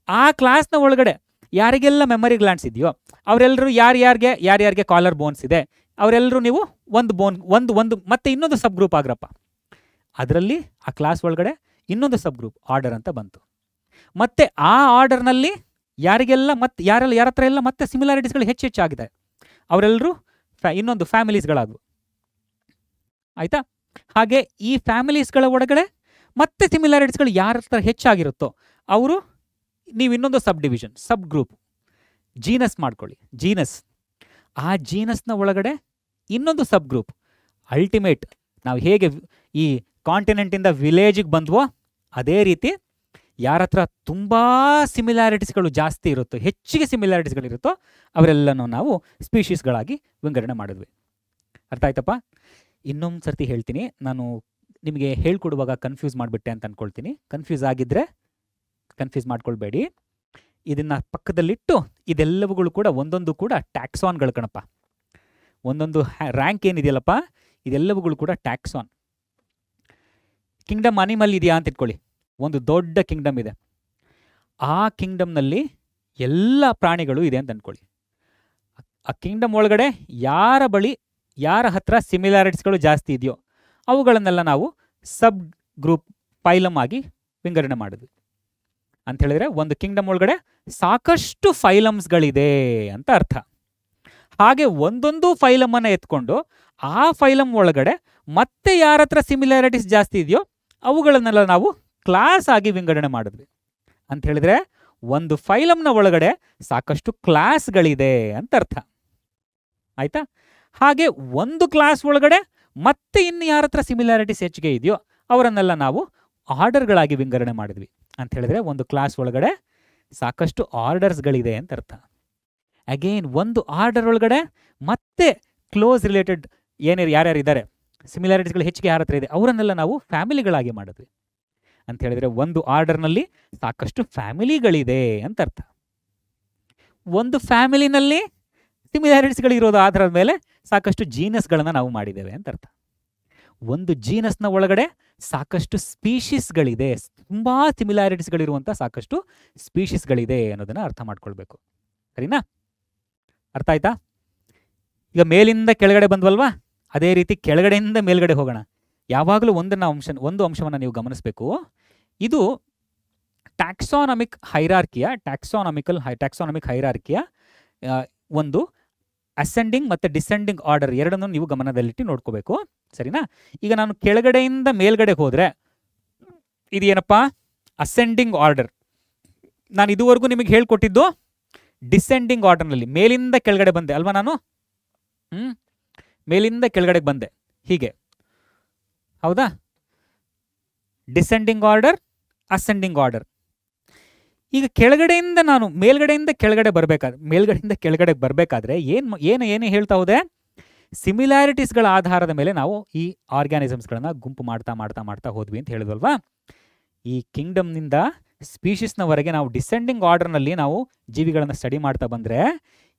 ಆ ಕ್ಲಾಸ್ನ ಒಳಗಡೆ ಯಾರಿಗೆಲ್ಲ ಮೆಮರಿ ಗ್ಲ್ಯಾಂಡ್ಸ್ ಇದೆಯೋ ಅವರೆಲ್ಲರೂ ಯಾರ್ಯಾರಿಗೆ ಕಾಲರ್ ಬೋನ್ಸ್ ಇದೆ ಅವರೆಲ್ಲರೂ ನೀವು ಒಂದು ಬೋನ್ ಒಂದು ಮತ್ತೆ ಇನ್ನೊಂದು ಸಬ್ ಗ್ರೂಪ್ ಆಗ್ರಪ್ಪ. ಅದರಲ್ಲಿ ಆ ಕ್ಲಾಸ್ ಒಳಗಡೆ ಇನ್ನೊಂದು ಸಬ್ ಗ್ರೂಪ್ ಆರ್ಡರ್ ಅಂತ ಬಂತು. ಮತ್ತೆ ಆ ಆರ್ಡರ್ನಲ್ಲಿ ಯಾರ ಹತ್ರ ಎಲ್ಲ ಮತ್ತೆ ಸಿಮಿಲಾರಿಟೀಸ್ಗಳು ಹೆಚ್ಚಾಗಿದೆ ಅವರೆಲ್ಲರೂ ಇನ್ನೊಂದು ಫ್ಯಾಮಿಲೀಸ್ಗಳಾದವು. ಆಯಿತಾ? ಹಾಗೆ ಈ ಫ್ಯಾಮಿಲೀಸ್ಗಳ ಒಳಗಡೆ ಮತ್ತೆ ಸಿಮಿಲಾರಿಟೀಸ್ಗಳು ಯಾರ ಹತ್ರ ಹೆಚ್ಚಾಗಿರುತ್ತೋ ಅವರು ನೀವು ಇನ್ನೊಂದು ಸಬ್ ಡಿವಿಷನ್, ಸಬ್ ಗ್ರೂಪ್, ಜೀನಸ್ ಮಾಡ್ಕೊಳ್ಳಿ. ಜೀನಸ್, ಆ ಜೀನಸ್ನ ಒಳಗಡೆ ಇನ್ನೊಂದು ಸಬ್ ಗ್ರೂಪ್. ಅಲ್ಟಿಮೇಟ್ ನಾವು ಹೇಗೆ ಈ ಕಾಂಟಿನೆಂಟಿಂದ ವಿಲೇಜಿಗೆ ಬಂದ್ವೋ ಅದೇ ರೀತಿ ಯಾರ ಹತ್ರ ತುಂಬ ಸಿಮಿಲಾರಿಟೀಸ್ಗಳು ಜಾಸ್ತಿ ಇರುತ್ತೋ, ಹೆಚ್ಚಿಗೆ ಸಿಮಿಲಾರಿಟೀಸ್ಗಳಿರುತ್ತೋ ಅವರೆಲ್ಲನೂ ನಾವು ಸ್ಪೀಷೀಸ್ಗಳಾಗಿ ವಿಂಗಡಣೆ ಮಾಡಿದ್ವಿ. ಅರ್ಥ ಆಯ್ತಪ್ಪ? ಇನ್ನೊಂದು ಸರ್ತಿ ಹೇಳ್ತೀನಿ, ನಾನು ನಿಮಗೆ ಹೇಳ್ಕೊಡುವಾಗ ಕನ್ಫ್ಯೂಸ್ ಮಾಡಿಬಿಟ್ಟೆ ಅಂತ ಅಂದ್ಕೊಳ್ತೀನಿ. ಕನ್ಫ್ಯೂಸ್ ಆಗಿದ್ದರೆ ಕನ್ಫ್ಯೂಸ್ ಮಾಡ್ಕೊಳ್ಬೇಡಿ. ಇದನ್ನು ಪಕ್ಕದಲ್ಲಿಟ್ಟು ಇದೆಲ್ಲವುಗಳು ಕೂಡ ಒಂದೊಂದು ಕೂಡ ಟ್ಯಾಕ್ಸಾನ್ಗಳು ಕಣಪ್ಪ. ಒಂದೊಂದು ರ್ಯಾಂಕ್ ಏನಿದೆಯಲ್ಲಪ್ಪ ಇದೆಲ್ಲವುಗಳು ಕೂಡ ಟ್ಯಾಕ್ಸಾನ್. ಕಿಂಗ್ಡಮ್ ಅನಿಮಲ್ ಇದೆಯಾ ಅಂತ ಇಟ್ಕೊಳ್ಳಿ. ಒಂದು ದೊಡ್ಡ ಕಿಂಗ್ಡಮ್ ಇದೆ. ಆ ಕಿಂಗ್ಡಮ್ನಲ್ಲಿ ಎಲ್ಲ ಪ್ರಾಣಿಗಳು ಇದೆ ಅಂತ ಅಂದ್ಕೊಳ್ಳಿ. ಆ ಕಿಂಗ್ಡಮ್ ಒಳಗಡೆ ಯಾರ ಹತ್ರ ಸಿಮಿಲಾರಿಟೀಸ್ಗಳು ಜಾಸ್ತಿ ಇದೆಯೋ ಅವುಗಳನ್ನೆಲ್ಲ ನಾವು ಸಬ್ ಗ್ರೂಪ್ ಫೈಲಮ್ ಆಗಿ ವಿಂಗಡಣೆ ಮಾಡಿದ್ವಿ. ಅಂತ ಹೇಳಿದ್ರೆ ಒಂದು ಕಿಂಗ್ಡಮ್ ಒಳಗಡೆ ಸಾಕಷ್ಟು ಫೈಲಮ್ಸ್ಗಳಿದೆ ಅಂತ ಅರ್ಥ. ಹಾಗೆ ಒಂದೊಂದು ಫೈಲಮನ್ನು ಎತ್ಕೊಂಡು ಆ ಫೈಲಮ್ ಒಳಗಡೆ ಮತ್ತೆ ಯಾರ ಹತ್ರ ಸಿಮಿಲಾರಿಟೀಸ್ ಜಾಸ್ತಿ ಇದೆಯೋ ಅವುಗಳನ್ನೆಲ್ಲ ನಾವು ಕ್ಲಾಸ್ ಆಗಿ ವಿಂಗಡಣೆ ಮಾಡಿದ್ವಿ. ಅಂತ ಹೇಳಿದ್ರೆ ಒಂದು ಫೈಲಮ್ನ ಒಳಗಡೆ ಸಾಕಷ್ಟು ಕ್ಲಾಸ್ಗಳಿದೆ ಅಂತ ಅರ್ಥ. ಆಯ್ತಾ? ಹಾಗೆ ಒಂದು ಕ್ಲಾಸ್ ಒಳಗಡೆ ಮತ್ತೆ ಇನ್ನು ಯಾರ ಹತ್ರ ಸಿಮಿಲಾರಿಟೀಸ್ ಹೆಚ್ಚಿಗೆ ಇದೆಯೋ ಅವರನ್ನೆಲ್ಲ ನಾವು ಆರ್ಡರ್ಗಳಾಗಿ ವಿಂಗಡಣೆ ಮಾಡಿದ್ವಿ. ಅಂತ ಹೇಳಿದ್ರೆ ಒಂದು ಕ್ಲಾಸ್ ಒಳಗಡೆ ಸಾಕಷ್ಟು ಆರ್ಡರ್ಸ್ಗಳಿದೆ ಅಂತ ಅರ್ಥ. ಅಗೇನ್ ಒಂದು ಆರ್ಡರ್ ಒಳಗಡೆ ಮತ್ತೆ ಕ್ಲೋಸ್ ರಿಲೇಟೆಡ್ ಯಾರ್ಯಾರಿದ್ದಾರೆ, ಸಿಮಿಲಾರಿಟೀಸ್ಗಳು ಹೆಚ್ಚಿಗೆ ಯಾರ ಹತ್ರ ಇದೆ ಅವರನ್ನೆಲ್ಲ ನಾವು ಫ್ಯಾಮಿಲಿಗಳಾಗಿ ಮಾಡಿದ್ವಿ. ಅಂತ ಹೇಳಿದ್ರೆ ಒಂದು ಆರ್ಡರ್ನಲ್ಲಿ ಸಾಕಷ್ಟು ಫ್ಯಾಮಿಲಿಗಳಿದೆ ಅಂತ ಅರ್ಥ. ಒಂದು ಫ್ಯಾಮಿಲಿನಲ್ಲಿ ಸಿಮಿಲಾರಿಟೀಸ್ಗಳಿರೋದು ಆಧಾರದ ಮೇಲೆ ಸಾಕಷ್ಟು ಜೀನಸ್ಗಳನ್ನು ನಾವು ಮಾಡಿದ್ದೇವೆ ಅಂತ ಅರ್ಥ. ಒಂದು ಜೀನಸ್ನ ಒಳಗಡೆ ಸಾಕಷ್ಟು ಸ್ಪೀಷೀಸ್ಗಳಿದೆ, ತುಂಬ ಸಿಮಿಲಾರಿಟೀಸ್ಗಳಿರುವಂಥ ಸಾಕಷ್ಟು ಸ್ಪೀಷೀಸ್ಗಳಿದೆ ಅನ್ನೋದನ್ನು ಅರ್ಥ ಮಾಡ್ಕೊಳ್ಬೇಕು. ಸರಿನಾ? ಅರ್ಥ ಆಯ್ತಾ? ಈಗ ಮೇಲಿಂದ ಕೆಳಗಡೆ ಬಂದ್ವಲ್ವಾ, ಅದೇ ರೀತಿ ಕೆಳಗಡೆಯಿಂದ ಮೇಲ್ಗಡೆ ಹೋಗೋಣ. ಯಾವಾಗಲೂ ಒಂದು ಅಂಶವನ್ನು ನೀವು ಗಮನಿಸಬೇಕು. ಇದು ಟ್ಯಾಕ್ಸಾನಮಿಕ್ ಹೈರಾರ್ಕಿಯ ಒಂದು ಅಸೆಂಡಿಂಗ್ ಮತ್ತು ಡಿಸೆಂಡಿಂಗ್ ಆರ್ಡರ್ ಎರಡನ್ನೂ ನೀವು ಗಮನದಲ್ಲಿಟ್ಟು ನೋಡ್ಕೋಬೇಕು. ಸರಿನಾ? ಈಗ ನಾನು ಕೆಳಗಡೆಯಿಂದ ಮೇಲ್ಗಡೆ ಹೋದರೆ ಇದೇನಪ್ಪ? Ascending order. ನಾನು ಇದುವರೆಗೂ ನಿಮಗೆ ಹೇಳ್ಕೊಟ್ಟಿದ್ದು ಡಿಸೆಂಡಿಂಗ್ ಆರ್ಡರ್ನಲ್ಲಿ ಮೇಲಿಂದ ಕೆಳಗಡೆ ಬಂದೆ ಅಲ್ವಾ ನಾನು? ಮೇಲಿಂದ ಕೆಳಗಡೆಗೆ ಬಂದೆ ಹೀಗೆ, ಹೌದಾ? Descending order, ascending order. ಈಗ ಕೆಳಗಡೆಯಿಂದ ನಾನು ಮೇಲ್ಗಡೆಯಿಂದ ಕೆಳಗಡೆಗೆ ಬರಬೇಕಾದ್ರೆ ಏನು ಹೇಳ್ತಾ ಹೋದೆ? ಸಿಮಿಲಾರಿಟೀಸ್ಗಳ ಆಧಾರದ ಮೇಲೆ ನಾವು ಈ ಆರ್ಗ್ಯಾನಿಸಮ್ಸ್ಗಳನ್ನು ಗುಂಪು ಮಾಡ್ತಾ ಹೋದ್ವಿ ಅಂತ ಹೇಳಿದ್ವಲ್ವಾ? ಈ ಕಿಂಗ್ಡಮ್ನಿಂದ ಸ್ಪೀಷೀಸ್ನವರೆಗೆ ನಾವು ಡಿಸೆಂಡಿಂಗ್ ಆರ್ಡರ್ನಲ್ಲಿ ನಾವು ಜೀವಿಗಳನ್ನು ಸ್ಟಡಿ ಮಾಡ್ತಾ ಬಂದರೆ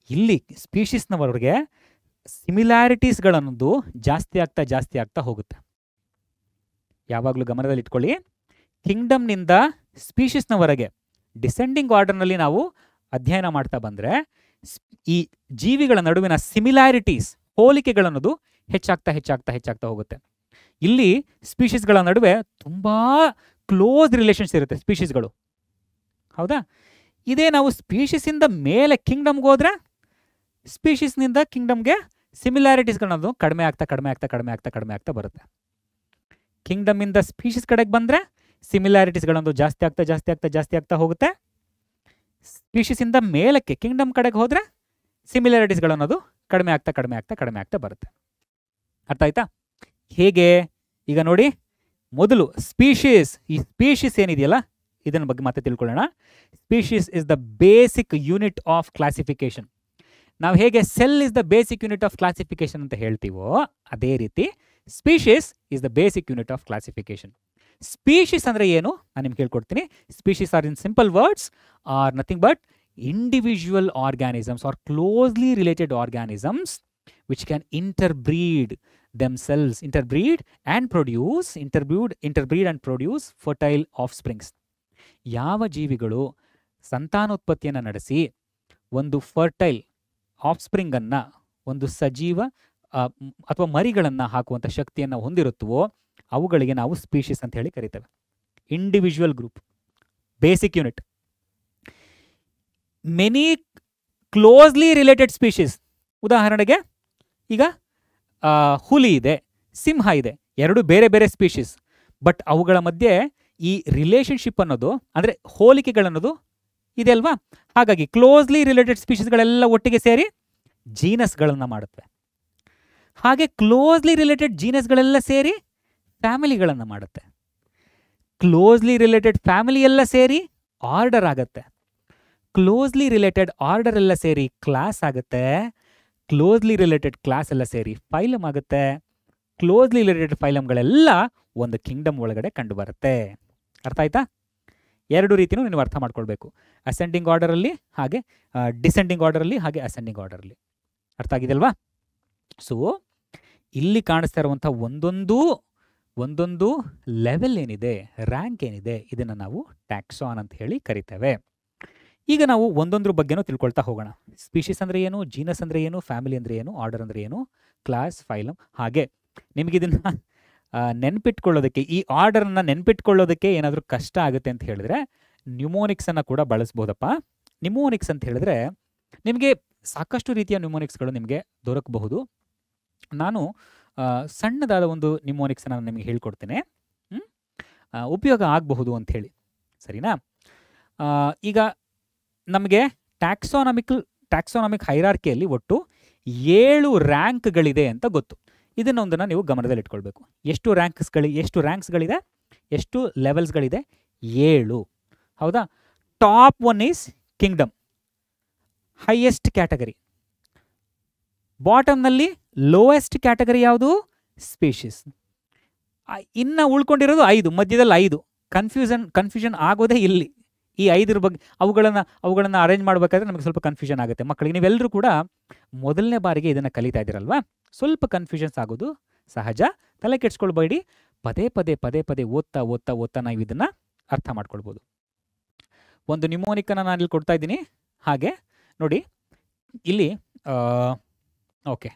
ಇಲ್ಲಿ ಸ್ಪೀಷೀಸ್ನವರೆಗೆ ಸಿಮಿಲಾರಿಟೀಸ್ಗಳನ್ನೋದು ಜಾಸ್ತಿ ಆಗ್ತಾ ಹೋಗುತ್ತೆ. ಯಾವಾಗಲೂ ಗಮನದಲ್ಲಿ ಇಟ್ಕೊಳ್ಳಿ, ಕಿಂಗ್ಡಮ್ನಿಂದ ಸ್ಪೀಷೀಸ್ನವರೆಗೆ ಡಿಸೆಂಡಿಂಗ್ ಆರ್ಡರ್ನಲ್ಲಿ ನಾವು ಅಧ್ಯಯನ ಮಾಡ್ತಾ ಬಂದರೆ ಈ ಜೀವಿಗಳ ನಡುವಿನ ಸಿಮಿಲಾರಿಟೀಸ್, ಹೋಲಿಕೆಗಳನ್ನೋದು ಹೆಚ್ಚಾಗ್ತಾ ಹೋಗುತ್ತೆ. ಇಲ್ಲಿ ಸ್ಪೀಷೀಸ್ಗಳ ನಡುವೆ ತುಂಬ ಕ್ಲೋಸ್ ರಿಲೇಷನ್ಸ್ ಇರುತ್ತೆ ಸ್ಪೀಷೀಸ್ಗಳು, ಹೌದಾ? ಇದೇ ನಾವು ಸ್ಪೀಷೀಸಿಂದ ಮೇಲೆ ಕಿಂಗ್ಡಮ್ಗೆ ಹೋದರೆ ಸ್ಪೀಷೀಸ್ನಿಂದ ಕಿಂಗ್ಡಮ್ಗೆ ಸಿಮಿಲಾರಿಟೀಸ್ಗಳನ್ನೋದು ಕಡಿಮೆ ಆಗ್ತಾ ಬರುತ್ತೆ. ಕಿಂಗ್ಡಮ್ಮಿಂದ ಸ್ಪೀಷೀಸ್ ಕಡೆಗೆ ಬಂದರೆ ಸಿಮಿಲಾರಿಟೀಸ್ಗಳನ್ನೋದು ಜಾಸ್ತಿ ಆಗ್ತಾ ಹೋಗುತ್ತೆ. ಸ್ಪೀಷೀಸಿಂದ ಮೇಲಕ್ಕೆ ಕಿಂಗ್ಡಮ್ ಕಡೆಗೆ ಹೋದರೆ ಸಿಮಿಲಾರಿಟೀಸ್ಗಳನ್ನೋದು ಕಡಿಮೆ ಆಗ್ತಾ ಬರುತ್ತೆ. ಅರ್ಥ ಆಯ್ತಾ? ಹೇಗೆ? ಈಗ ನೋಡಿ, ಮೊದಲು ಸ್ಪೀಶೀಸ್, ಈ ಸ್ಪೀಶೀಸ್ ಏನಿದೆಯಲ್ಲ ಇದನ್ನ ಬಗ್ಗೆ ಮತ್ತೆ ತಿಳ್ಕೊಳ್ಳೋಣ. Species is the basic unit of classification. ನಾವು ಹೇಗೆ cell is the basic unit of classification ಅಂತ ಹೇಳ್ತೀವೋ ಅದೇ ರೀತಿ species is the basic unit of classification. Species ಅಂದರೆ ಏನು ನಾನು ನಿಮ್ಗೆ ಹೇಳ್ಕೊಡ್ತೀನಿ. Species are in simple words are nothing but individual organisms or closely related organisms which can interbreed themselves, interbreed and produce fertile offsprings. ಯಾವ ಜೀವಿಗಳು ಸಂತಾನೋತ್ಪತ್ತಿಯನ್ನು ನಡೆಸಿ ಒಂದು ಫರ್ಟೈಲ್ ಆಫ್ಸ್ಪ್ರಿಂಗ್ ಅನ್ನ, ಒಂದು ಸಜೀವ ಅಥವಾ ಮರಿಗಳನ್ನು ಹಾಕುವಂಥ ಶಕ್ತಿಯನ್ನು ಹೊಂದಿರುತ್ತವೋ ಅವುಗಳಿಗೆ ನಾವು ಸ್ಪೀಶೀಸ್ ಅಂತ ಹೇಳಿ ಕರಿತೇವೆ. Individual group, basic unit. Many closely related species, ಉದಾಹರಣೆಗೆ ಈಗ ಹುಲಿ ಇದೆ, ಸಿಂಹ ಇದೆ, ಎರಡು ಬೇರೆ ಬೇರೆ ಸ್ಪೀಶೀಸ್, ಬಟ್ ಅವುಗಳ ಮಧ್ಯೆ ಈ ರಿಲೇಷನ್ಶಿಪ್ ಅನ್ನೋದು ಅಂದರೆ ಹೋಲಿಕೆಗಳನ್ನೋದು ಇದೆ ಅಲ್ವಾ. ಹಾಗಾಗಿ ಕ್ಲೋಸ್ಲಿ ರಿಲೇಟೆಡ್ ಸ್ಪೀಶೀಸ್ಗಳೆಲ್ಲ ಒಟ್ಟಿಗೆ ಸೇರಿ ಜೀನಸ್ಗಳನ್ನು ಮಾಡುತ್ತವೆ. ಹಾಗೆ ಕ್ಲೋಸ್ಲಿ ರಿಲೇಟೆಡ್ ಜೀನಸ್ಗಳೆಲ್ಲ ಸೇರಿ ಫ್ಯಾಮಿಲಿಗಳನ್ನು ಮಾಡುತ್ತೆ. ಕ್ಲೋಸ್ಲಿ ರಿಲೇಟೆಡ್ ಫ್ಯಾಮಿಲಿ ಎಲ್ಲ ಸೇರಿ ಆರ್ಡರ್ ಆಗುತ್ತೆ. ಕ್ಲೋಸ್ಲಿ ರಿಲೇಟೆಡ್ ಆರ್ಡರ್ ಎಲ್ಲ ಸೇರಿ ಕ್ಲಾಸ್ ಆಗುತ್ತೆ. ಕ್ಲೋಸ್ಲಿ ರಿಲೇಟೆಡ್ ಕ್ಲಾಸ್ ಎಲ್ಲ ಸೇರಿ ಫೈಲಮ್ ಆಗುತ್ತೆ. ಕ್ಲೋಸ್ಲಿ ರಿಲೇಟೆಡ್ ಫೈಲಮ್ಗಳೆಲ್ಲ ಒಂದು ಕಿಂಗ್ಡಮ್ ಒಳಗಡೆ ಕಂಡು ಬರುತ್ತೆ. ಅರ್ಥ ಆಯ್ತಾ? ಎರಡು ರೀತಿಯೂ ನೀವು ಅರ್ಥ ಮಾಡ್ಕೊಳ್ಬೇಕು. ಅಸೆಂಡಿಂಗ್ ಆರ್ಡರಲ್ಲಿ ಹಾಗೆ ಡಿಸೆಂಡಿಂಗ್ ಆರ್ಡರಲ್ಲಿ ಹಾಗೆ ಅಸೆಂಡಿಂಗ್ ಆರ್ಡರಲ್ಲಿ. ಅರ್ಥ ಆಗಿದೆಲ್ವಾ? ಸೊ ಇಲ್ಲಿ ಕಾಣಿಸ್ತಾ ಇರುವಂಥ ಒಂದೊಂದು ಲೆವೆಲ್ ಏನಿದೆ, ರ್ಯಾಂಕ್ ಏನಿದೆ, ಇದನ್ನು ನಾವು ಟ್ಯಾಕ್ಸಾನ್ ಅಂತ ಹೇಳಿ ಕರಿತೇವೆ. ಈಗ ನಾವು ಒಂದೊಂದ್ರ ಬಗ್ಗೆನೂ ತಿಳ್ಕೊಳ್ತಾ ಹೋಗೋಣ. ಸ್ಪೀಶೀಸ್ ಅಂದರೆ ಏನು, ಜೀನಸ್ ಅಂದರೆ ಏನು, ಫ್ಯಾಮಿಲಿ ಅಂದರೆ ಏನು, ಆರ್ಡರ್ ಅಂದರೆ ಏನು, ಕ್ಲಾಸ್, ಫೈಲಮ್. ಹಾಗೆ ನಿಮಗಿದನ್ನು ನೆನ್ಪಿಟ್ಕೊಳ್ಳೋದಕ್ಕೆ, ಈ ಆರ್ಡರನ್ನು ನೆನ್ಪಿಟ್ಕೊಳ್ಳೋದಕ್ಕೆ ಏನಾದರೂ ಕಷ್ಟ ಆಗುತ್ತೆ ಅಂತ ಹೇಳಿದ್ರೆ ನ್ಯೂಮೋನಿಕ್ಸನ್ನು ಕೂಡ ಬಳಸ್ಬೋದಪ್ಪ. ನ್ಯೂಮೋನಿಕ್ಸ್ ಅಂತ ಹೇಳಿದ್ರೆ ನಿಮಗೆ ಸಾಕಷ್ಟು ರೀತಿಯ ನ್ಯೂಮೋನಿಕ್ಸ್ಗಳು ನಿಮಗೆ ದೊರಕಬಹುದು. ನಾನು ಸಣ್ಣದಾದ ಒಂದು ನ್ಯೂಮೋನಿಕ್ಸನ್ನು ನಿಮಗೆ ಹೇಳ್ಕೊಡ್ತೇನೆ, ಉಪಯೋಗ ಆಗಬಹುದು ಅಂಥೇಳಿ. ಸರಿನಾ? ಈಗ ನಮಗೆ ಟ್ಯಾಕ್ಸಾನಮಿಕ್ ಹೈರಾರ್ಕಿಯಲ್ಲಿ ಒಟ್ಟು 7 ರ್ಯಾಂಕ್ಗಳಿದೆ ಅಂತ ಗೊತ್ತು. ಇದನ್ನೊಂದನ್ನು ನೀವು ಗಮನದಲ್ಲಿಟ್ಕೊಳ್ಬೇಕು. ಎಷ್ಟು ರ್ಯಾಂಕ್ಸ್ಗಳಿದೆ, ಎಷ್ಟು ಲೆವೆಲ್ಸ್ಗಳಿದೆ? 7. ಹೌದಾ? Top 1 is kingdom, highest category. ಬಾಟಮ್ನಲ್ಲಿ ಲೋಯೆಸ್ಟ್ ಕ್ಯಾಟಗರಿ ಯಾವುದು? ಸ್ಪೀಶೀಸ್. ಇನ್ನು ಉಳ್ಕೊಂಡಿರೋದು 5, ಮಧ್ಯದಲ್ಲಿ 5. ಕನ್ಫ್ಯೂಷನ್ ಆಗೋದೇ ಇಲ್ಲಿ. ಈ 5 ಬಗ್ಗೆ ಅವುಗಳನ್ನು ಅರೇಂಜ್ ಮಾಡಬೇಕಾದ್ರೆ ನಮಗೆ ಸ್ವಲ್ಪ ಕನ್ಫ್ಯೂಷನ್ ಆಗುತ್ತೆ. ಮಕ್ಕಳಿಗೆ ನೀವೆಲ್ಲರೂ ಕೂಡ ಮೊದಲನೇ ಬಾರಿಗೆ ಇದನ್ನು ಕಲಿತಾ ಇದ್ದೀರಲ್ವಾ, ಸ್ವಲ್ಪ ಕನ್ಫ್ಯೂಷನ್ಸ್ ಆಗೋದು ಸಹಜ. ತಲೆ ಕೆಡ್ಸ್ಕೊಳ್ಬೇಡಿ. ಪದೇ ಪದೇ ಓದ್ತಾ ನಾವು ಇದನ್ನು ಅರ್ಥ ಮಾಡ್ಕೊಳ್ಬೋದು. ಒಂದು ನ್ಯೂಮೋನಿಕನ್ನು ನಾನು ಇಲ್ಲಿ ಕೊಡ್ತಾ ಇದ್ದೀನಿ. ಹಾಗೆ ನೋಡಿ, ಇಲ್ಲಿ ಓಕೆ,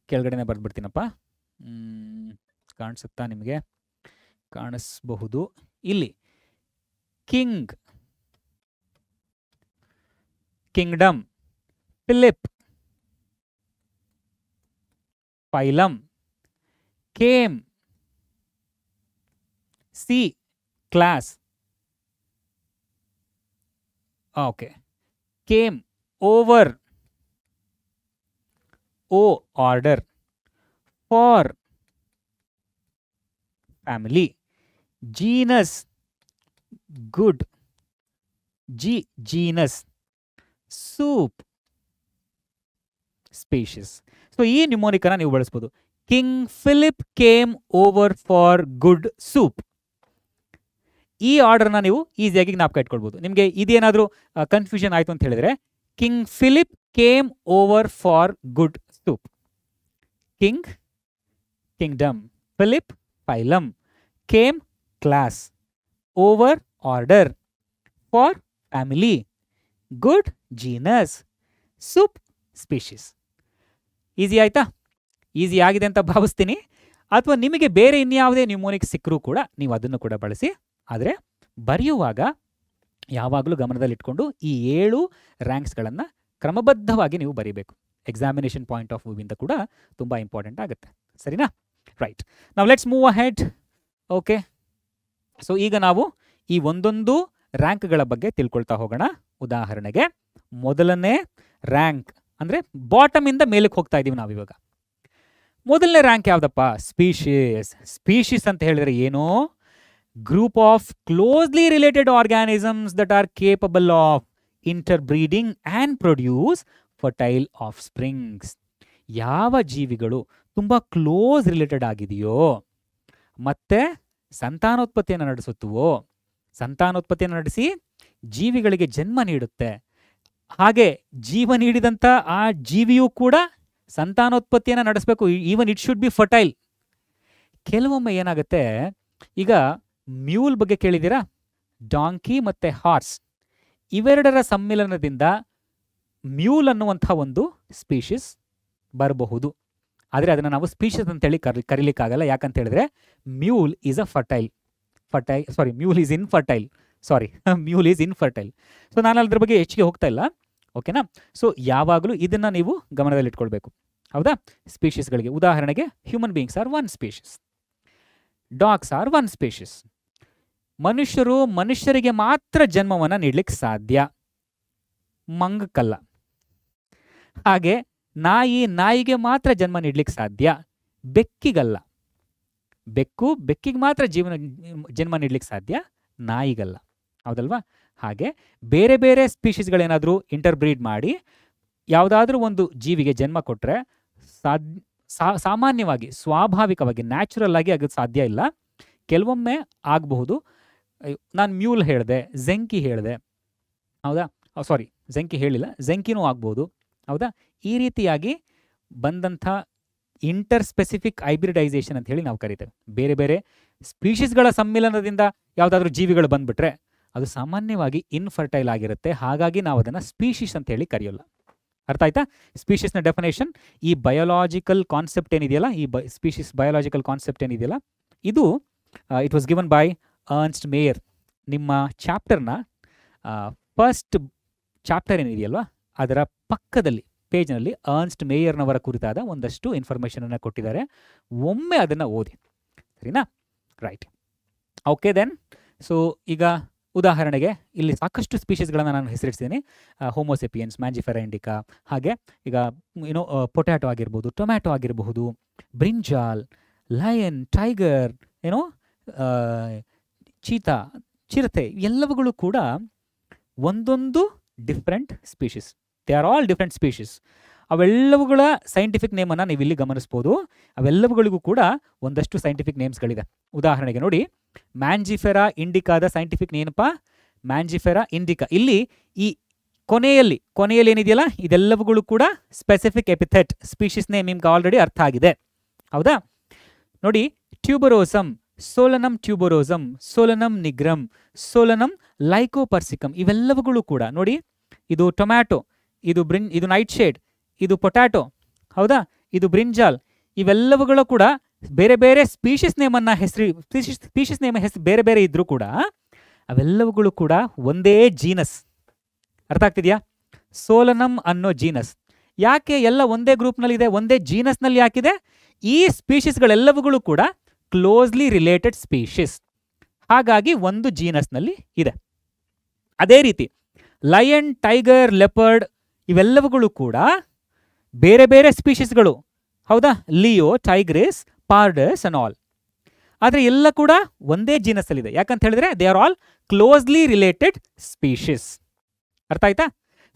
ಕೆಳಗಡೆನೇ ಬರೆದ್ಬಿಡ್ತೀನಪ್ಪ. ಕಾಣಿಸುತ್ತಾ ನಿಮಗೆ? ಕಾಣಿಸ್ಬಹುದು. ಇಲ್ಲಿ king, kingdom, Philip, phylum, came, C class, okay, came over, O order, for family, genus good, G genus, soup species. So ಈ ನ್ಯೂಮೋನಿಕನ್ನು ನೀವು ಬಳಸ್ಬೋದು. King Philip came over for good soup. ಈ ಆರ್ಡರ್ನ ನೀವು ಈಸಿಯಾಗಿ ಜ್ಞಾಪಕ ಇಟ್ಕೊಳ್ಬೋದು. ನಿಮಗೆ ಇದೇನಾದರೂ ಕನ್ಫ್ಯೂಷನ್ ಆಯಿತು ಅಂತ ಹೇಳಿದ್ರೆ, king Philip came over for good soup. King, kingdom, Philip, phylum, came, class, over order, for family, good genus, soup species. Easy ಆಯ್ತಾ? ಈಸಿ ಆಗಿದೆ ಅಂತ ಭಾವಿಸ್ತೀನಿ. ಅಥವಾ ನಿಮಗೆ ಬೇರೆ ಇನ್ಯಾವುದೇ ನ್ಯೂಮೋನಿಕ್ ಸಿಕ್ಕರೂ ಕೂಡ ನೀವು ಅದನ್ನು ಕೂಡ ಬಳಸಿ. ಆದರೆ ಬರೆಯುವಾಗ ಯಾವಾಗಲೂ ಗಮನದಲ್ಲಿಟ್ಕೊಂಡು ಈ 7 ರ್ಯಾಂಕ್ಸ್ಗಳನ್ನು ಕ್ರಮಬದ್ಧವಾಗಿ ನೀವು ಬರೀಬೇಕು. ಎಕ್ಸಾಮಿನೇಷನ್ ಪಾಯಿಂಟ್ ಆಫ್ ವ್ಯೂವಿಂದ ಕೂಡ ತುಂಬ ಇಂಪಾರ್ಟೆಂಟ್ ಆಗುತ್ತೆ. ಸರಿನಾ? ರೈಟ್. ನಾವು let's move ahead. Okay, so ಈಗ ನಾವು ಈ ಒಂದೊಂದು ರ್ಯಾಂಕ್ಗಳ ಬಗ್ಗೆ ತಿಳ್ಕೊಳ್ತಾ ಹೋಗೋಣ. ಉದಾಹರಣೆಗೆ ಮೊದಲನೇ ರ್ಯಾಂಕ್ ಅಂದರೆ ಬಾಟಮಿಂದ ಮೇಲಕ್ಕೆ ಹೋಗ್ತಾ ಇದ್ದೀವಿ ನಾವಿವಾಗ. ಮೊದಲನೇ ರ್ಯಾಂಕ್ ಯಾವುದಪ್ಪ? ಸ್ಪೀಶೀಸ್. ಸ್ಪೀಶೀಸ್ ಅಂತ ಹೇಳಿದ್ರೆ ಏನು? Group of closely related organisms that are capable of interbreeding and produce fertile offsprings. ಯಾವ ಜೀವಿಗಳು ತುಂಬ ಕ್ಲೋಸ್ ರಿಲೇಟೆಡ್ ಆಗಿದೆಯೋ ಮತ್ತೆ ಸಂತಾನೋತ್ಪತ್ತಿಯನ್ನು ನಡೆಸುತ್ತವೋ, ಸಂತಾನೋತ್ಪತ್ತಿಯನ್ನು ನಡೆಸಿ ಜೀವಿಗಳಿಗೆ ಜನ್ಮ ನೀಡುತ್ತೆ, ಹಾಗೆ ಜೀವ ನೀಡಿದಂಥ ಆ ಜೀವಿಯೂ ಕೂಡ ಸಂತಾನೋತ್ಪತ್ತಿಯನ್ನು ನಡೆಸಬೇಕು. Even it should be fertile. ಕೆಲವೊಮ್ಮೆ ಏನಾಗುತ್ತೆ, ಈಗ ಮ್ಯೂಲ್ ಬಗ್ಗೆ ಕೇಳಿದ್ದೀರಾ? ಡಾಂಕಿ ಮತ್ತು ಹಾರ್ಸ್ ಇವೆರಡರ ಸಮ್ಮಿಲನದಿಂದ ಮ್ಯೂಲ್ ಅನ್ನುವಂಥ ಒಂದು ಸ್ಪೀಷೀಸ್ ಬರಬಹುದು. ಆದರೆ ಅದನ್ನು ನಾವು ಸ್ಪೀಷೀಸ್ ಅಂತೇಳಿ ಕರೀಲಿಕ್ಕಾಗಲ್ಲ. ಯಾಕಂತ ಹೇಳಿದ್ರೆ mule is a mule is infertile. Mule is infertile. So ನಾನು ಅದ್ರ ಬಗ್ಗೆ ಹೆಚ್ಚಿಗೆ ಹೋಗ್ತಾ ಇಲ್ಲ, ಓಕೆನಾ? ಸೊ ಯಾವಾಗಲೂ ಇದನ್ನು ನೀವು ಗಮನದಲ್ಲಿಟ್ಕೊಳ್ಬೇಕು, ಹೌದಾ? ಸ್ಪೀಷೀಸ್ಗಳಿಗೆ ಉದಾಹರಣೆಗೆ human beings are one species, dogs are one species. ಮನುಷ್ಯರಿಗೆ ಮಾತ್ರ ಜನ್ಮವನ್ನು ನೀಡಲಿಕ್ಕೆ ಸಾಧ್ಯ, ಮಂಗಕ್ಕಲ್ಲ. ಹಾಗೆ ನಾಯಿಗೆ ಮಾತ್ರ ಜನ್ಮ ನೀಡಲಿಕ್ಕೆ ಸಾಧ್ಯ, ಬೆಕ್ಕಿಗಲ್ಲ. ಬೆಕ್ಕಿಗೆ ಮಾತ್ರ ಜನ್ಮ ನೀಡಲಿಕ್ಕೆ ಸಾಧ್ಯ, ನಾಯಿಗಲ್ಲ, ಹೌದಲ್ವಾ? ಹಾಗೆ ಬೇರೆ ಬೇರೆ ಸ್ಪೀಷೀಸ್ಗಳೇನಾದರೂ ಇಂಟರ್ಬ್ರೀಡ್ ಮಾಡಿ ಯಾವುದಾದ್ರೂ ಒಂದು ಜೀವಿಗೆ ಜನ್ಮ ಕೊಟ್ಟರೆ ಸಾಮಾನ್ಯವಾಗಿ, ಸ್ವಾಭಾವಿಕವಾಗಿ, ನ್ಯಾಚುರಲ್ ಆಗಿ ಆಗೋದು ಸಾಧ್ಯ ಇಲ್ಲ. ಕೆಲವೊಮ್ಮೆ ಆಗಬಹುದು. ನಾನು ಮ್ಯೂಲ್ ಹೇಳಿದೆ, ಝೆಂಕಿ ಹೇಳಿದೆ, ಹೌದಾ? ಝೆಂಕಿ ಹೇಳಿಲ್ಲ, ಝೆಂಕಿನೂ ಆಗ್ಬೋದು, ಹೌದಾ? ಈ ರೀತಿಯಾಗಿ ಬಂದಂಥ ಇಂಟರ್ ಸ್ಪೆಸಿಫಿಕ್ ಹೈಬ್ರಿಡೈಸೇಷನ್ ಅಂತ ಹೇಳಿ ನಾವು ಕರಿತೇವೆ. ಬೇರೆ ಬೇರೆ ಸ್ಪೀಷೀಸ್ಗಳ ಸಮ್ಮಿಲನದಿಂದ ಯಾವುದಾದ್ರೂ ಜೀವಿಗಳು ಬಂದ್ಬಿಟ್ರೆ ಅದು ಸಾಮಾನ್ಯವಾಗಿ ಇನ್ಫರ್ಟೈಲ್ ಆಗಿರುತ್ತೆ. ಹಾಗಾಗಿ ನಾವು ಅದನ್ನು ಸ್ಪೀಷೀಸ್ ಅಂತ ಹೇಳಿ ಕರೆಯೋಲ್ಲ. ಅರ್ಥ ಆಯ್ತಾ? ಸ್ಪೀಷೀಸ್ನ ಡೆಫಿನೇಷನ್, ಈ ಬಯೋಲಾಜಿಕಲ್ ಕಾನ್ಸೆಪ್ಟ್ ಏನಿದೆಯಲ್ಲ, ಈ ಸ್ಪೀಷೀಸ್ ಬಯೋಲಾಜಿಕಲ್ ಕಾನ್ಸೆಪ್ಟ್ ಏನಿದೆಯಲ್ಲ, ಇದು it was given by Ernst mayor. ನಿಮ್ಮ ಚಾಪ್ಟರ್ನ ಫಸ್ಟ್ ಚಾಪ್ಟರ್ ಏನಿದೆಯಲ್ವ ಅದರ ಪಕ್ಕದಲ್ಲಿ ಪೇಜ್ನಲ್ಲಿ ಅರ್ನ್ಸ್ಟ್ ಮೇಯರ್ನವರ ಕುರಿತಾದ ಒಂದಷ್ಟು ಇನ್ಫಾರ್ಮೇಷನನ್ನು ಕೊಟ್ಟಿದ್ದಾರೆ. ಒಮ್ಮೆ ಅದನ್ನು ಓದಿ, ಸರಿನಾ? Right, okay then. ಸೊ ಈಗ ಉದಾಹರಣೆಗೆ ಇಲ್ಲಿ ಸಾಕಷ್ಟು ಸ್ಪೀಷೀಸ್ಗಳನ್ನು ನಾನು ಹೆಸರಿಡ್ತೀನಿ. ಹೋಮೋಸೆಪಿಯನ್ಸ್, ಮ್ಯಾಂಜಿಫೆರಾ ಇಂಡಿಕಾ, ಹಾಗೆ ಈಗ ಪೊಟ್ಯಾಟೊ ಆಗಿರ್ಬೋದು, ಟೊಮ್ಯಾಟೊ ಆಗಿರಬಹುದು, ಬ್ರಿಂಜಾಲ್, ಲಯನ್, ಟೈಗರ್, ಚೀತಾ, ಚಿರತೆ, ಎಲ್ಲವುಗಳು ಕೂಡ ಒಂದೊಂದು different species. They are all different species. ಅವೆಲ್ಲವುಗಳ ಸೈಂಟಿಫಿಕ್ ನೇಮನ್ನು ನೀವು ಇಲ್ಲಿ ಗಮನಿಸ್ಬೋದು. ಅವೆಲ್ಲವುಗಳಿಗೂ ಕೂಡ ಒಂದಷ್ಟು ಸೈಂಟಿಫಿಕ್ ನೇಮ್ಸ್ಗಳಿದೆ. ಉದಾಹರಣೆಗೆ ನೋಡಿ, ಮ್ಯಾಂಜಿಫೆರಾ ಇಂಡಿಕಾದ ಸೈಂಟಿಫಿಕ್ ನೇಮಪ್ಪ ಮ್ಯಾಂಜಿಫೆರಾ ಇಂಡಿಕಾ. ಇಲ್ಲಿ ಈ ಕೊನೆಯಲ್ಲಿ ಏನಿದೆಯಲ್ಲ ಇದೆಲ್ಲವುಗಳು ಕೂಡ ಸ್ಪೆಸಿಫಿಕ್ ಎಪಿಥೆಟ್, ಸ್ಪೀಷೀಸ್ ನೇಮ್ ನಿಮ್ಗೆ ಆಲ್ರೆಡಿ ಅರ್ಥ ಆಗಿದೆ, ಹೌದಾ? ನೋಡಿ, ಟ್ಯೂಬರೋಸಮ್, ಸೋಲನಮ್ ಟ್ಯೂಬರೋಸಮ್, ಸೋಲನಮ್ ನಿಗ್ರಮ್, ಸೋಲನಮ್ ಲೈಕೋಪರ್ಸಿಕಮ್, ಇವೆಲ್ಲವುಗಳು ಕೂಡ ನೋಡಿ, ಇದು ಟೊಮ್ಯಾಟೊ, ಇದು ನೈಟ್ ಶೇಡ್, ಇದು ಪೊಟ್ಯಾಟೊ, ಹೌದಾ? ಇದು ಬ್ರಿಂಜಾಲ್. ಇವೆಲ್ಲವುಗಳು ಕೂಡ ಬೇರೆ ಬೇರೆ ಸ್ಪೀಷೀಸ್ ನೇಮನ್ನು ಸ್ಪೀಷೀಸ್ ನೇಮ್ ಹೆಸರು ಬೇರೆ ಬೇರೆ ಇದ್ರೂ ಕೂಡ ಅವೆಲ್ಲವುಗಳು ಕೂಡ ಒಂದೇ ಜೀನಸ್. ಅರ್ಥ ಆಗ್ತಿದೆಯಾ? ಸೋಲನಮ್ ಅನ್ನೋ ಜೀನಸ್. ಯಾಕೆ ಎಲ್ಲ ಒಂದೇ ಗ್ರೂಪ್ನಲ್ಲಿದೆ, ಒಂದೇ ಜೀನಸ್ನಲ್ಲಿ ಯಾಕಿದೆ? ಈ ಸ್ಪೀಷೀಸ್ಗಳೆಲ್ಲವುಗಳು ಕೂಡ ಕ್ಲೋಸ್ಲಿ ರಿಲೇಟೆಡ್ ಸ್ಪೀಷೀಸ್, ಹಾಗಾಗಿ ಒಂದು ಜೀನಸ್ನಲ್ಲಿ ಇದೆ. ಅದೇ ರೀತಿ ಲಯನ್, ಟೈಗರ್, ಲೆಪರ್ಡ್ ಇವೆಲ್ಲವುಗಳು ಕೂಡ ಬೇರೆ ಬೇರೆ ಸ್ಪೀಷೀಸ್ಗಳು, ಹೌದಾ? Leo, tigris, pardus and all. ಆದರೆ ಎಲ್ಲ ಕೂಡ ಒಂದೇ ಜೀನಸ್ಸಲ್ಲಿದೆ. ಯಾಕಂತ ಹೇಳಿದ್ರೆ they are all closely related species. ಅರ್ಥ ಆಯ್ತಾ?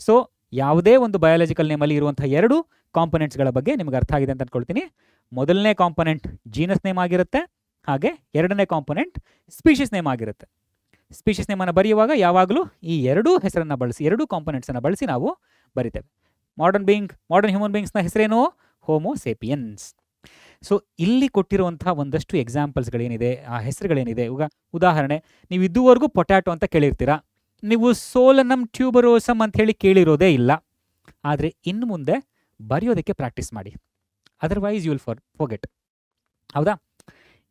ಸೊ ಯಾವುದೇ ಒಂದು ಬಯಾಲಜಿಕಲ್ ನೇಮಲ್ಲಿ ಇರುವಂತಹ ಎರಡು ಕಾಂಪೊನೆಂಟ್ಸ್ಗಳ ಬಗ್ಗೆ ನಿಮಗೆ ಅರ್ಥ ಆಗಿದೆ ಅಂತ ಅಂದ್ಕೊಳ್ತೀನಿ. ಮೊದಲನೇ ಕಾಂಪೊನೆಂಟ್ ಜೀನಸ್ ನೇಮ್ ಆಗಿರುತ್ತೆ, ಹಾಗೆ ಎರಡನೇ ಕಾಂಪೊನೆಂಟ್ ಸ್ಪೀಷೀಸ್ ನೇಮ್ ಆಗಿರುತ್ತೆ. ಸ್ಪೀಷೀಸ್ ನೇಮನ್ನು ಬರೆಯುವಾಗ ಯಾವಾಗಲೂ ಈ ಎರಡೂ ಹೆಸರನ್ನು ಬಳಸಿ, ಎರಡೂ ಕಾಂಪೊನೆಂಟ್ಸನ್ನು ಬಳಸಿ ನಾವು ಬರಿತೇವೆ. ಮಾಡರ್ನ್ ಹ್ಯೂಮನ್ ಬೀಯಿಂಗ್ಸ್ನ ಹೆಸರೇನು? ಹೋಮೋಸೇಪಿಯನ್ಸ್. ಸೊ ಇಲ್ಲಿ ಕೊಟ್ಟಿರುವಂತಹ ಒಂದಷ್ಟು ಎಕ್ಸಾಂಪಲ್ಸ್ಗಳೇನಿದೆ, ಆ ಹೆಸರುಗಳೇನಿದೆ, ಉದಾಹರಣೆ, ನೀವು ಇದುವರೆಗೂ ಪೊಟ್ಯಾಟೊ ಅಂತ ಕೇಳಿರ್ತೀರಾ, ನೀವು ಸೋಲನಮ್ ಟ್ಯೂಬರೋಸಮ್ ಅಂತ ಹೇಳಿ ಕೇಳಿರೋದೇ ಇಲ್ಲ. ಆದರೆ ಇನ್ನು ಮುಂದೆ ಬರೆಯೋದಕ್ಕೆ ಪ್ರಾಕ್ಟೀಸ್ ಮಾಡಿ, ಅದರ್ವೈಸ್ ಯು ವಿಲ್ ಫರ್ಗೆಟ್, ಹೌದಾ?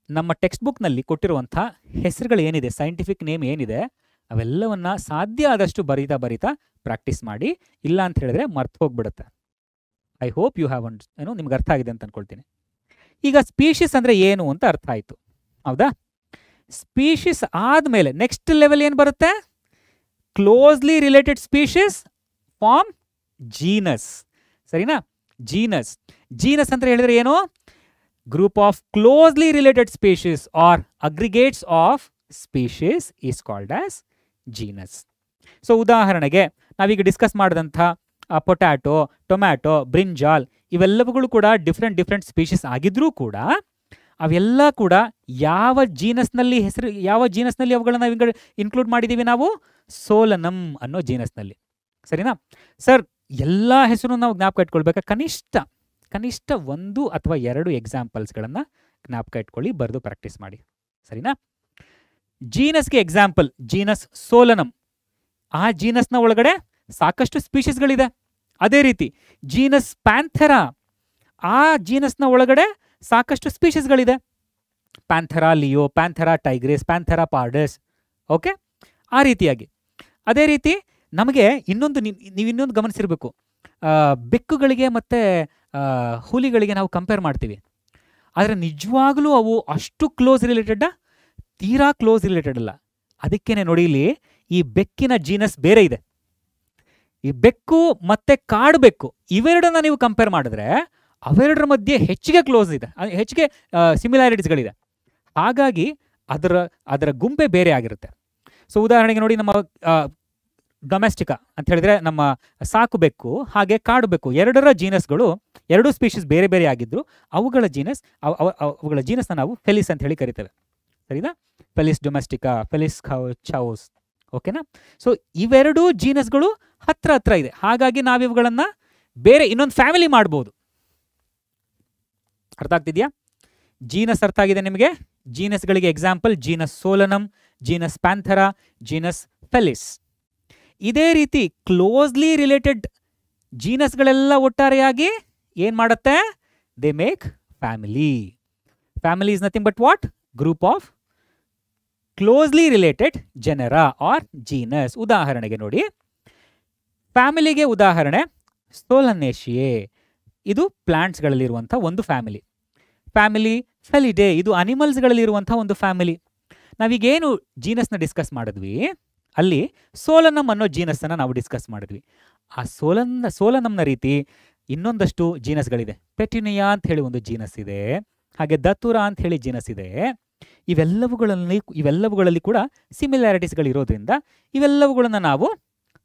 ನಮ್ಮ ಟೆಕ್ಸ್ಟ್ ಬುಕ್ನಲ್ಲಿ ಕೊಟ್ಟಿರುವಂಥ ಹೆಸರುಗಳೇನಿದೆ, ಸೈಂಟಿಫಿಕ್ ನೇಮ್ ಏನಿದೆ, ಅವೆಲ್ಲವನ್ನ ಸಾಧ್ಯ ಆದಷ್ಟು ಬರೀತಾ ಪ್ರಾಕ್ಟೀಸ್ ಮಾಡಿ. ಇಲ್ಲ ಅಂತ ಹೇಳಿದ್ರೆ ಮರ್ತು ಹೋಗ್ಬಿಡುತ್ತೆ. ಐ ಹೋಪ್ ಯು ಹ್ಯಾವ್ ನಿಮ್ಗೆ ಅರ್ಥ ಆಗಿದೆ ಅಂತ ಅನ್ಕೊಳ್ತೀನಿ. ಈಗ ಸ್ಪೀಷೀಸ್ ಅಂದರೆ ಏನು ಅಂತ ಅರ್ಥ ಆಯಿತು, ಹೌದಾ? ಸ್ಪೀಷೀಸ್ ಆದಮೇಲೆ ನೆಕ್ಸ್ಟ್ ಲೆವೆಲ್ ಏನು ಬರುತ್ತೆ? Closely related species form genus. ಸರಿನಾ? ಜೀನಸ್ ಅಂತ ಹೇಳಿದ್ರೆ ಏನು? Group of closely related species or aggregates of species is called as genus. So ಉದಾಹರಣೆಗೆ ನಾವೀಗ ಡಿಸ್ಕಸ್ ಮಾಡಿದಂಥ ಪೊಟ್ಯಾಟೊ, ಟೊಮ್ಯಾಟೊ, ಬ್ರಿಂಜಾಲ್ ಇವೆಲ್ಲವುಗಳು ಕೂಡ ಡಿಫ್ರೆಂಟ್ ಸ್ಪೀಷೀಸ್ ಆಗಿದ್ರೂ ಕೂಡ ಅವೆಲ್ಲ ಕೂಡ ಯಾವ ಜೀನಸ್ನಲ್ಲಿ ಅವುಗಳನ್ನ ಇನ್ಕ್ಲೂಡ್ ಮಾಡಿದ್ದೀವಿ ನಾವು? ಸೋಲನಮ್ ಅನ್ನೋ ಜೀನಸ್ನಲ್ಲಿ. ಸರಿನಾ ಸರ್? ಎಲ್ಲ ಹೆಸರು ನಾವು ಜ್ಞಾಪಕ ಇಟ್ಕೊಳ್ಬೇಕಾ? ಕನಿಷ್ಠ 1 ಅಥವಾ 2 ಎಕ್ಸಾಂಪಲ್ಸ್ಗಳನ್ನು ಜ್ಞಾಪಕ ಇಟ್ಕೊಳ್ಳಿ, ಬರೆದು ಪ್ರಾಕ್ಟೀಸ್ ಮಾಡಿ. ಸರಿನಾ? ಜೀನಸ್ಗೆ ಎಕ್ಸಾಂಪಲ್ ಜೀನಸ್ ಸೋಲನಮ್. ಆ ಜೀನಸ್ನ ಒಳಗಡೆ ಸಾಕಷ್ಟು ಸ್ಪೀಷೀಸ್ಗಳಿದೆ. ಅದೇ ರೀತಿ ಜೀನಸ್ ಪ್ಯಾಂಥೆರಾ, ಆ ಜೀನಸ್ನ ಒಳಗಡೆ ಸಾಕಷ್ಟು ಸ್ಪೀಷೀಸ್ಗಳಿದೆ. ಪ್ಯಾಂಥೆರಾ ಲಿಯೋ, ಪ್ಯಾಂಥೆರಾ ಟೈಗ್ರಿಸ್, ಪ್ಯಾಂಥೆರಾ ಪಾರ್ಡಸ್. ಓಕೆ, ಆ ರೀತಿಯಾಗಿ. ಅದೇ ರೀತಿ ನಮಗೆ ನೀವು ಇನ್ನೊಂದು ಗಮನಿಸಿರಬೇಕು, ಬೆಕ್ಕುಗಳಿಗೆ ಮತ್ತು ಹುಲಿಗಳಿಗೆ ನಾವು ಕಂಪೇರ್ ಮಾಡ್ತೀವಿ. ಆದರೆ ನಿಜವಾಗ್ಲೂ ಅವು ಅಷ್ಟು ಕ್ಲೋಸ್ ರಿಲೇಟೆಡ್ಡಾ? ತೀರಾ ಕ್ಲೋಸ್ ರಿಲೇಟೆಡ್ ಅಲ್ಲ. ಅದಕ್ಕೇನೆ ನೋಡಿ, ಇಲ್ಲಿ ಈ ಬೆಕ್ಕಿನ ಜೀನಸ್ ಬೇರೆ ಇದೆ. ಈ ಬೆಕ್ಕು ಮತ್ತೆ ಕಾಡು ಬೆಕ್ಕು ಇವೆರಡನ್ನ ನೀವು ಕಂಪೇರ್ ಮಾಡಿದ್ರೆ ಅವೆರಡರ ಮಧ್ಯೆ ಹೆಚ್ಚಿಗೆ ಕ್ಲೋಸ್ ಇದೆ, ಹೆಚ್ಚಿಗೆ ಸಿಮಿಲಾರಿಟೀಸ್ಗಳಿದೆ. ಹಾಗಾಗಿ ಅದರ ಗುಂಪೆ ಬೇರೆ ಆಗಿರುತ್ತೆ. ಸೊ ಉದಾಹರಣೆಗೆ ನೋಡಿ, ನಮ್ಮ ಡೊಮೆಸ್ಟಿಕಾ ಅಂತ ಹೇಳಿದ್ರೆ ನಮ್ಮ ಸಾಕು ಬೆಕ್ಕು ಹಾಗೆ ಕಾಡು ಬೆಕ್ಕು ಎರಡರ ಜೀನಸ್ಗಳು, ಎರಡು ಸ್ಪೀಷೀಸ್ ಬೇರೆ ಬೇರೆ ಆಗಿದ್ರು ಅವುಗಳ ಜೀನಸ್ನ ನಾವು ಫೆಲಿಸ್ ಅಂತ ಹೇಳಿ ಕರಿತೇವೆ. ಸರಿನಾ? ಫೆಲಿಸ್ ಡೊಮೆಸ್ಟಿಕಾ, ಫೆಲಿಸ್ ಚೌಸ್. ಓಕೆನಾ? ಸೊ ಇವೆರಡೂ ಜೀನಸ್ಗಳು ಹತ್ರ ಇದೆ. ಹಾಗಾಗಿ ನಾವಿವುಗಳನ್ನ ಬೇರೆ ಇನ್ನೊಂದು ಫ್ಯಾಮಿಲಿ ಮಾಡ್ಬೋದು. ಅರ್ಥ ಆಗ್ತಿದ್ಯಾ? ಜೀನಸ್ ಅರ್ಥ ಆಗಿದೆ ನಿಮಗೆ? ಜೀನಸ್ಗಳಿಗೆ example genus Solanum, genus Panthera, genus Felis. ಇದೇ ರೀತಿ ಕ್ಲೋಸ್ಲಿ ರಿಲೇಟೆಡ್ ಜೀನಸ್ಗಳೆಲ್ಲ ಒಟ್ಟಾರೆಯಾಗಿ ಏನ್ ಮಾಡುತ್ತೆ? They make family. Family is nothing but what? Group of closely related genera or genus. ಉದಾಹರಣೆಗೆ ನೋಡಿ, ಫ್ಯಾಮಿಲಿಗೆ ಉದಾಹರಣೆ ಸೋಲನೇಶಿಯೇ, ಇದು ಪ್ಲಾಂಟ್ಸ್ಗಳಲ್ಲಿರುವಂಥ ಒಂದು ಫ್ಯಾಮಿಲಿ. ಫ್ಯಾಮಿಲಿ ಫೆಲಿಡೆ, ಇದು ಅನಿಮಲ್ಸ್ಗಳಲ್ಲಿರುವಂಥ ಒಂದು ಫ್ಯಾಮಿಲಿ. ನಾವೀಗೇನು ಜೀನಸ್ನ ಡಿಸ್ಕಸ್ ಮಾಡಿದ್ವಿ, ಅಲ್ಲಿ ಸೋಲನಮ್ ಅನ್ನೋ ಜೀನಸ್ಸನ್ನು ನಾವು ಡಿಸ್ಕಸ್ ಮಾಡಿದ್ವಿ. ಆ ಸೋಲನಮ್ನ ರೀತಿ ಇನ್ನೊಂದಷ್ಟು ಜೀನಸ್ಗಳಿದೆ. ಪೆಟಿನಿಯಾ ಅಂತ ಹೇಳಿ ಒಂದು ಜೀನಸ್ ಇದೆ, ಹಾಗೆ ದತುರಾ ಅಂತ ಹೇಳಿ ಜೀನಸ್ ಇದೆ. ಇವೆಲ್ಲವುಗಳಲ್ಲಿ ಕೂಡ ಸಿಮಿಲಾರಿಟೀಸ್ಗಳಿರೋದ್ರಿಂದ ಇವೆಲ್ಲವುಗಳನ್ನು ನಾವು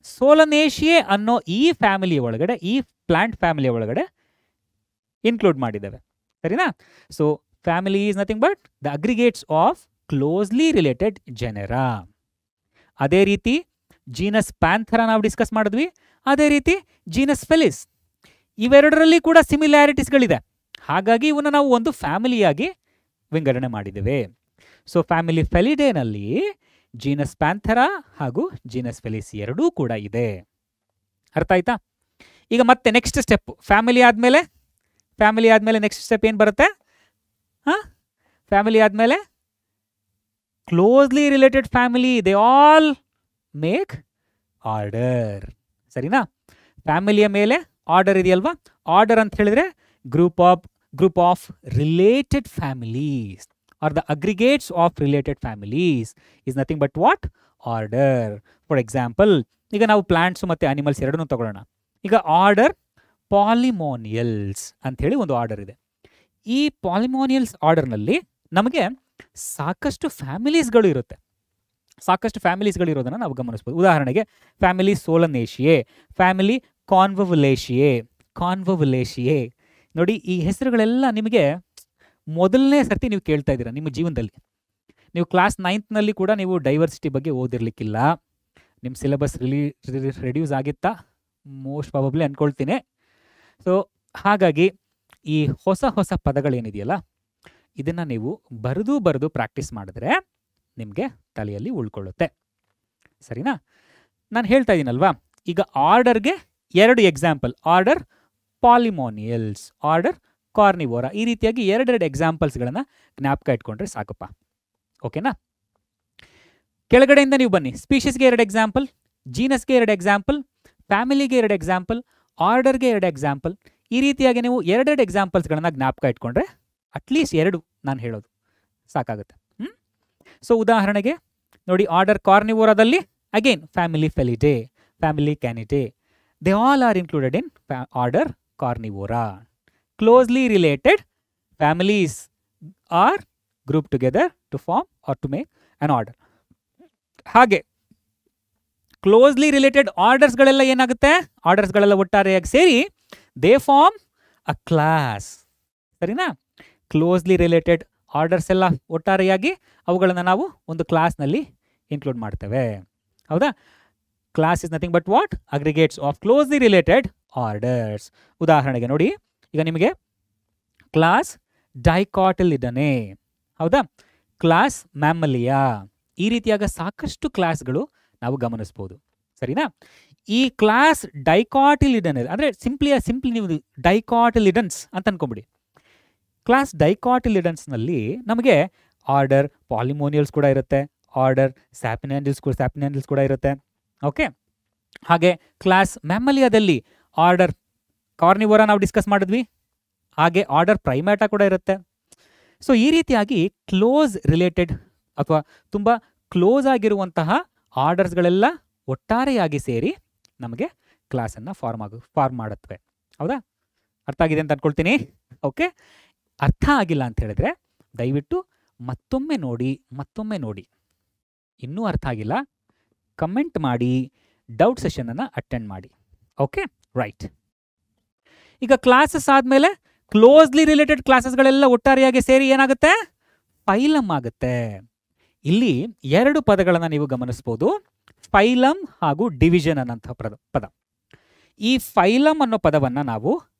ಸೋಲನೇಶಿಯೇ ಅನ್ನೋ ಈ ಫ್ಯಾಮಿಲಿಯ ಒಳಗಡೆ, ಈ ಪ್ಲಾಂಟ್ ಫ್ಯಾಮಿಲಿಯ ಒಳಗಡೆ ಇನ್ಕ್ಲೂಡ್ ಮಾಡಿದ್ದೇವೆ. ಸರಿನಾ? So family is nothing but the aggregates of closely related genera. ಅದೇ ರೀತಿ ಜೀನಸ್ ಪ್ಯಾಂಥೆರಾ ನಾವು ಡಿಸ್ಕಸ್ ಮಾಡಿದ್ವಿ. ಅದೇ ರೀತಿ ಜೀನಸ್ ಫೆಲಿಸ್, ಇವೆರಡರಲ್ಲಿ ಕೂಡ ಸಿಮಿಲಾರಿಟೀಸ್ಗಳಿದೆ. ಹಾಗಾಗಿ ಇವನ್ನ ನಾವು ಒಂದು ಫ್ಯಾಮಿಲಿಯಾಗಿ ವಿಂಗಡಣೆ ಮಾಡಿದ್ದೇವೆ. ಸೊ ಫ್ಯಾಮಿಲಿ ಫೆಲಿಡೇನಲ್ಲಿ ಜೀನಸ್ ಪ್ಯಾಂಥೆರಾ ಹಾಗೂ ಜೀನಸ್ ಫೆಲಿಸ್ ಎರಡೂ ಕೂಡ ಇದೆ. ಅರ್ಥ ಆಯ್ತಾ? ಈಗ ಮತ್ತೆ ನೆಕ್ಸ್ಟ್ ಸ್ಟೆಪ್, ಫ್ಯಾಮಿಲಿ ಆದಮೇಲೆ ನೆಕ್ಸ್ಟ್ ಸ್ಟೆಪ್ ಏನು ಬರುತ್ತೆ? ಫ್ಯಾಮಿಲಿ ಆದಮೇಲೆ closely related family, they all make order. ಸರಿನಾ? ಫ್ಯಾಮಿಲಿಯ ಮೇಲೆ ಆರ್ಡರ್ ಇದೆಯಲ್ವಾ? ಆರ್ಡರ್ ಅಂತ ಹೇಳಿದ್ರೆ group of related families or the aggregates of related families is nothing but what? Order. For example, ಈಗ ನಾವು ಪ್ಲಾಂಟ್ಸ್ ಮತ್ತು ಅನಿಮಲ್ಸ್ ಎರಡನ್ನೂ ತಗೊಳ್ಳೋಣ. ಈಗ ಆರ್ಡರ್ ಪಾಲಿಮೋನಿಯಲ್ಸ್ ಅಂಥೇಳಿ ಒಂದು ಆರ್ಡರ್ ಇದೆ. ಈ ಪಾಲಿಮೋನಿಯಲ್ಸ್ ಆರ್ಡರ್ನಲ್ಲಿ ನಮಗೆ ಸಾಕಷ್ಟು ಫ್ಯಾಮಿಲೀಸ್ಗಳು ಇರೋದನ್ನು ನಾವು ಗಮನಿಸ್ಬೋದು. ಉದಾಹರಣೆಗೆ ಫ್ಯಾಮಿಲಿ ಸೋಲನೇಶಿಯೇ, ಫ್ಯಾಮಿಲಿ ಕಾನ್ವವುಲೇಶಿಯೇ. ನೋಡಿ, ಈ ಹೆಸರುಗಳೆಲ್ಲ ನಿಮಗೆ ಮೊದಲನೇ ಸರ್ತಿ ನೀವು ಕೇಳ್ತಾ ಇದ್ದೀರಾ ನಿಮ್ಮ ಜೀವನದಲ್ಲಿ. ನೀವು ಕ್ಲಾಸ್ 9ನಲ್ಲಿ ಕೂಡ ನೀವು ಡೈವರ್ಸಿಟಿ ಬಗ್ಗೆ ಓದಿರ್ಲಿಕ್ಕಿಲ್ಲ. ನಿಮ್ಮ ಸಿಲೆಬಸ್ ರೆಡ್ಯೂಸ್ ಆಗಿತ್ತಾ? ಮೋಸ್ಟ್ ಪ್ರಾಬಬ್ಲಿ ಅಂದ್ಕೊಳ್ತೀನಿ. ಸೊ ಹಾಗಾಗಿ ಈ ಹೊಸ ಪದಗಳೇನಿದೆಯಲ್ಲ, ಇದನ್ನು ನೀವು ಬರೆದು ಪ್ರಾಕ್ಟೀಸ್ ಮಾಡಿದ್ರೆ ನಿಮಗೆ ತಲೆಯಲ್ಲಿ ಉಳ್ಕೊಳ್ಳುತ್ತೆ. ಸರಿನಾ? ನಾನು ಹೇಳ್ತಾ ಇದ್ದೀನಲ್ವಾ, ಈಗ ಆರ್ಡರ್ಗೆ 2 ಎಕ್ಸಾಂಪಲ್, ಆರ್ಡರ್ ಪಾಲಿಮೋನಿಯಲ್ಸ್, ಆರ್ಡರ್ ಕಾರ್ನಿವೋರಾ. ಈ ರೀತಿಯಾಗಿ 2 ಎಕ್ಸಾಂಪಲ್ಸ್ಗಳನ್ನು ಜ್ಞಾಪಕ ಇಟ್ಕೊಂಡ್ರೆ ಸಾಕಪ್ಪ. ಓಕೆನಾ? ಕೆಳಗಡೆಯಿಂದ ನೀವು ಬನ್ನಿ. ಸ್ಪೀಷೀಸ್ಗೆ 2 ಎಕ್ಸಾಂಪಲ್, ಜೀನಸ್ಗೆ 2 ಎಕ್ಸಾಂಪಲ್, ಫ್ಯಾಮಿಲಿಗೆ 2 ಎಕ್ಸಾಂಪಲ್, ಆರ್ಡರ್ಗೆ 2 ಎಕ್ಸಾಂಪಲ್. ಈ ರೀತಿಯಾಗಿ ನೀವು 2 ಎಕ್ಸಾಂಪಲ್ಸ್ಗಳನ್ನು ಜ್ಞಾಪಕ ಇಟ್ಕೊಂಡ್ರೆ ಅಟ್ಲೀಸ್ಟ್ 2 ನಾನು ಹೇಳೋದು ಸಾಕಾಗುತ್ತೆ. ಸೊ ಉದಾಹರಣೆಗೆ ನೋಡಿ, ಆರ್ಡರ್ ಕಾರ್ನಿವೋರಾದಲ್ಲಿ again family Felidae, family Canidae, they all are included in order Carnivora. Closely related families R group together to form or to make an order. ಹಾಗೆ ಕ್ಲೋಸ್ಲಿ ರಿಲೇಟೆಡ್ ಆರ್ಡರ್ಸ್ಗಳೆಲ್ಲ ಏನಾಗುತ್ತೆ, ಆರ್ಡರ್ಸ್ಗಳೆಲ್ಲ ಒಟ್ಟಾರೆಯಾಗಿ ಸೇರಿ ದೇ ಫಾರ್ಮ್ ಅ ಕ್ಲಾಸ್. ಸರಿನಾ? Closely related orders ಎಲ್ಲ ಒಟ್ಟಾರೆಯಾಗಿ ಅವುಗಳನ್ನು ನಾವು ಒಂದು ಕ್ಲಾಸ್ನಲ್ಲಿ ಇನ್ಕ್ಲೂಡ್ ಮಾಡ್ತೇವೆ. ಹೌದಾ? Class is nothing but what? Aggregates of closely related orders. ಉದಾಹರಣೆಗೆ ನೋಡಿ, ಈಗ ನಿಮಗೆ ಕ್ಲಾಸ್ ಡೈಕಾಟಿಲಿಡನೆ, ಹೌದಾ, ಕ್ಲಾಸ್ ಮ್ಯಾಮಲಿಯಾ, ಈ ರೀತಿಯಾದ ಸಾಕಷ್ಟು ಕ್ಲಾಸ್ಗಳು ನಾವು ಗಮನಿಸ್ಬೋದು. ಸರಿನಾ? ಈ ಕ್ಲಾಸ್ ಡೈಕಾಟಿಲಿಡನ್ ಅಂದರೆ ಸಿಂಪ್ಲಿ ನೀವು ಡೈಕಾಟಿಲಿಡನ್ಸ್ ಅಂತ ಅನ್ಕೊಂಬಿಡಿ. ಕ್ಲಾಸ್ ಡೈಕಾಟಿಲಿಡನ್ಸ್ನಲ್ಲಿ ನಮಗೆ ಆರ್ಡರ್ ಪಾಲಿಮೋನಿಯಲ್ಸ್ ಕೂಡ ಇರುತ್ತೆ, ಆರ್ಡರ್ ಸ್ಯಾಪಿನೆಂಡಲ್ಸ್ ಕೂಡ ಇರುತ್ತೆ. ಓಕೆ, ಹಾಗೆ ಕ್ಲಾಸ್ ಮ್ಯಾಮಲಿಯಾದಲ್ಲಿ ಆರ್ಡರ್ ಕಾರ್ನಿವೋರಾ ನಾವು ಡಿಸ್ಕಸ್ ಮಾಡಿದ್ವಿ, ಹಾಗೆ ಆರ್ಡರ್ ಪ್ರೈಮೇಟಾ ಕೂಡ ಇರುತ್ತೆ. ಸೊ ಈ ರೀತಿಯಾಗಿ ಕ್ಲೋಸ್ ರಿಲೇಟೆಡ್ ಅಥವಾ ತುಂಬ ಕ್ಲೋಸ್ ಆಗಿರುವಂತಹ ಆರ್ಡರ್ಸ್ಗಳೆಲ್ಲ ಒಟ್ಟಾರೆಯಾಗಿ ಸೇರಿ ನಮಗೆ ಕ್ಲಾಸನ್ನು ಫಾರ್ಮ್ ಮಾಡುತ್ತವೆ. ಹೌದಾ? ಅರ್ಥ ಆಗಿದೆ ಅಂತ ಅಂದ್ಕೊಳ್ತೀನಿ. ಓಕೆ, ಅರ್ಥ ಆಗಿಲ್ಲ ಅಂತ ಹೇಳಿದ್ರೆ ದಯವಿಟ್ಟು ಮತ್ತೊಮ್ಮೆ ನೋಡಿ. ಇನ್ನೂ ಅರ್ಥ ಆಗಿಲ್ಲ ಕಮೆಂಟ್ ಮಾಡಿ, ಡೌಟ್ ಸೆಷನನ್ನು ಅಟೆಂಡ್ ಮಾಡಿ. Okay, right. ಈಗ ಕ್ಲಾಸಸ್ ಆದಮೇಲೆ ಕ್ಲೋಸ್ಲಿ ರಿಲೇಟೆಡ್ ಕ್ಲಾಸಸ್ಗಳೆಲ್ಲ ಒಟ್ಟಾರೆಯಾಗಿ ಸೇರಿ ಏನಾಗುತ್ತೆ? ಫೈಲಮ್ ಆಗುತ್ತೆ. ಇಲ್ಲಿ ಎರಡು ಪದಗಳನ್ನು ನೀವು ಗಮನಿಸ್ಬೋದು, ಫೈಲಮ್ ಹಾಗೂ ಡಿವಿಷನ್ ಅನ್ನೋಂಥ ಪದ. ಈ ಫೈಲಮ್ ಅನ್ನೋ ಪದವನ್ನು ನಾವು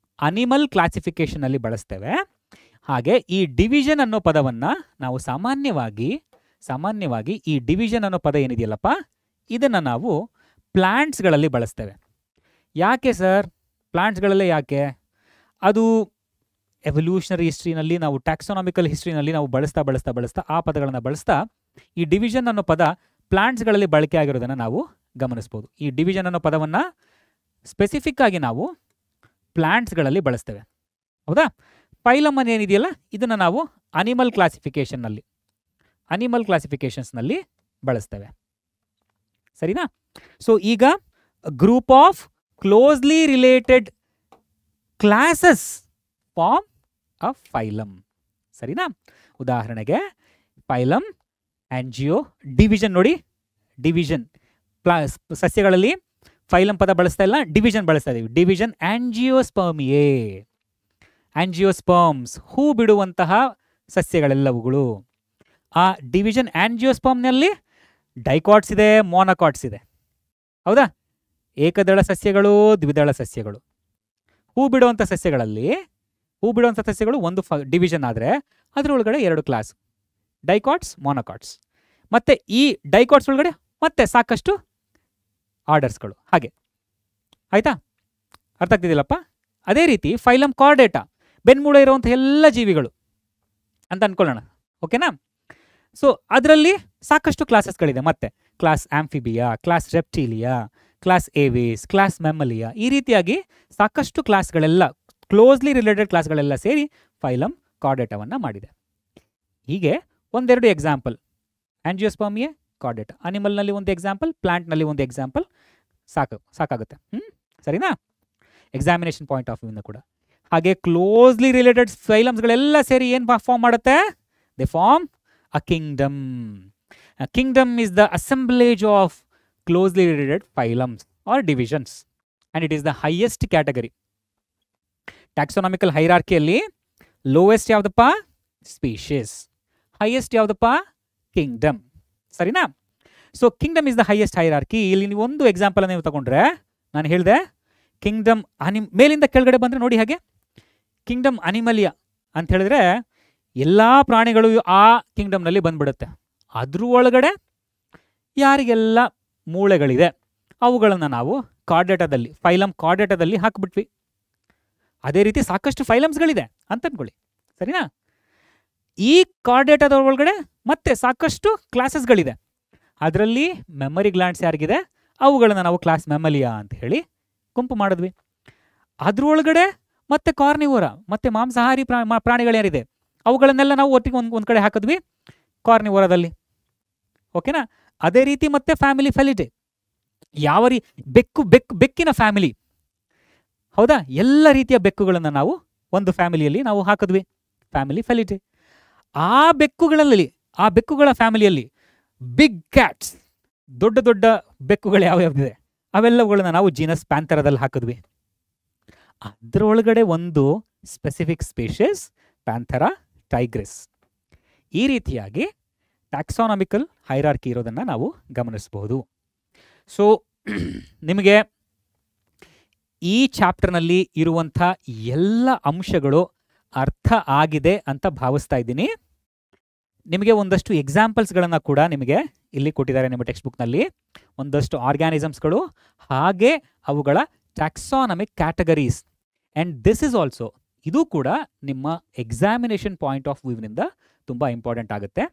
ಅನಿಮಲ್ ಕ್ಲಾಸಿಫಿಕೇಶನಲ್ಲಿ ಬಳಸ್ತೇವೆ. ಹಾಗೆ ಈ ಡಿವಿಷನ್ ಅನ್ನೋ ಪದವನ್ನು ನಾವು ಸಾಮಾನ್ಯವಾಗಿ ಈ ಡಿವಿಷನ್ ಅನ್ನೋ ಪದ ಏನಿದೆಯಲ್ಲಪ್ಪ, ಇದನ್ನು ನಾವು ಪ್ಲಾಂಟ್ಸ್ಗಳಲ್ಲಿ ಬಳಸ್ತೇವೆ. ಯಾಕೆ ಸರ್ ಪ್ಲಾಂಟ್ಸ್ಗಳಲ್ಲೇ ಯಾಕೆ? ಅದು ಎವಲ್ಯೂಷನರಿ ಹಿಸ್ಟ್ರಿನಲ್ಲಿ ನಾವು ಟ್ಯಾಕ್ಸಾನಮಿಕಲ್ ಹಿಸ್ಟ್ರಿನಲ್ಲಿ ನಾವು ಬಳಸ್ತಾ ಆ ಪದಗಳನ್ನು ಬಳಸ್ತಾ ಈ ಡಿವಿಷನ್ ಅನ್ನೋ ಪದ ಪ್ಲಾಂಟ್ಸ್ಗಳಲ್ಲಿ ಬಳಕೆ ಆಗಿರೋದನ್ನು ನಾವು ಗಮನಿಸ್ಬೋದು. ಈ ಡಿವಿಷನ್ ಅನ್ನೋ ಪದವನ್ನು ಸ್ಪೆಸಿಫಿಕ್ ಆಗಿ ನಾವು ಪ್ಲಾಂಟ್ಸ್ಗಳಲ್ಲಿ ಬಳಸ್ತೇವೆ. ಹೌದಾ? ಫೈಲಮ್ ಏನಿದೆಯಲ್ಲ ಇದನ್ನು ನಾವು ಅನಿಮಲ್ ಕ್ಲಾಸಿಫಿಕೇಶನ್ಸ್ನಲ್ಲಿ ಬಳಸ್ತೇವೆ. ಸರಿನಾ? ಸೊ ಈಗ group of closely related classes form a phylum. ಸರಿನಾ? ಉದಾಹರಣೆಗೆ ಫೈಲಮ್, ಆಂಜಿಯೋ, ಡಿವಿಷನ್. ನೋಡಿ, ಡಿವಿಷನ್ ಸಸ್ಯಗಳಲ್ಲಿ ಫೈಲಮ್ ಪದ ಬಳಸ್ತಾ ಇಲ್ಲ, ಡಿವಿಷನ್ ಬಳಸ್ತಾ ಇದ್ದೀವಿ. ಡಿವಿಷನ್ ಆಂಜಿಯೋಸ್ಪರ್ಮ್ಸ್, ಹೂ ಬಿಡುವಂತಹ ಸಸ್ಯಗಳೆಲ್ಲವುಗಳು. ಆ ಡಿವಿಷನ್ ಆಂಜಿಯೋಸ್ಪರ್ಮ್ನಲ್ಲಿ ಡೈಕಾಟ್ಸ್ ಇದೆ, ಮೊನೊಕಾಟ್ಸ್ ಇದೆ. ಹೌದಾ? ಏಕದಳ ಸಸ್ಯಗಳು, ದ್ವಿದಳ ಸಸ್ಯಗಳು. ಹೂ ಬಿಡುವಂಥ ಸಸ್ಯಗಳು ಒಂದು ಡಿವಿಷನ್ ಆದರೆ ಅದರೊಳಗಡೆ ಎರಡು ಕ್ಲಾಸ್, ಡೈಕಾಟ್ಸ್, ಮೊನೊಕಾಟ್ಸ್. ಮತ್ತು ಈ ಡೈಕಾಟ್ಸ್ ಒಳಗಡೆ ಮತ್ತೆ ಸಾಕಷ್ಟು ಆರ್ಡರ್ಸ್ಗಳು. ಹಾಗೆ ಆಯಿತಾ? ಅರ್ಥ ಆಗ್ತಿದ್ದಿಲ್ಲಪ್ಪ? ಅದೇ ರೀತಿ ಫೈಲಮ್ ಕಾರ್ಡೇಟಾ, ಬೆನ್ಮೂಳೆ ಇರುವಂಥ ಎಲ್ಲ ಜೀವಿಗಳು ಅಂತ ಅಂದ್ಕೊಳ್ಳೋಣ. ಓಕೆನಾ? ಸೊ ಅದರಲ್ಲಿ ಸಾಕಷ್ಟು ಕ್ಲಾಸಸ್ಗಳಿದೆ. ಮತ್ತೆ class Amphibia, class Reptilia, class Aves, class Mammalia, ಈ ರೀತಿಯಾಗಿ ಸಾಕಷ್ಟು ಕ್ಲಾಸ್ಗಳೆಲ್ಲ, ಕ್ಲೋಸ್ಲಿ ರಿಲೇಟೆಡ್ ಕ್ಲಾಸ್ಗಳೆಲ್ಲ ಸೇರಿ ಫೈಲಮ್ ಕಾರ್ಡೇಟಾವನ್ನು ಮಾಡಿದೆ. ಹೀಗೆ ಒಂದೆರಡು ಎಕ್ಸಾಂಪಲ್, ಆಂಜಿಯೋಸ್ಪರ್ಮಿಯಾ, ಕಾರ್ಡೇಟಾ, ಅನಿಮಲ್ನಲ್ಲಿ ಒಂದು ಎಕ್ಸಾಂಪಲ್, ಪ್ಲಾಂಟ್ನಲ್ಲಿ ಒಂದು ಎಕ್ಸಾಂಪಲ್ ಸಾಕಾಗುತ್ತೆ. ಸರಿನಾ? ಎಕ್ಸಾಮಿನೇಷನ್ ಪಾಯಿಂಟ್ ಆಫ್ ವ್ಯೂನ ಕೂಡ ಹಾಗೆ ಕ್ಲೋಸ್ಲಿ ರಿಲೇಟೆಡ್ ಫೈಲಮ್ಸ್ಗಳೆಲ್ಲ ಸೇರಿ ಏನು ಫಾರ್ಮ್ ಮಾಡುತ್ತೆ? They form a kingdom. Kingdom is the assemblage of closely related phylums or divisions, and it is the highest category. Taxonomical hierarchy alli lowest yavudappa? Species. Highest yavudappa? Kingdom. Sarina? So kingdom is the highest hierarchy. Illi ನೀವು ಒಂದು example ಅನ್ನು ತಗೊಂಡ್ರೆ, ನಾನು ಹೇಳಿದೆ Kingdom ಮೇಲಿಂದ ಕೆಳಗಡೆ ಬಂದರೆ ನೋಡಿ, ಹಾಗೆ ಕಿಂಗ್ಡಮ್ ಅನಿಮಲಿಯಾ ಅಂತ ಹೇಳಿದ್ರೆ ಎಲ್ಲ ಪ್ರಾಣಿಗಳು ಆ ಕಿಂಗ್ಡಮ್ನಲ್ಲಿ ಬಂದ್ಬಿಡುತ್ತೆ. ಅದ್ರ ಒಳಗಡೆ ಯಾರಿಗೆಲ್ಲ ಮೂಳೆಗಳಿದೆ ಅವುಗಳನ್ನು ನಾವು ಕಾರ್ಡೇಟಾದಲ್ಲಿ, ಫೈಲಮ್ ಕಾರ್ಡೇಟಾದಲ್ಲಿ ಹಾಕಿಬಿಟ್ವಿ. ಅದೇ ರೀತಿ ಸಾಕಷ್ಟು ಫೈಲಮ್ಸ್ಗಳಿದೆ ಅಂತ ಅಂದ್ಕೊಳ್ಳಿ. ಸರಿನಾ? ಈ ಕಾರ್ಡೇಟಾದ ಒಳಗಡೆ ಮತ್ತೆ ಸಾಕಷ್ಟು ಕ್ಲಾಸಸ್ಗಳಿದೆ. ಅದರಲ್ಲಿ ಮೆಮರಿ ಗ್ಲ್ಯಾಂಡ್ಸ್ ಯಾರಿಗಿದೆ ಅವುಗಳನ್ನು ನಾವು ಕ್ಲಾಸ್ ಮ್ಯಾಮಲಿಯಾ ಅಂತ ಹೇಳಿ ಗುಂಪು ಮಾಡಿದ್ವಿ. ಅದ್ರೊಳಗಡೆ ಮತ್ತೆ ಕಾರ್ನಿವೋರಾ, ಮತ್ತೆ ಮಾಂಸಾಹಾರಿ ಪ್ರಾಣಿಗಳೇನಿದೆ ಅವುಗಳನ್ನೆಲ್ಲ ನಾವು ಒಟ್ಟಿಗೆ ಒಂದು ಕಡೆ ಹಾಕಿದ್ವಿ ಕಾರ್ನಿವೋರಾದಲ್ಲಿ. ಓಕೆನಾ? ಅದೇ ರೀತಿ ಮತ್ತೆ ಫ್ಯಾಮಿಲಿ ಫೆಲಿಡೆ, ಬೆಕ್ಕಿನ ಫ್ಯಾಮಿಲಿ. ಹೌದಾ? ಎಲ್ಲ ರೀತಿಯ ಬೆಕ್ಕುಗಳನ್ನು ನಾವು ಒಂದು ಫ್ಯಾಮಿಲಿಯಲ್ಲಿ ನಾವು ಹಾಕಿದ್ವಿ. ಫ್ಯಾಮಿಲಿ ಫೆಲಿಡೆ. ಆ ಬೆಕ್ಕುಗಳ ಫ್ಯಾಮಿಲಿಯಲ್ಲಿ ಬಿಗ್ ಕ್ಯಾಟ್ಸ್, ದೊಡ್ಡ ದೊಡ್ಡ ಬೆಕ್ಕುಗಳು ಯಾವ್ಯಾವಿದೆ ಅವೆಲ್ಲವುಗಳನ್ನ ನಾವು ಜೀನಸ್ ಪ್ಯಾಂಥರದಲ್ಲಿ ಹಾಕಿದ್ವಿ. ಅದರೊಳಗಡೆ ಒಂದು ಸ್ಪೆಸಿಫಿಕ್ ಸ್ಪೀಷೀಸ್ ಪ್ಯಾಂಥರಾ ಟೈಗ್ರಿಸ್. ಈ ರೀತಿಯಾಗಿ ಟ್ಯಾಕ್ಸಾನಮಿಕಲ್ ಹೈರಾರ್ಕಿ ಇರೋದನ್ನು ನಾವು ಗಮನಿಸಬಹುದು. ಸೊ ನಿಮಗೆ ಈ ಚಾಪ್ಟರ್ನಲ್ಲಿ ಇರುವಂಥ ಎಲ್ಲ ಅಂಶಗಳು ಅರ್ಥ ಆಗಿದೆ ಅಂತ ಭಾವಿಸ್ತಾ ಇದ್ದೀನಿ. ನಿಮಗೆ ಒಂದಷ್ಟು ಎಕ್ಸಾಂಪಲ್ಸ್ಗಳನ್ನು ಕೂಡ ನಿಮಗೆ ಇಲ್ಲಿ ಕೊಟ್ಟಿದ್ದಾರೆ ನಿಮ್ಮ ಟೆಕ್ಸ್ಟ್ ಬುಕ್ನಲ್ಲಿ, ಒಂದಷ್ಟು ಆರ್ಗ್ಯಾನಿಸಮ್ಸ್ಗಳು, ಹಾಗೆ ಅವುಗಳ taxonomic categories. And this is also, ಇದು ಕೂಡ ನಿಮ್ಮ ಎಕ್ಸಾಮಿನೇಷನ್ ಪಾಯಿಂಟ್ ಆಫ್ ವ್ಯೂನಿಂದ ತುಂಬ ಇಂಪಾರ್ಟೆಂಟ್ ಆಗುತ್ತೆ.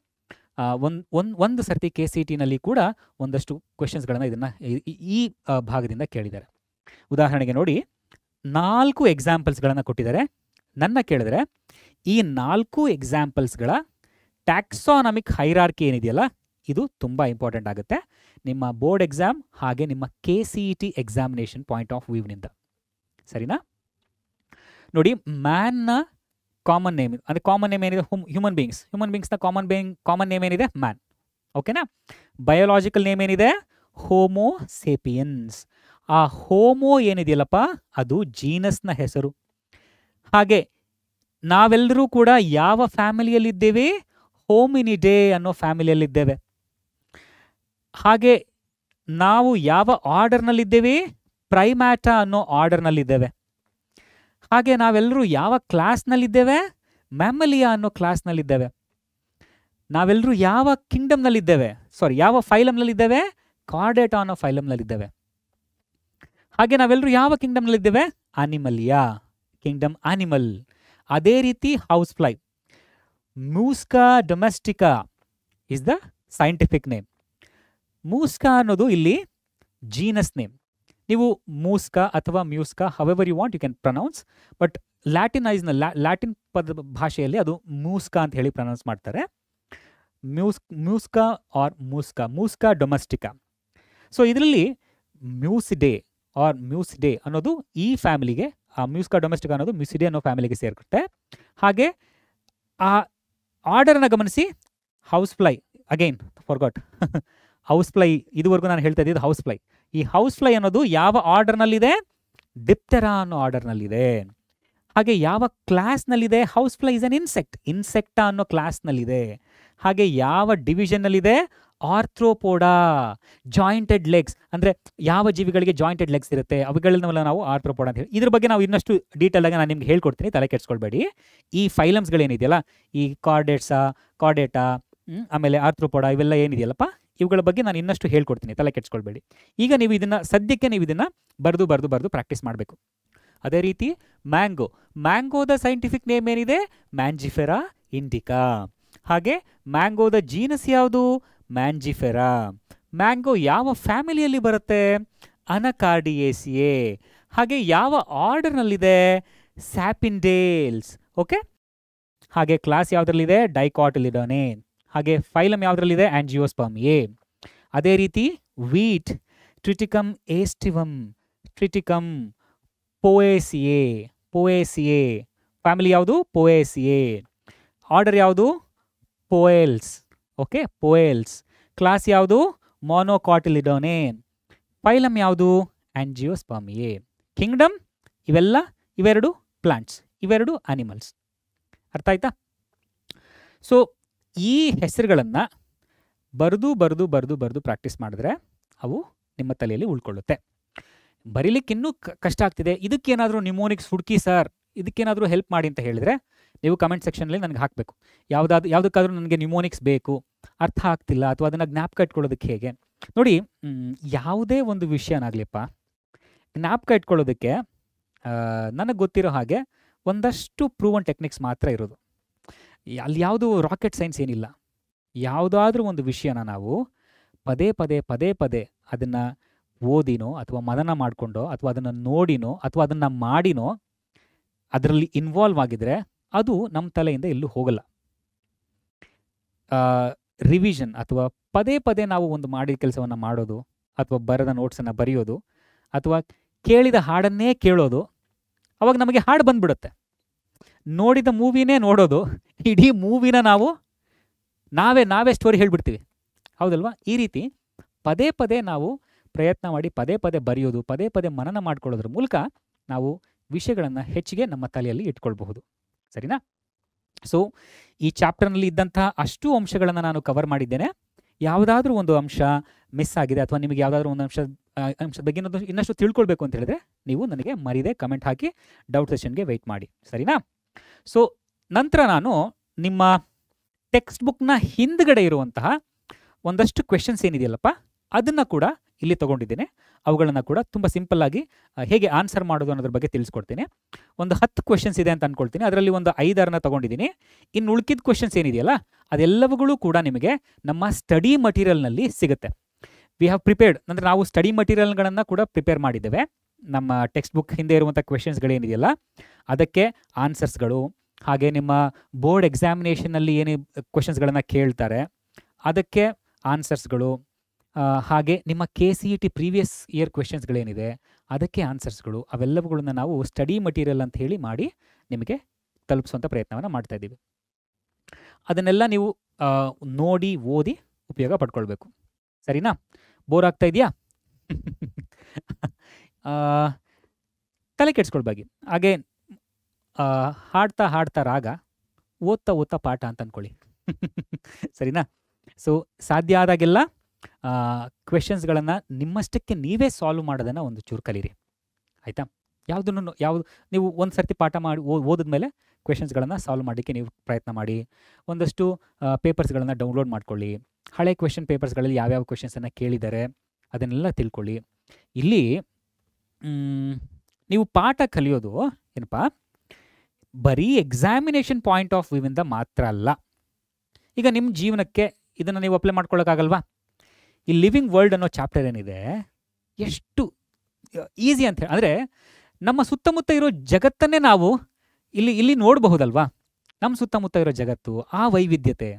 ಒಂದು ಸರ್ತಿ KCET-ನಲ್ಲಿ ಕೂಡ ಒಂದಷ್ಟು ಕ್ವೆಶನ್ಸ್ಗಳನ್ನು ಇದನ್ನು ಈ ಭಾಗದಿಂದ ಕೇಳಿದ್ದಾರೆ. ಉದಾಹರಣೆಗೆ ನೋಡಿ, 4 ಎಕ್ಸಾಂಪಲ್ಸ್ಗಳನ್ನು ಕೊಟ್ಟಿದ್ದಾರೆ. ನನ್ನ ಕೇಳಿದ್ರೆ ಈ 4 ಎಕ್ಸಾಂಪಲ್ಸ್ಗಳ ಟ್ಯಾಕ್ಸಾನಮಿಕ್ ಹೈರಾರ್ಕಿ ಏನಿದೆಯಲ್ಲ, ಇದು ತುಂಬ ಇಂಪಾರ್ಟೆಂಟ್ ಆಗುತ್ತೆ ನಿಮ್ಮ ಬೋರ್ಡ್ ಎಕ್ಸಾಮ್ ಹಾಗೆ ನಿಮ್ಮ KCET ಎಕ್ಸಾಮಿನೇಷನ್ ಪಾಯಿಂಟ್ ಆಫ್ ವ್ಯೂನಿಂದ. ಸರಿನಾ? ನೋಡಿ, ಮ್ಯಾನ್ನ ಕಾಮನ್ ನೇಮ್, ಅಂದರೆ ಕಾಮನ್ ನೇಮ್ ಏನಿದೆ ಹ್ಯೂಮನ್ ಬೀಯಿಂಗ್ಸ್ನ ಕಾಮನ್ ನೇಮ್ ಏನಿದೆ ಮ್ಯಾನ್. ಓಕೆನಾ? ಬಯೋಲಾಜಿಕಲ್ ನೇಮ್ ಏನಿದೆ ಹೋಮೋ ಸೇಪಿಯನ್ಸ್. ಆ ಹೋಮೋ ಏನಿದೆಯಲ್ಲಪ್ಪ ಅದು ಜೀನಸ್ನ ಹೆಸರು. ಹಾಗೆ ನಾವೆಲ್ಲರೂ ಕೂಡ ಯಾವ ಫ್ಯಾಮಿಲಿಯಲ್ಲಿದ್ದೇವೆ? ಹೋಮಿನಿಡೇ ಅನ್ನೋ ಫ್ಯಾಮಿಲಿಯಲ್ಲಿದ್ದೇವೆ. ಹಾಗೆ ನಾವು ಯಾವ ಆರ್ಡರ್ನಲ್ಲಿದ್ದೇವೆ? ಪ್ರೈಮ್ಯಾಟಾ ಅನ್ನೋ ಆರ್ಡರ್ನಲ್ಲಿದ್ದೇವೆ. ಹಾಗೆ ನಾವೆಲ್ಲರೂ ಯಾವ ಕ್ಲಾಸ್ನಲ್ಲಿದ್ದೇವೆ? ಮ್ಯಾಮಲಿಯಾ ಅನ್ನೋ ಕ್ಲಾಸ್ನಲ್ಲಿದ್ದೇವೆ. ನಾವೆಲ್ಲರೂ ಯಾವ ಕಿಂಗ್ಡಮ್ನಲ್ಲಿದ್ದೇವೆ? ಯಾವ ಫೈಲಮ್ನಲ್ಲಿದ್ದೇವೆ? ಕಾರ್ಡೇಟಾ ಅನ್ನೋ ಫೈಲಮ್ನಲ್ಲಿದ್ದೇವೆ. ಹಾಗೆ ನಾವೆಲ್ಲರೂ ಯಾವ ಕಿಂಗ್ಡಮ್ನಲ್ಲಿದ್ದೇವೆ? ಆನಿಮಲಿಯಾ, ಕಿಂಗ್ಡಮ್ ಆನಿಮಲ್. ಅದೇ ರೀತಿ house fly, Musca domestica is the scientific name. Musca ಅನ್ನೋದು ಇಲ್ಲಿ ಜೀನಸ್ ನೇಮ್. ನೀವು ಮೂಸ್ಕಾ ಅಥವಾ Musca however you want you can pronounce, but Latin ಪದ ಭಾಷೆಯಲ್ಲಿ ಅದು ಮೂಸ್ಕಾ ಅಂತ ಹೇಳಿ ಪ್ರನೌನ್ಸ್ ಮಾಡ್ತಾರೆ. ಮ್ಯೂಸ್ಕಾ ಆರ್ ಮೂಸ್ಕಾ ಡೊಮೆಸ್ಟಿಕಾ. ಸೊ ಇದರಲ್ಲಿ ಮ್ಯೂಸಿಡೇ ಅನ್ನೋದು ಈ ಫ್ಯಾಮಿಲಿಗೆ, ಆ ಮ್ಯೂಸ್ಕಾ ಡೊಮೆಸ್ಟಿಕಾ ಅನ್ನೋದು ಮ್ಯೂಸಿಡೇ ಅನ್ನೋ ಫ್ಯಾಮಿಲಿಗೆ ಸೇರ್ಕುತ್ತೆ. ಹಾಗೆ ಆ ಆರ್ಡರ್ನ ಗಮನಿಸಿ, house fly, again forgot house fly, ಇದುವರೆಗೂ ನಾನು ಹೇಳ್ತಾ ಇದ್ದಿದ್ದು ಹೌಸ್ ಫ್ಲೈ. ಈ ಹೌಸ್ ಫ್ಲೈ ಅನ್ನೋದು ಯಾವ ಆರ್ಡರ್ನಲ್ಲಿದೆ? ಡಿಪ್ಟೆರಾ ಅನ್ನೋ ಆರ್ಡರ್ನಲ್ಲಿದೆ. ಹಾಗೆ ಯಾವ ಕ್ಲಾಸ್ನಲ್ಲಿದೆ? ಹೌಸ್ ಫ್ಲೈ ಇಸ್ ಅನ್ ಇನ್ಸೆಕ್ಟಾ ಅನ್ನೋ ಕ್ಲಾಸ್ನಲ್ಲಿದೆ. ಹಾಗೆ ಯಾವ ಡಿವಿಷನ್ನಲ್ಲಿದೆ? Arthropoda, jointed legs. ಅಂದರೆ ಯಾವ ಜೀವಿಗಳಿಗೆ ಜಾಯಿಂಟೆಡ್ ಲೆಗ್ಸ್ ಇರುತ್ತೆ ಅವುಗಳನ್ನೆಲ್ಲ ನಾವು ಆರ್ಥ್ರೋಪೋಡಾ ಅಂತ ಹೇಳಿ. ಇದ್ರ ಬಗ್ಗೆ ನಾವು ಇನ್ನಷ್ಟು ಡೀಟೇಲ್ ಆಗಿ ನಾನು ನಿಮ್ಗೆ ಹೇಳ್ಕೊಡ್ತೀನಿ, ತಲೆ ಕೆಡಿಸ್ಕೊಳ್ಬೇಡಿ. ಈ ಫೈಲಮ್ಸ್ಗಳೇನಿದೆಯಲ್ಲ, ಈ ಕಾರ್ಡೇಟಾ ಆಮೇಲೆ ಆರ್ಥ್ರೋಪೋಡಾ ಇವೆಲ್ಲ ಏನಿದೆಯಲ್ಲಪ್ಪ, ಇವುಗಳ ಬಗ್ಗೆ ನಾನು ಇನ್ನಷ್ಟು ಹೇಳ್ಕೊಡ್ತೀನಿ, ತಲೆ ಕೆಡಿಸ್ಕೊಳ್ಬೇಡಿ. ಈಗ ನೀವು ಇದನ್ನು ಸದ್ಯಕ್ಕೆ ಬರೆದು ಪ್ರಾಕ್ಟೀಸ್ ಮಾಡಬೇಕು. ಅದೇ ರೀತಿ ಮ್ಯಾಂಗೋದ ಸೈಂಟಿಫಿಕ್ ನೇಮ್ ಏನಿದೆ? Mangifera Indica. ಹಾಗೆ ಮ್ಯಾಂಗೋದ ಜೀನಸ್ ಯಾವುದು? ಮ್ಯಾಂಜಿಫೆರಾ. ಮ್ಯಾಂಗೋ ಯಾವ ಫ್ಯಾಮಿಲಿಯಲ್ಲಿ ಬರುತ್ತೆ? ಅನಕಾರ್ಡಿಯೇಸಿಯೇ. ಹಾಗೆ ಯಾವ ಆರ್ಡರ್ನಲ್ಲಿದೆ? ಸ್ಯಾಪಿಂಡೇಲ್ಸ್. ಓಕೆ. ಹಾಗೆ ಕ್ಲಾಸ್ ಯಾವುದರಲ್ಲಿದೆ? ಡೈಕಾಟಿಲಿಡಾನೆ. ಹಾಗೆ ಫೈಲಮ್ ಯಾವುದರಲ್ಲಿದೆ? ಆಂಜಿಯೋಸ್ಪರ್ಮಿಯೇ. ಅದೇ ರೀತಿ ವೀಟ್, ಟ್ರಿಟಿಕಮ್ ಏಸ್ಟಿವಮ್, ಟ್ರಿಟಿಕಮ್ ಪೊಯೇಸಿಯೇ. ಫ್ಯಾಮಿಲಿ ಯಾವುದು? ಪೊಯೇಸಿಯೇ. ಆರ್ಡರ್ ಯಾವುದು? ಪೊಯೆಲ್ಸ್. ಓಕೆ, ಪೊಯೆಲ್ಸ್. ಕ್ಲಾಸ್ ಯಾವುದು? ಮೊನೊಕಾಟಿಲಿಡಾನೆ. ಫೈಲಮ್ ಯಾವುದು? ಆಂಜಿಯೋಸ್ಪರ್ಮಿಯೇ. ಕಿಂಗ್ಡಮ್ ಇವೆರಡು ಪ್ಲಾಂಟ್ಸ್, ಇವೆರಡು ಆನಿಮಲ್ಸ್. ಅರ್ಥ ಆಯ್ತಾ? ಸೊ ಈ ಹೆಸರುಗಳನ್ನು ಬರೆದು ಪ್ರಾಕ್ಟೀಸ್ ಮಾಡಿದ್ರೆ ಅವು ನಿಮ್ಮ ತಲೆಯಲ್ಲಿ ಉಳ್ಕೊಳ್ಳುತ್ತೆ. ಬರೀಲಿಕ್ಕೆ ಇನ್ನೂ ಕಷ್ಟ ಆಗ್ತಿದೆ, ಇದಕ್ಕೇನಾದರೂ ನಿಮೋನಿಕ್ಸ್ ಹುಡುಕಿ ಸರ್, ಇದಕ್ಕೇನಾದರೂ ಹೆಲ್ಪ್ ಮಾಡಿ ಅಂತ ಹೇಳಿದರೆ ನೀವು ಕಮೆಂಟ್ ಸೆಕ್ಷನಲ್ಲಿ ನನಗೆ ಹಾಕಬೇಕು. ಯಾವುದಕ್ಕಾದರೂ ನನಗೆ ನಿಮೋನಿಕ್ಸ್ ಬೇಕು, ಅರ್ಥ ಆಗ್ತಿಲ್ಲ, ಅಥವಾ ಅದನ್ನು ಜ್ಞಾಪಕ ಇಟ್ಕೊಳ್ಳೋದಕ್ಕೆ ಹೇಗೆ. ನೋಡಿ, ಯಾವುದೇ ಒಂದು ವಿಷಯನಾಗಲಿಪ್ಪ, ಜ್ಞಾಪಕ ಇಟ್ಕೊಳ್ಳೋದಕ್ಕೆ ನನಗೆ ಗೊತ್ತಿರೋ ಹಾಗೆ ಒಂದಷ್ಟು ಪ್ರೂವನ್ ಟೆಕ್ನಿಕ್ಸ್ ಮಾತ್ರ ಇರೋದು. ಅಲ್ಲಿ ಯಾವುದು ರಾಕೆಟ್ ಸೈನ್ಸ್ ಏನಿಲ್ಲ. ಯಾವುದಾದ್ರೂ ಒಂದು ವಿಷಯನ ನಾವು ಪದೇ ಪದೇ ಅದನ್ನು ಓದಿನೋ ಅಥವಾ ಮನನ ಮಾಡಿಕೊಂಡೋ ಅಥವಾ ಅದನ್ನು ನೋಡಿನೋ ಅಥವಾ ಅದನ್ನು ಮಾಡಿನೋ ಅದರಲ್ಲಿ ಇನ್ವಾಲ್ವ್ ಆಗಿದ್ರೆ ಅದು ನಮ್ಮ ತಲೆಯಿಂದ ಎಲ್ಲೂ ಹೋಗಲ್ಲ. ರಿವಿಷನ್ ಅಥವಾ ಪದೇ ನಾವು ಒಂದು ಮಾಡಿದ ಕೆಲಸವನ್ನು ಮಾಡೋದು ಅಥವಾ ಬರೆದ ನೋಟ್ಸನ್ನು ಬರೆಯೋದು ಅಥವಾ ಕೇಳಿದ ಹಾಡನ್ನೇ ಕೇಳೋದು, ಅವಾಗ ನಮಗೆ ಹಾಡು ಬಂದ್ಬಿಡುತ್ತೆ. ನೋಡಿದ ಮೂವಿನೇ ನೋಡೋದು, ಇಡೀ ಮೂವಿನ ನಾವೇ ಸ್ಟೋರಿ ಹೇಳ್ಬಿಡ್ತೀವಿ, ಹೌದಲ್ವಾ? ಈ ರೀತಿ ಪದೇ ಪದೇ ನಾವು ಪ್ರಯತ್ನ ಮಾಡಿ ಪದೇ ಪದೇ ಬರೆಯೋದು, ಪದೇ ಪದೇ ಮನನ ಮಾಡ್ಕೊಳ್ಳೋದ್ರ ಮೂಲಕ ನಾವು ವಿಷಯಗಳನ್ನು ಹೆಚ್ಚಿಗೆ ನಮ್ಮ ತಲೆಯಲ್ಲಿ ಇಟ್ಕೊಳ್ಬಹುದು. ಸರಿನಾ? ಸೊ ಈ ಚಾಪ್ಟರ್ನಲ್ಲಿ ಇದ್ದಂತಹ ಅಷ್ಟು ಅಂಶಗಳನ್ನು ನಾನು ಕವರ್ ಮಾಡಿದ್ದೇನೆ. ಯಾವುದಾದ್ರೂ ಒಂದು ಅಂಶ ಮಿಸ್ ಆಗಿದೆ ಅಥವಾ ನಿಮಗೆ ಯಾವುದಾದ್ರೂ ಒಂದು ಅಂಶದ ಬಗ್ಗೆ ಇನ್ನಷ್ಟು ತಿಳ್ಕೊಳ್ಬೇಕು ಅಂತ ಹೇಳಿದ್ರೆ ನೀವು ನನಗೆ ಮರಿದೆ ಕಮೆಂಟ್ ಹಾಕಿ ಡೌಟ್ ಸೆಷನ್ಗೆ ವೆಯ್ಟ್ ಮಾಡಿ. ಸರಿನಾ? ಸೊ ನಂತರ ನಾನು ನಿಮ್ಮ ಟೆಕ್ಸ್ಟ್ ಬುಕ್ನ ಹಿಂದ್ಗಡೆ ಇರುವಂತಹ ಒಂದಷ್ಟು ಕ್ವೆಶನ್ಸ್ ಏನಿದೆಯಲ್ಲಪ್ಪ ಅದನ್ನು ಕೂಡ ಇಲ್ಲಿ ತೊಗೊಂಡಿದ್ದೇನೆ. ಅವುಗಳನ್ನು ಕೂಡ ತುಂಬ ಸಿಂಪಲ್ಲಾಗಿ ಹೇಗೆ ಆನ್ಸರ್ ಮಾಡೋದು ಅನ್ನೋದ್ರ ಬಗ್ಗೆ ತಿಳಿಸ್ಕೊಡ್ತೀನಿ. ಒಂದು 10 ಕ್ವೆಶನ್ಸ್ ಇದೆ ಅಂತ ಅಂದ್ಕೊಳ್ತೀನಿ. ಅದರಲ್ಲಿ ಒಂದು 5 ತೊಗೊಂಡಿದ್ದೀನಿ. ಇನ್ನು ಉಳ್ಕಿದ ಕ್ವೆಶನ್ಸ್ ಏನಿದೆಯಲ್ಲ ಅದೆಲ್ಲವುಗಳು ಕೂಡ ನಿಮಗೆ ನಮ್ಮ ಸ್ಟಡಿ ಮಟೀರಿಯಲ್ನಲ್ಲಿ ಸಿಗುತ್ತೆ. ವಿ ಹ್ಯಾವ್ ಪ್ರಿಪೇರ್ಡ್ ಅಂದರೆ ನಾವು ಸ್ಟಡಿ ಮಟೀರಿಯಲ್ಗಳನ್ನು ಕೂಡ ಪ್ರಿಪೇರ್ ಮಾಡಿದ್ದೇವೆ. ನಮ್ಮ ಟೆಕ್ಸ್ಟ್ ಬುಕ್ ಹಿಂದೆ ಇರುವಂಥ ಕ್ವೆಶನ್ಸ್ಗಳೇನಿದೆಯಲ್ಲ ಅದಕ್ಕೆ ಆನ್ಸರ್ಸ್ಗಳು, ಹಾಗೆ ನಿಮ್ಮ ಬೋರ್ಡ್ ಎಕ್ಸಾಮಿನೇಷನಲ್ಲಿ ಏನೇ ಕ್ವೆಶನ್ಸ್ಗಳನ್ನು ಕೇಳ್ತಾರೆ ಅದಕ್ಕೆ ಆನ್ಸರ್ಸ್ಗಳು, ಹಾಗೆ ನಿಮ್ಮ KCET ಪ್ರೀವಿಯಸ್ ಇಯರ್ ಕ್ವೆಶನ್ಸ್ಗಳೇನಿದೆ ಅದಕ್ಕೆ ಆನ್ಸರ್ಸ್ಗಳು, ಅವೆಲ್ಲವುಗಳನ್ನ ನಾವು ಸ್ಟಡಿ ಮಟೀರಿಯಲ್ ಅಂತ ಹೇಳಿ ಮಾಡಿ ನಿಮಗೆ ತಲುಪಿಸುವಂಥ ಪ್ರಯತ್ನವನ್ನು ಮಾಡ್ತಾ ಇದ್ದೀವಿ. ಅದನ್ನೆಲ್ಲ ನೀವು ನೋಡಿ ಓದಿ ಉಪಯೋಗ ಪಡ್ಕೊಳ್ಬೇಕು. ಸರಿನಾ? ಬೋರ್ ಆಗ್ತಾ ಇದೆಯಾ? ತಲೆ ಕೆಡಿಸ್ಕೊಳ್ಬಾಗಿ. ಹಾಗೆ ಹಾಡ್ತಾ ಹಾಡ್ತಾ ರಾಗ, ಓದ್ತಾ ಓದ್ತಾ ಪಾಠ ಅಂತ ಅಂದ್ಕೊಳ್ಳಿ. ಸರಿನಾ? ಸೊ ಸಾಧ್ಯ ಆದಾಗೆಲ್ಲ ಕ್ವೆಶನ್ಸ್ಗಳನ್ನು ನಿಮ್ಮಷ್ಟಕ್ಕೆ ನೀವೇ ಸಾಲ್ವ್ ಮಾಡೋದನ್ನು ಒಂದು ಚೂರು ಕಲೀರಿ, ಆಯಿತಾ? ಯಾವುದು ನೀವು ಒಂದು ಸರ್ತಿ ಪಾಠ ಮಾಡಿ ಓದಿದ್ಮೇಲೆ ಕ್ವೆಶನ್ಸ್ಗಳನ್ನು ಸಾಲ್ವ್ ಮಾಡಲಿಕ್ಕೆ ನೀವು ಪ್ರಯತ್ನ ಮಾಡಿ. ಒಂದಷ್ಟು ಪೇಪರ್ಸ್ಗಳನ್ನು ಡೌನ್ಲೋಡ್ ಮಾಡ್ಕೊಳ್ಳಿ. ಹಳೆ ಕ್ವೆಶನ್ ಪೇಪರ್ಸ್ಗಳಲ್ಲಿ ಯಾವ್ಯಾವ ಕ್ವೆಶನ್ಸನ್ನು ಕೇಳಿದ್ದಾರೆ ಅದನ್ನೆಲ್ಲ ತಿಳ್ಕೊಳ್ಳಿ. ಇಲ್ಲಿ ನೀವು ಪಾಠ ಕಲಿಯೋದು ಏನಪ್ಪ ಬರೀ ಎಕ್ಸಾಮಿನೇಷನ್ ಪಾಯಿಂಟ್ ಆಫ್ ವ್ಯೂವಿಂದ ಮಾತ್ರ ಅಲ್ಲ. ಈಗ ನಿಮ್ಮ ಜೀವನಕ್ಕೆ ಇದನ್ನು ನೀವು ಅಪ್ಲೈ ಮಾಡ್ಕೊಳ್ಳೋಕ್ಕಾಗಲ್ವಾ? ಈ ಲಿವಿಂಗ್ ವರ್ಲ್ಡ್ ಅನ್ನೋ ಚಾಪ್ಟರ್ ಏನಿದೆ ಎಷ್ಟು ಈಸಿ ಅಂತ ಹೇಳಿ, ಅಂದರೆ ನಮ್ಮ ಸುತ್ತಮುತ್ತ ಇರೋ ಜಗತ್ತನ್ನೇ ನಾವು ಇಲ್ಲಿ ನೋಡಬಹುದಲ್ವಾ? ನಮ್ಮ ಸುತ್ತಮುತ್ತ ಇರೋ ಜಗತ್ತು, ಆ ವೈವಿಧ್ಯತೆ,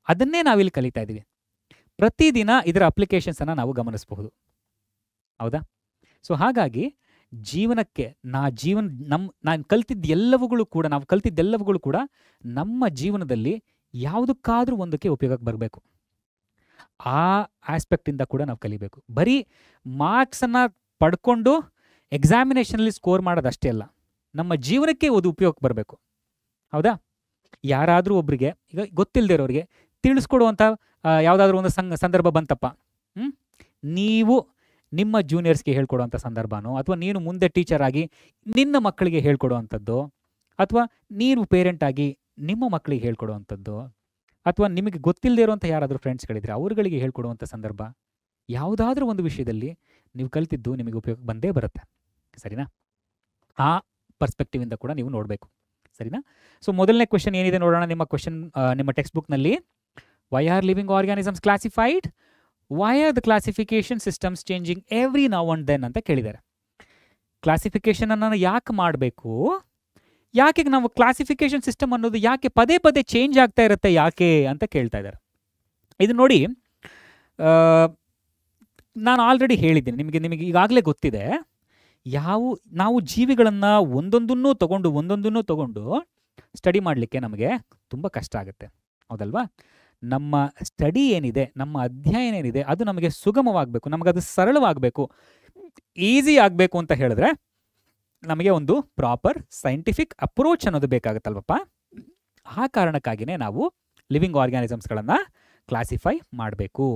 ಅದನ್ನೇ ನಾವಿಲ್ಲಿ ಕಲಿತಾ ಇದ್ದೀವಿ. ಪ್ರತಿದಿನ ಇದರ ಅಪ್ಲಿಕೇಶನ್ಸನ್ನು ನಾವು ಗಮನಿಸಬಹುದು, ಹೌದಾ? ಸೊ ಹಾಗಾಗಿ ಜೀವನಕ್ಕೆ ನಾನು ನಾವು ಕಲ್ತಿದ್ದೆಲ್ಲವುಗಳು ಕೂಡ ನಮ್ಮ ಜೀವನದಲ್ಲಿ ಯಾವುದಕ್ಕಾದ್ರೂ ಒಂದಕ್ಕೆ ಉಪಯೋಗಕ್ಕೆ ಬರಬೇಕು. ಆ ಆಸ್ಪೆಕ್ಟಿಂದ ಕೂಡ ನಾವು ಕಲಿಬೇಕು. ಬರೀ ಮಾರ್ಕ್ಸನ್ನು ಪಡ್ಕೊಂಡು ಎಕ್ಸಾಮಿನೇಷನಲ್ಲಿ ಸ್ಕೋರ್ ಮಾಡೋದಷ್ಟೇ ಅಲ್ಲ, ನಮ್ಮ ಜೀವನಕ್ಕೆ ಅದು ಉಪಯೋಗಕ್ಕೆ ಬರಬೇಕು, ಹೌದಾ? ಯಾರಾದರೂ ಒಬ್ಬರಿಗೆ ಈಗ ಗೊತ್ತಿಲ್ಲದೆ ಇರೋರಿಗೆ ತಿಳಿಸ್ಕೊಡುವಂಥ ಯಾವುದಾದ್ರೂ ಒಂದು ಸಂದರ್ಭ ಬಂತಪ್ಪ, ನೀವು ನಿಮ್ಮ ಜೂನಿಯರ್ಸ್ಗೆ ಹೇಳ್ಕೊಡುವಂಥ ಸಂದರ್ಭನೋ, ಅಥವಾ ನೀನು ಮುಂದೆ ಟೀಚರ್ ಆಗಿ ನಿನ್ನ ಮಕ್ಕಳಿಗೆ ಹೇಳ್ಕೊಡುವಂಥದ್ದು, ಅಥವಾ ನೀನು ಪೇರೆಂಟ್ ಆಗಿ ನಿಮ್ಮ ಮಕ್ಕಳಿಗೆ ಹೇಳ್ಕೊಡುವಂಥದ್ದು, ಅಥವಾ ನಿಮಗೆ ಗೊತ್ತಿಲ್ಲದೆ ಇರುವಂಥ ಯಾರಾದರೂ ಫ್ರೆಂಡ್ಸ್ಗಳಿದ್ರೆ ಅವ್ರುಗಳಿಗೆ ಹೇಳ್ಕೊಡುವಂಥ ಸಂದರ್ಭ, ಯಾವುದಾದ್ರೂ ಒಂದು ವಿಷಯದಲ್ಲಿ ನೀವು ಕಲ್ತಿದ್ದು ನಿಮಗೆ ಉಪಯೋಗ ಬಂದೇ ಬರುತ್ತೆ. ಸರಿನಾ? ಆ ಪರ್ಸ್ಪೆಕ್ಟಿವಿಂದ ಕೂಡ ನೀವು ನೋಡಬೇಕು. ಸರಿನಾ? ಸೊ ಮೊದಲನೇ ಕ್ವೆಶನ್ ಏನಿದೆ ನೋಡೋಣ. ನಿಮ್ಮ ಟೆಕ್ಸ್ಟ್ ಬುಕ್ನಲ್ಲಿ why are living organisms classified, why are the classification systems changing every now and then ಅಂತ ಕೇಳಿದ್ದಾರೆ. ಕ್ಲಾಸಿಫಿಕೇಶನನ್ನು ಯಾಕೆ ಮಾಡಬೇಕು, ಯಾಕೆ ನಾವು ಕ್ಲಾಸಿಫಿಕೇಶನ್ ಸಿಸ್ಟಮ್ ಅನ್ನೋದು ಯಾಕೆ ಪದೇ ಪದೇ ಚೇಂಜ್ ಆಗ್ತಾ ಇರುತ್ತೆ ಯಾಕೆ ಅಂತ ಕೇಳ್ತಾ ಇದ್ದಾರೆ. ಇದು ನೋಡಿ, ನಾನು ಆಲ್ರೆಡಿ ಹೇಳಿದ್ದೀನಿ, ನಿಮಗೆ ಈಗಾಗಲೇ ಗೊತ್ತಿದೆ. ನಾವು ಜೀವಿಗಳನ್ನು ಒಂದೊಂದನ್ನು ತಗೊಂಡು ಸ್ಟಡಿ ಮಾಡಲಿಕ್ಕೆ ನಮಗೆ ತುಂಬ ಕಷ್ಟ ಆಗುತ್ತೆ, ಹೌದಲ್ವಾ? ನಮ್ಮ ಸ್ಟಡಿ ಏನಿದೆ, ನಮ್ಮ ಅಧ್ಯಯನ ಏನಿದೆ ಅದು ನಮಗೆ ಸುಗಮವಾಗಬೇಕು, ನಮಗದು ಸರಳವಾಗಬೇಕು, ಈಸಿ ಆಗಬೇಕು ಅಂತ ಹೇಳಿದ್ರೆ ನಮಗೆ ಒಂದು ಪ್ರಾಪರ್ ಸೈಂಟಿಫಿಕ್ ಅಪ್ರೋಚ್ ಅನ್ನೋದು ಬೇಕಾಗುತ್ತಲ್ವಪ್ಪ. ಆ ಕಾರಣಕ್ಕಾಗಿಯೇ ನಾವು ಲಿವಿಂಗ್ ಆರ್ಗ್ಯಾನಿಸಮ್ಸ್ಗಳನ್ನು ಕ್ಲಾಸಿಫೈ ಮಾಡಬೇಕು.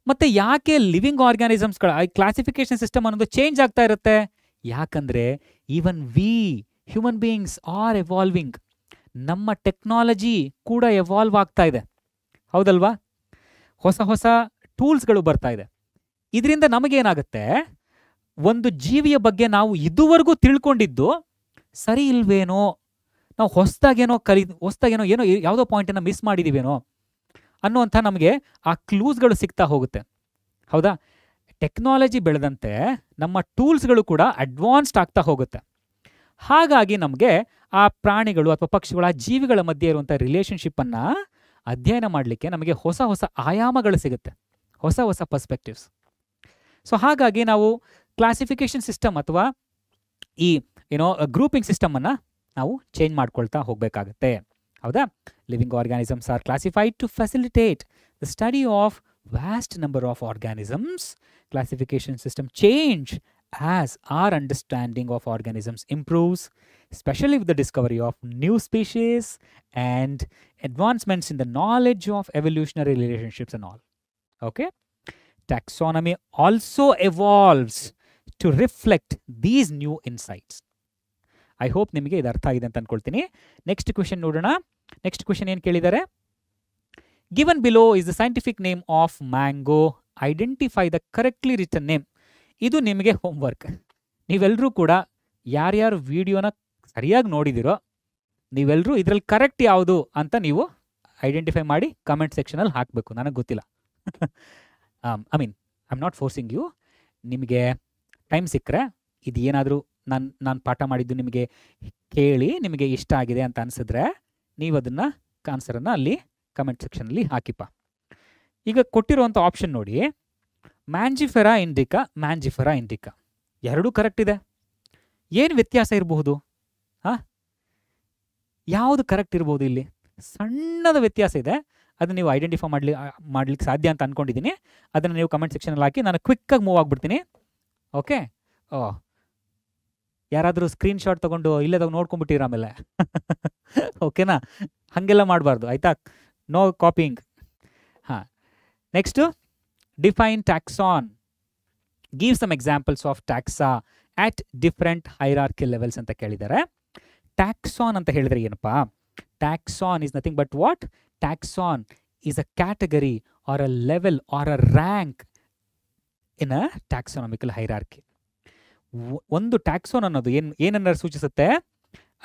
ಮತ್ತು ಯಾಕೆ ಲಿವಿಂಗ್ ಆರ್ಗ್ಯಾನಿಸಮ್ಸ್ಗಳ ಕ್ಲಾಸಿಫಿಕೇಶನ್ ಸಿಸ್ಟಮ್ ಅನ್ನೋದು ಚೇಂಜ್ ಆಗ್ತಾ ಇರುತ್ತೆ? ಯಾಕಂದರೆ even human beings R evolving. ನಮ್ಮ ಟೆಕ್ನಾಲಜಿ ಕೂಡ ಎವಾಲ್ವ್ ಆಗ್ತಾ ಇದೆ, ಹೌದಲ್ವಾ? ಹೊಸ ಹೊಸ ಟೂಲ್ಸ್ಗಳು ಬರ್ತಾ ಇದೆ. ಇದರಿಂದ ನಮಗೇನಾಗುತ್ತೆ, ಒಂದು ಜೀವಿಯ ಬಗ್ಗೆ ನಾವು ಇದುವರೆಗೂ ತಿಳ್ಕೊಂಡಿದ್ದು ಸರಿ ಇಲ್ವೇನೋ, ನಾವು ಹೊಸದಾಗೇನೋ ಏನೋ ಯಾವುದೋ ಪಾಯಿಂಟನ್ನು ಮಿಸ್ ಮಾಡಿದ್ದೀವೇನೋ ಅನ್ನುವಂಥ ನಮಗೆ ಆ ಕ್ಲೂಸ್ಗಳು ಸಿಗ್ತಾ ಹೋಗುತ್ತೆ, ಹೌದಾ? ಟೆಕ್ನಾಲಜಿ ಬೆಳೆದಂತೆ ನಮ್ಮ ಟೂಲ್ಸ್ಗಳು ಕೂಡ ಅಡ್ವಾನ್ಸ್ಡ್ ಆಗ್ತಾ ಹೋಗುತ್ತೆ. ಹಾಗಾಗಿ ನಮಗೆ ಆ ಪ್ರಾಣಿಗಳು ಅಥವಾ ಪಕ್ಷಿಗಳು, ಆ ಜೀವಿಗಳ ಮಧ್ಯೆ ಇರುವಂಥ ರಿಲೇಷನ್ಶಿಪ್ಪನ್ನು ಅಧ್ಯಯನ ಮಾಡಲಿಕ್ಕೆ ನಮಗೆ ಹೊಸ ಹೊಸ ಆಯಾಮಗಳು ಸಿಗುತ್ತೆ, ಹೊಸ ಹೊಸ ಪರ್ಸ್ಪೆಕ್ಟಿವ್ಸ್. ಸೊ ಹಾಗಾಗಿ ನಾವು ಕ್ಲಾಸಿಫಿಕೇಶನ್ ಸಿಸ್ಟಮ್ ಅಥವಾ ಈ ಗ್ರೂಪಿಂಗ್ ಸಿಸ್ಟಮನ್ನು ನಾವು ಚೇಂಜ್ ಮಾಡ್ಕೊಳ್ತಾ ಹೋಗಬೇಕಾಗತ್ತೆ. ಹೌದಾ? Living organisms are classified to facilitate the study of vast number of organisms. Classification system change as our understanding of organisms improves, especially with the discovery of new species and advancements in the knowledge of evolutionary relationships and all. Okay? Taxonomy also evolves to reflect these new insights. I hope ನಿಮಗೆ ಇದು ಅರ್ಥ ಆಗಿದೆ ಅಂತ ಅನ್ಕೊಳ್ತೀನಿ. Next question ನೋಡೋಣ. Next question ಏನು ಕೇಳಿದ್ದಾರೆ? Given below is the scientific name of mango. Identify the correctly written name. ಇದು ನಿಮಗೆ ಹೋಮ್ವರ್ಕ್. ನೀವೆಲ್ಲರೂ ಕೂಡ ಯಾರ್ಯಾರು ವಿಡಿಯೋನ ಸರಿಯಾಗಿ ನೋಡಿದಿರೋ ನೀವೆಲ್ಲರೂ ಇದರಲ್ಲಿ ಕರೆಕ್ಟ್ ಯಾವುದು ಅಂತ ನೀವು ಐಡೆಂಟಿಫೈ ಮಾಡಿ ಕಮೆಂಟ್ ಸೆಕ್ಷನಲ್ಲಿ ಹಾಕಬೇಕು. ನನಗೆ ಗೊತ್ತಿಲ್ಲ. I mean I am not forcing you. ನಿಮಗೆ ಟೈಮ್ ಸಿಕ್ಕರೆ ಇದು ಏನಾದರೂ ನಾನು ಪಾಠ ಮಾಡಿದ್ದು ನಿಮಗೆ ಕೇಳಿ ನಿಮಗೆ ಇಷ್ಟ ಆಗಿದೆ ಅಂತ ಅನಿಸಿದ್ರೆ ನೀವು ಅದನ್ನು ಆನ್ಸರನ್ನು ಅಲ್ಲಿ ಕಮೆಂಟ್ ಸೆಕ್ಷನಲ್ಲಿ ಹಾಕಿಪ್ಪ. ಈಗ ಕೊಟ್ಟಿರುವಂಥ ಆಪ್ಷನ್ ನೋಡಿ, ಮ್ಯಾಂಜಿಫೆರಾ ಇಂಡಿಕಾ, ಮ್ಯಾಂಜಿಫೆರಾ ಇಂಡಿಕಾ ಎರಡೂ ಕರೆಕ್ಟ್ ಇದೆ. ಏನು ವ್ಯತ್ಯಾಸ ಇರಬಹುದು? ಯಾವುದು ಕರೆಕ್ಟ್ ಇರ್ಬೋದು? ಇಲ್ಲಿ ಸಣ್ಣದ ವ್ಯತ್ಯಾಸ ಇದೆ. ಅದನ್ನು ನೀವು ಐಡೆಂಟಿಫೈ ಮಾಡ್ಲಿಕ್ಕೆ ಸಾಧ್ಯ ಅಂತ ಅಂದ್ಕೊಂಡಿದ್ದೀನಿ. ಅದನ್ನು ನೀವು ಕಮೆಂಟ್ ಸೆಕ್ಷನಲ್ಲಿ ಹಾಕಿ. ನಾನು ಕ್ವಿಕ್ಕಾಗಿ ಮೂವ್ ಆಗಿಬಿಡ್ತೀನಿ. ಓಕೆ? ಯಾರಾದರೂ ಸ್ಕ್ರೀನ್ಶಾಟ್ ತೊಗೊಂಡು ಇಲ್ಲೇ ನೋಡ್ಕೊಂಡ್ಬಿಟ್ಟಿರ ಆಮೇಲೆ ಓಕೆನಾ? ಹಾಗೆಲ್ಲ ಮಾಡಬಾರ್ದು ಆಯಿತಾ? No copying. ಹಾಂ, next define taxon. Give some examples of taxa at different hierarchy levels ಅಂತ ಕೇಳಿದ್ದಾರೆ. ಟ್ಯಾಕ್ಸಾನ್ ಅಂತ ಹೇಳಿದ್ರೆ ಏನಪ್ಪ? Taxon is nothing but what? Taxon is a category or a level or a rank in a taxonomical hierarchy. ಒಂದು taxon ಅನ್ನೋದು ಏನನ್ನ ಸೂಚಿಸುತ್ತೆ?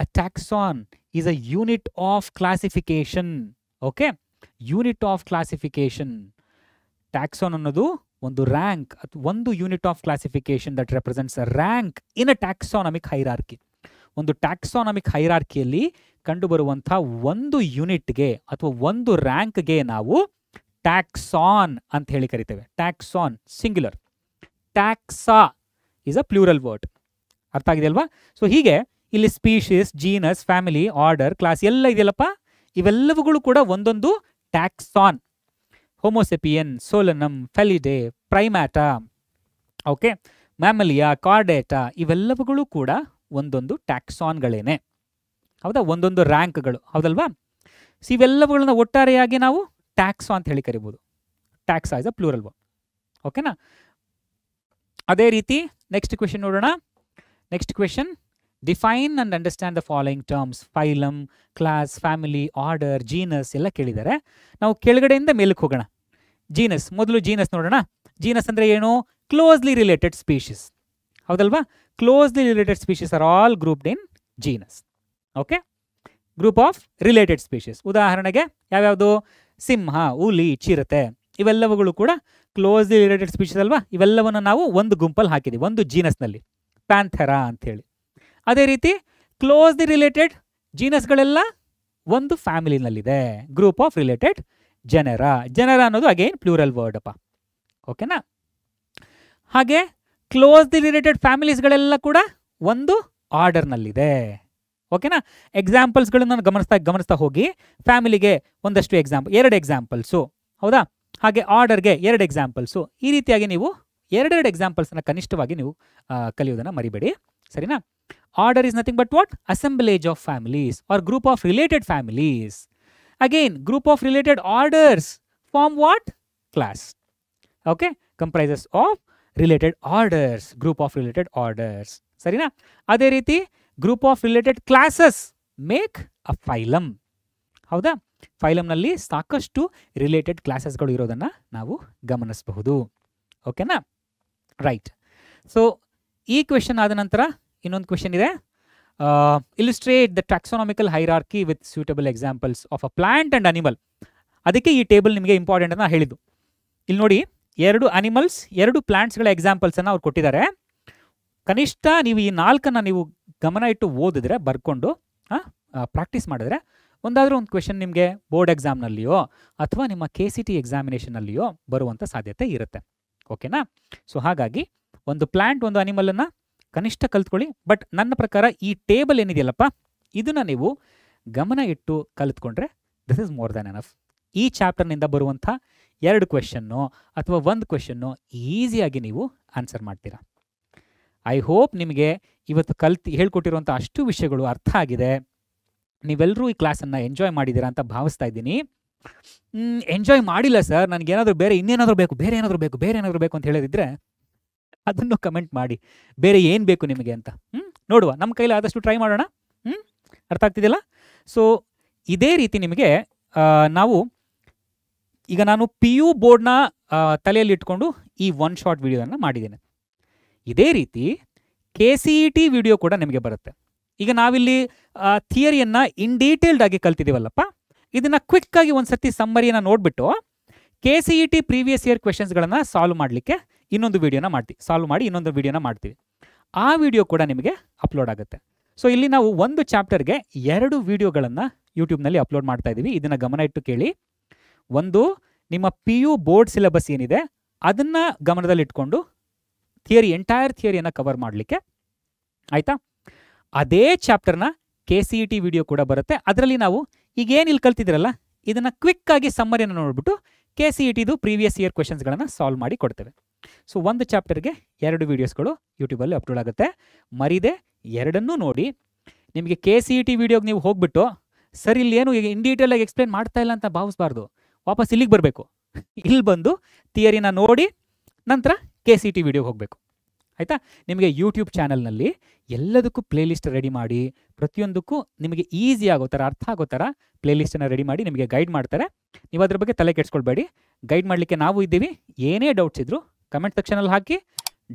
A taxon is a unit of classification. Okay? Unit of classification. Taxon ಅನ್ನೋದು ಒಂದು rank, ಒಂದು unit of classification that represents a rank in a taxonomic hierarchy. ಒಂದು taxonomic ಹೈರಾರ್ಕಿಯಲ್ಲಿ ಕಂಡುಬರುವಂಥ ಒಂದು ಯೂನಿಟ್ಗೆ ಅಥವಾ ಒಂದು ರ್ಯಾಂಕ್ಗೆ ನಾವು ಟ್ಯಾಕ್ಸಾನ್ ಅಂತ ಹೇಳಿ ಕರಿತೇವೆ. Taxon singular, taxa is a plural word. ಅರ್ಥ ಆಗಿದೆ ಅಲ್ವಾ? ಸೊ ಹೀಗೆ ಇಲ್ಲಿ species, genus, family, order, class ಎಲ್ಲ ಇದೆಯಲ್ಲಪ್ಪ, ಇವೆಲ್ಲವುಗಳು ಕೂಡ ಒಂದೊಂದು taxon. Homo sapien, Solanum, Felidae, Primata, okay, Mammalia, Chordata, ಇವೆಲ್ಲವುಗಳು ಕೂಡ ಒಂದೊಂದು ಟ್ಯಾಕ್ಸಾನ್ಗಳೇನೆ. ಹೌದಾ? ಒಂದೊಂದು ರ್ಯಾಂಕ್ಗಳು, ಹೌದಲ್ವಾ? ಸೊ ಇವೆಲ್ಲವುಗಳನ್ನ ಒಟ್ಟಾರೆಯಾಗಿ ನಾವು ಟ್ಯಾಕ್ಸಾ ಅಂತ ಹೇಳಿ ಕರಿಬೋದು. ಟ್ಯಾಕ್ಸಾ ಇಸ್ ಅ ಪ್ಲೂರಲ್ ವರ್ಡ್. ಓಕೆನಾ? ಅದೇ ರೀತಿ ನೆಕ್ಸ್ಟ್ ಕ್ವೆಶನ್ ನೋಡೋಣ. Next question, define and understand the following terms. Phylum, class, family, order, genus ಎಲ್ಲ ಕೇಳಿದ್ದಾರೆ. ನಾವು ಕೆಳಗಡೆಯಿಂದ ಮೇಲಕ್ಕೆ ಹೋಗೋಣ. ಜೀನಸ್, ಮೊದಲು ಜೀನಸ್ ನೋಡೋಣ. ಜೀನಸ್ ಅಂದರೆ ಏನು? Closely related species. ಹೌದಲ್ವಾ? Closely related species are all grouped in genus. Okay? Group of related species. ಉದಾಹರಣೆಗೆ ಯಾವ್ಯಾವುದು? ಸಿಂಹ, ಹುಲಿ, ಚಿರತೆ, ಇವೆಲ್ಲವುಗಳು ಕೂಡ ಕ್ಲೋಸ್ಲಿ ರಿಲೇಟೆಡ್ ಸ್ಪೀಷೀಸ್ ಅಲ್ವಾ? ಇವೆಲ್ಲವನ್ನು ನಾವು ಒಂದು ಗುಂಪಲ್ಲಿ ಹಾಕಿದ್ದೀವಿ, ಒಂದು ಜೀನಸ್ನಲ್ಲಿ, ಪ್ಯಾಂಥೆರಾ ಅಂಥೇಳಿ. ಅದೇ ರೀತಿ ಕ್ಲೋಸ್ಲಿ ರಿಲೇಟೆಡ್ ಜೀನಸ್ಗಳೆಲ್ಲ ಒಂದು ಫ್ಯಾಮಿಲಿನಲ್ಲಿದೆ, ಗ್ರೂಪ್ ಆಫ್ ರಿಲೇಟೆಡ್ ಜನರಾ. ಜನರಾ ಅನ್ನೋದು ಅಗೇನ್ ಪ್ಲೂರಲ್ ವರ್ಡ್ ಅಪ್ಪ. ಓಕೆನಾ? ಹಾಗೆ ಕ್ಲೋಸ್ಲಿ ರಿಲೇಟೆಡ್ ಫ್ಯಾಮಿಲೀಸ್ಗಳೆಲ್ಲ ಕೂಡ ಒಂದು ಆರ್ಡರ್ನಲ್ಲಿದೆ. ಓಕೆನಾ? ಎಕ್ಸಾಂಪಲ್ಸ್ಗಳನ್ನು ನಾನು ಗಮನಿಸ್ತಾ ಹೋಗಿ. ಫ್ಯಾಮಿಲಿಗೆ ಒಂದಷ್ಟು ಎರಡು ಎಕ್ಸಾಂಪಲ್ಸು, ಹೌದಾ? ಹಾಗೆ ಆರ್ಡರ್ಗೆ 2 ಎಕ್ಸಾಂಪಲ್ಸು. ಈ ರೀತಿಯಾಗಿ ನೀವು 2 ಎಕ್ಸಾಂಪಲ್ಸ್ನ ಕನಿಷ್ಠವಾಗಿ ನೀವು ಕಲಿಯೋದನ್ನು ಮರಿಬೇಡಿ. ಸರಿನಾ? Order is nothing but what? Assemblage of families R group of related families. Again group of related orders form what? Class. Okay? Comprises of related orders, group of related orders. ಸರಿನಾ? ಅದೇ ರೀತಿ group of related classes make a phylum. ಹೌದಾ? ಫೈಲಮ್ನಲ್ಲಿ ಸಾಕಷ್ಟು related ಕ್ಲಾಸಸ್ಗಳು ಇರೋದನ್ನು ನಾವು ಗಮನಿಸಬಹುದು. ಓಕೆನಾ? ರೈಟ್. ಸೊ ಈ ಕ್ವೆಶನ್ ಆದ ನಂತರ ಇನ್ನೊಂದು ಕ್ವೆಶನ್ ಇದೆ. Illustrate the taxonomical hierarchy with suitable examples of a plant and animal. ಅದಕ್ಕೆ ಈ ಟೇಬಲ್ ನಿಮಗೆ ಇಂಪಾರ್ಟೆಂಟ್ ಅಂತ ಹೇಳಿದ್ದು. ಇಲ್ಲಿ ನೋಡಿ, 2 ಅನಿಮಲ್ಸ್, 2 ಪ್ಲಾಂಟ್ಸ್ಗಳ ಎಕ್ಸಾಂಪಲ್ಸನ್ನು ಅವ್ರು ಕೊಟ್ಟಿದ್ದಾರೆ. ಕನಿಷ್ಠ ನೀವು ಈ 4 ನೀವು ಗಮನ ಇಟ್ಟು ಓದಿದ್ರೆ, ಬರ್ಕೊಂಡು ಪ್ರಾಕ್ಟೀಸ್ ಮಾಡಿದ್ರೆ, ಒಂದಾದರೂ ಒಂದು ಕ್ವೆಶನ್ ನಿಮಗೆ ಬೋರ್ಡ್ ಎಕ್ಸಾಮ್ನಲ್ಲಿಯೋ ಅಥವಾ ನಿಮ್ಮ KCT ಎಕ್ಸಾಮಿನೇಷನ್ನಲ್ಲಿಯೋ ಬರುವಂಥ ಸಾಧ್ಯತೆ ಇರುತ್ತೆ. ಓಕೆನಾ? ಸೊ ಹಾಗಾಗಿ ಒಂದು ಪ್ಲಾಂಟ್, ಒಂದು ಅನಿಮಲನ್ನು ಕನಿಷ್ಠ ಕಲ್ತ್ಕೊಳ್ಳಿ. ಬಟ್ ನನ್ನ ಪ್ರಕಾರ ಈ ಟೇಬಲ್ ಏನಿದೆಯಲ್ಲಪ್ಪ, ಇದನ್ನು ನೀವು ಗಮನ ಇಟ್ಟು ಕಲಿತ್ಕೊಂಡ್ರೆ this is more than enough. ಈ ಚಾಪ್ಟರ್ನಿಂದ ಬರುವಂಥ 2 ಕ್ವೆಶನ್ನು ಅಥವಾ 1 ಕ್ವೆಶನ್ನು ಈಸಿಯಾಗಿ ನೀವು ಆನ್ಸರ್ ಮಾಡ್ತೀರಾ. ಐ ಹೋಪ್ ನಿಮಗೆ ಇವತ್ತು ಹೇಳ್ಕೊಟ್ಟಿರುವಂಥ ಅಷ್ಟು ವಿಷಯಗಳು ಅರ್ಥ ಆಗಿದೆ. ನೀವೆಲ್ಲರೂ ಈ ಕ್ಲಾಸನ್ನು ಎಂಜಾಯ್ ಮಾಡಿದ್ದೀರಾ ಅಂತ ಭಾವಿಸ್ತಾ ಇದ್ದೀನಿ. ಎಂಜಾಯ್ ಮಾಡಿಲ್ಲ ಸರ್, ನನಗೇನಾದರೂ ಇನ್ನೇನಾದರೂ ಬೇಕು ಅಂತ ಹೇಳಿದ್ರೆ ಅದನ್ನು ಕಮೆಂಟ್ ಮಾಡಿ, ಬೇರೆ ಏನು ಬೇಕು ನಿಮಗೆ ಅಂತ ನೋಡುವ. ನಮ್ಮ ಕೈಲಿ ಆದಷ್ಟು ಟ್ರೈ ಮಾಡೋಣ. ಅರ್ಥ ಆಗ್ತಿದೆಯಲ್ಲ? ಸೊ ಇದೇ ರೀತಿ ನಿಮಗೆ ನಾನು PU ಬೋರ್ಡ್ನ ತಲೆಯಲ್ಲಿ ಇಟ್ಕೊಂಡು ಈ 1 ಶಾರ್ಟ್ ವಿಡಿಯೋನ ಮಾಡಿದ್ದೇನೆ. ಇದೇ ರೀತಿ KCET ವಿಡಿಯೋ ಕೂಡ ನಿಮಗೆ ಬರುತ್ತೆ. ಈಗ ನಾವಿಲ್ಲಿ ಥಿಯರಿಯನ್ನು ಇನ್ ಡೀಟೇಲ್ಡ್ ಆಗಿ ಕಲ್ತಿದ್ದೀವಲ್ಲಪ್ಪ, ಇದನ್ನು ಕ್ವಿಕ್ಕಾಗಿ ಒಂದು ಸರ್ತಿ ಸಮ್ಮರಿಯನ್ನು ನೋಡಿಬಿಟ್ಟು KCET ಪ್ರೀವಿಯಸ್ ಇಯರ್ ಕ್ವೆಶನ್ಸ್ಗಳನ್ನು ಸಾಲ್ವ್ ಮಾಡಲಿಕ್ಕೆ ಇನ್ನೊಂದು ವಿಡಿಯೋನ ಮಾಡ್ತೀವಿ. ಆ ವಿಡಿಯೋ ಕೂಡ ನಿಮಗೆ ಅಪ್ಲೋಡ್ ಆಗುತ್ತೆ. ಸೊ ಇಲ್ಲಿ ನಾವು ಒಂದು ಚಾಪ್ಟರ್ಗೆ 2 ವಿಡಿಯೋಗಳನ್ನು ಯೂಟ್ಯೂಬ್ನಲ್ಲಿ ಅಪ್ಲೋಡ್ ಮಾಡ್ತಾ ಇದ್ದೀವಿ. ಇದನ್ನು ಗಮನ ಇಟ್ಟು ಕೇಳಿ. ಒಂದು, ನಿಮ್ಮ PU ಬೋರ್ಡ್ ಸಿಲೆಬಸ್ ಏನಿದೆ ಅದನ್ನು ಗಮನದಲ್ಲಿಟ್ಕೊಂಡು ಎಂಟೈರ್ ಥಿಯರಿಯನ್ನು ಕವರ್ ಮಾಡಲಿಕ್ಕೆ, ಆಯಿತಾ? ಅದೇ ಚಾಪ್ಟರ್ನ KCET ವಿಡಿಯೋ ಕೂಡ ಬರುತ್ತೆ. ಅದರಲ್ಲಿ ನಾವು ಈಗೇನು ಇಲ್ಲಿ ಕಲ್ತಿದ್ದೀರಲ್ಲ, ಇದನ್ನು ಕ್ವಿಕ್ಕಾಗಿ ಸಮ್ಮರಿಯನ್ನು ನೋಡಿಬಿಟ್ಟು KCETದು ಪ್ರೀವಿಯಸ್ ಇಯರ್ ಕ್ವೆಶನ್ಸ್ಗಳನ್ನು ಸಾಲ್ವ್ ಮಾಡಿ ಕೊಡ್ತೇವೆ. ಸೊ ಒಂದು ಚಾಪ್ಟರ್ಗೆ 2 ವೀಡಿಯೋಸ್ಗಳು ಯೂಟ್ಯೂಬಲ್ಲಿ ಅಪ್ಲೋಡ್ ಆಗುತ್ತೆ. ಮರಿದೆ ಎರಡನ್ನೂ ನೋಡಿ. ನಿಮಗೆ KCET ವಿಡಿಯೋಗೆ ನೀವು ಹೋಗ್ಬಿಟ್ಟು ಸರ್ ಇಲ್ಲಿ ಏನು ಇನ್ ಡೀಟೇಲಾಗಿ ಎಕ್ಸ್ಪ್ಲೇನ್ ಮಾಡ್ತಾ ಇಲ್ಲ ಅಂತ ಭಾವಿಸಬಾರ್ದು. ವಾಪಸ್ ಇಲ್ಲಿಗೆ ಬರಬೇಕು. ಇಲ್ಲಿ ಬಂದು ಥಿಯರಿನ ನೋಡಿ ನಂತರ KCET ವಿಡಿಯೋಗೆ ಹೋಗಬೇಕು. ಆಯಿತಾ? ನಿಮಗೆ ಯೂಟ್ಯೂಬ್ ಚಾನಲ್ನಲ್ಲಿ ಎಲ್ಲದಕ್ಕೂ ಪ್ಲೇಲಿಸ್ಟ್ ರೆಡಿ ಮಾಡಿ, ಪ್ರತಿಯೊಂದಕ್ಕೂ ನಿಮಗೆ ಈಸಿ ಆಗೋ ಥರ, ಅರ್ಥ ಆಗೋ ಥರ ಪ್ಲೇಲಿಸ್ಟನ್ನು ರೆಡಿ ಮಾಡಿ ನಿಮಗೆ ಗೈಡ್ ಮಾಡ್ತಾರೆ. ನೀವು ಅದ್ರ ಬಗ್ಗೆ ತಲೆ ಕೆಡಿಸ್ಕೊಳ್ಬೇಡಿ. ಗೈಡ್ ಮಾಡಲಿಕ್ಕೆ ನಾವು ಇದ್ದೀವಿ. ಏನೇ ಡೌಟ್ಸ್ ಇದ್ದರೂ ಕಮೆಂಟ್ ಸೆಕ್ಷನಲ್ಲಿ ಹಾಕಿ,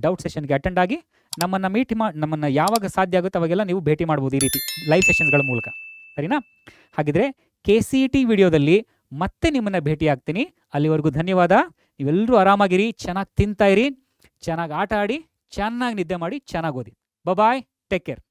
ಡೌಟ್ ಸೆಷನ್ಗೆ ಅಟೆಂಡ್ ಆಗಿ ನಮ್ಮನ್ನು ಯಾವಾಗ ಸಾಧ್ಯ ಆಗುತ್ತೋ ಅವಾಗೆಲ್ಲ ನೀವು ಭೇಟಿ ಮಾಡ್ಬೋದು, ಈ ರೀತಿ ಲೈವ್ ಸೆಷನ್ಸ್ಗಳ ಮೂಲಕ. ಸರಿನಾ? ಹಾಗಿದ್ರೆ KCET ವಿಡಿಯೋದಲ್ಲಿ ಮತ್ತೆ ನಿಮ್ಮನ್ನು ಭೇಟಿ ಆಗ್ತೀನಿ. ಅಲ್ಲಿವರೆಗೂ ಧನ್ಯವಾದ. ನೀವೆಲ್ಲರೂ ಆರಾಮಾಗಿರಿ, ಚೆನ್ನಾಗಿ ತಿಂತಾ ಇರಿ, ಚೆನ್ನಾಗಿ ಆಟ ಆಡಿ, ಚೆನ್ನಾಗಿ ನಿದ್ದೆ ಮಾಡಿ, ಚೆನ್ನಾಗಿ ಓದಿ. ಬಾಯ್, ಟೇಕ್ ಕೇರ್.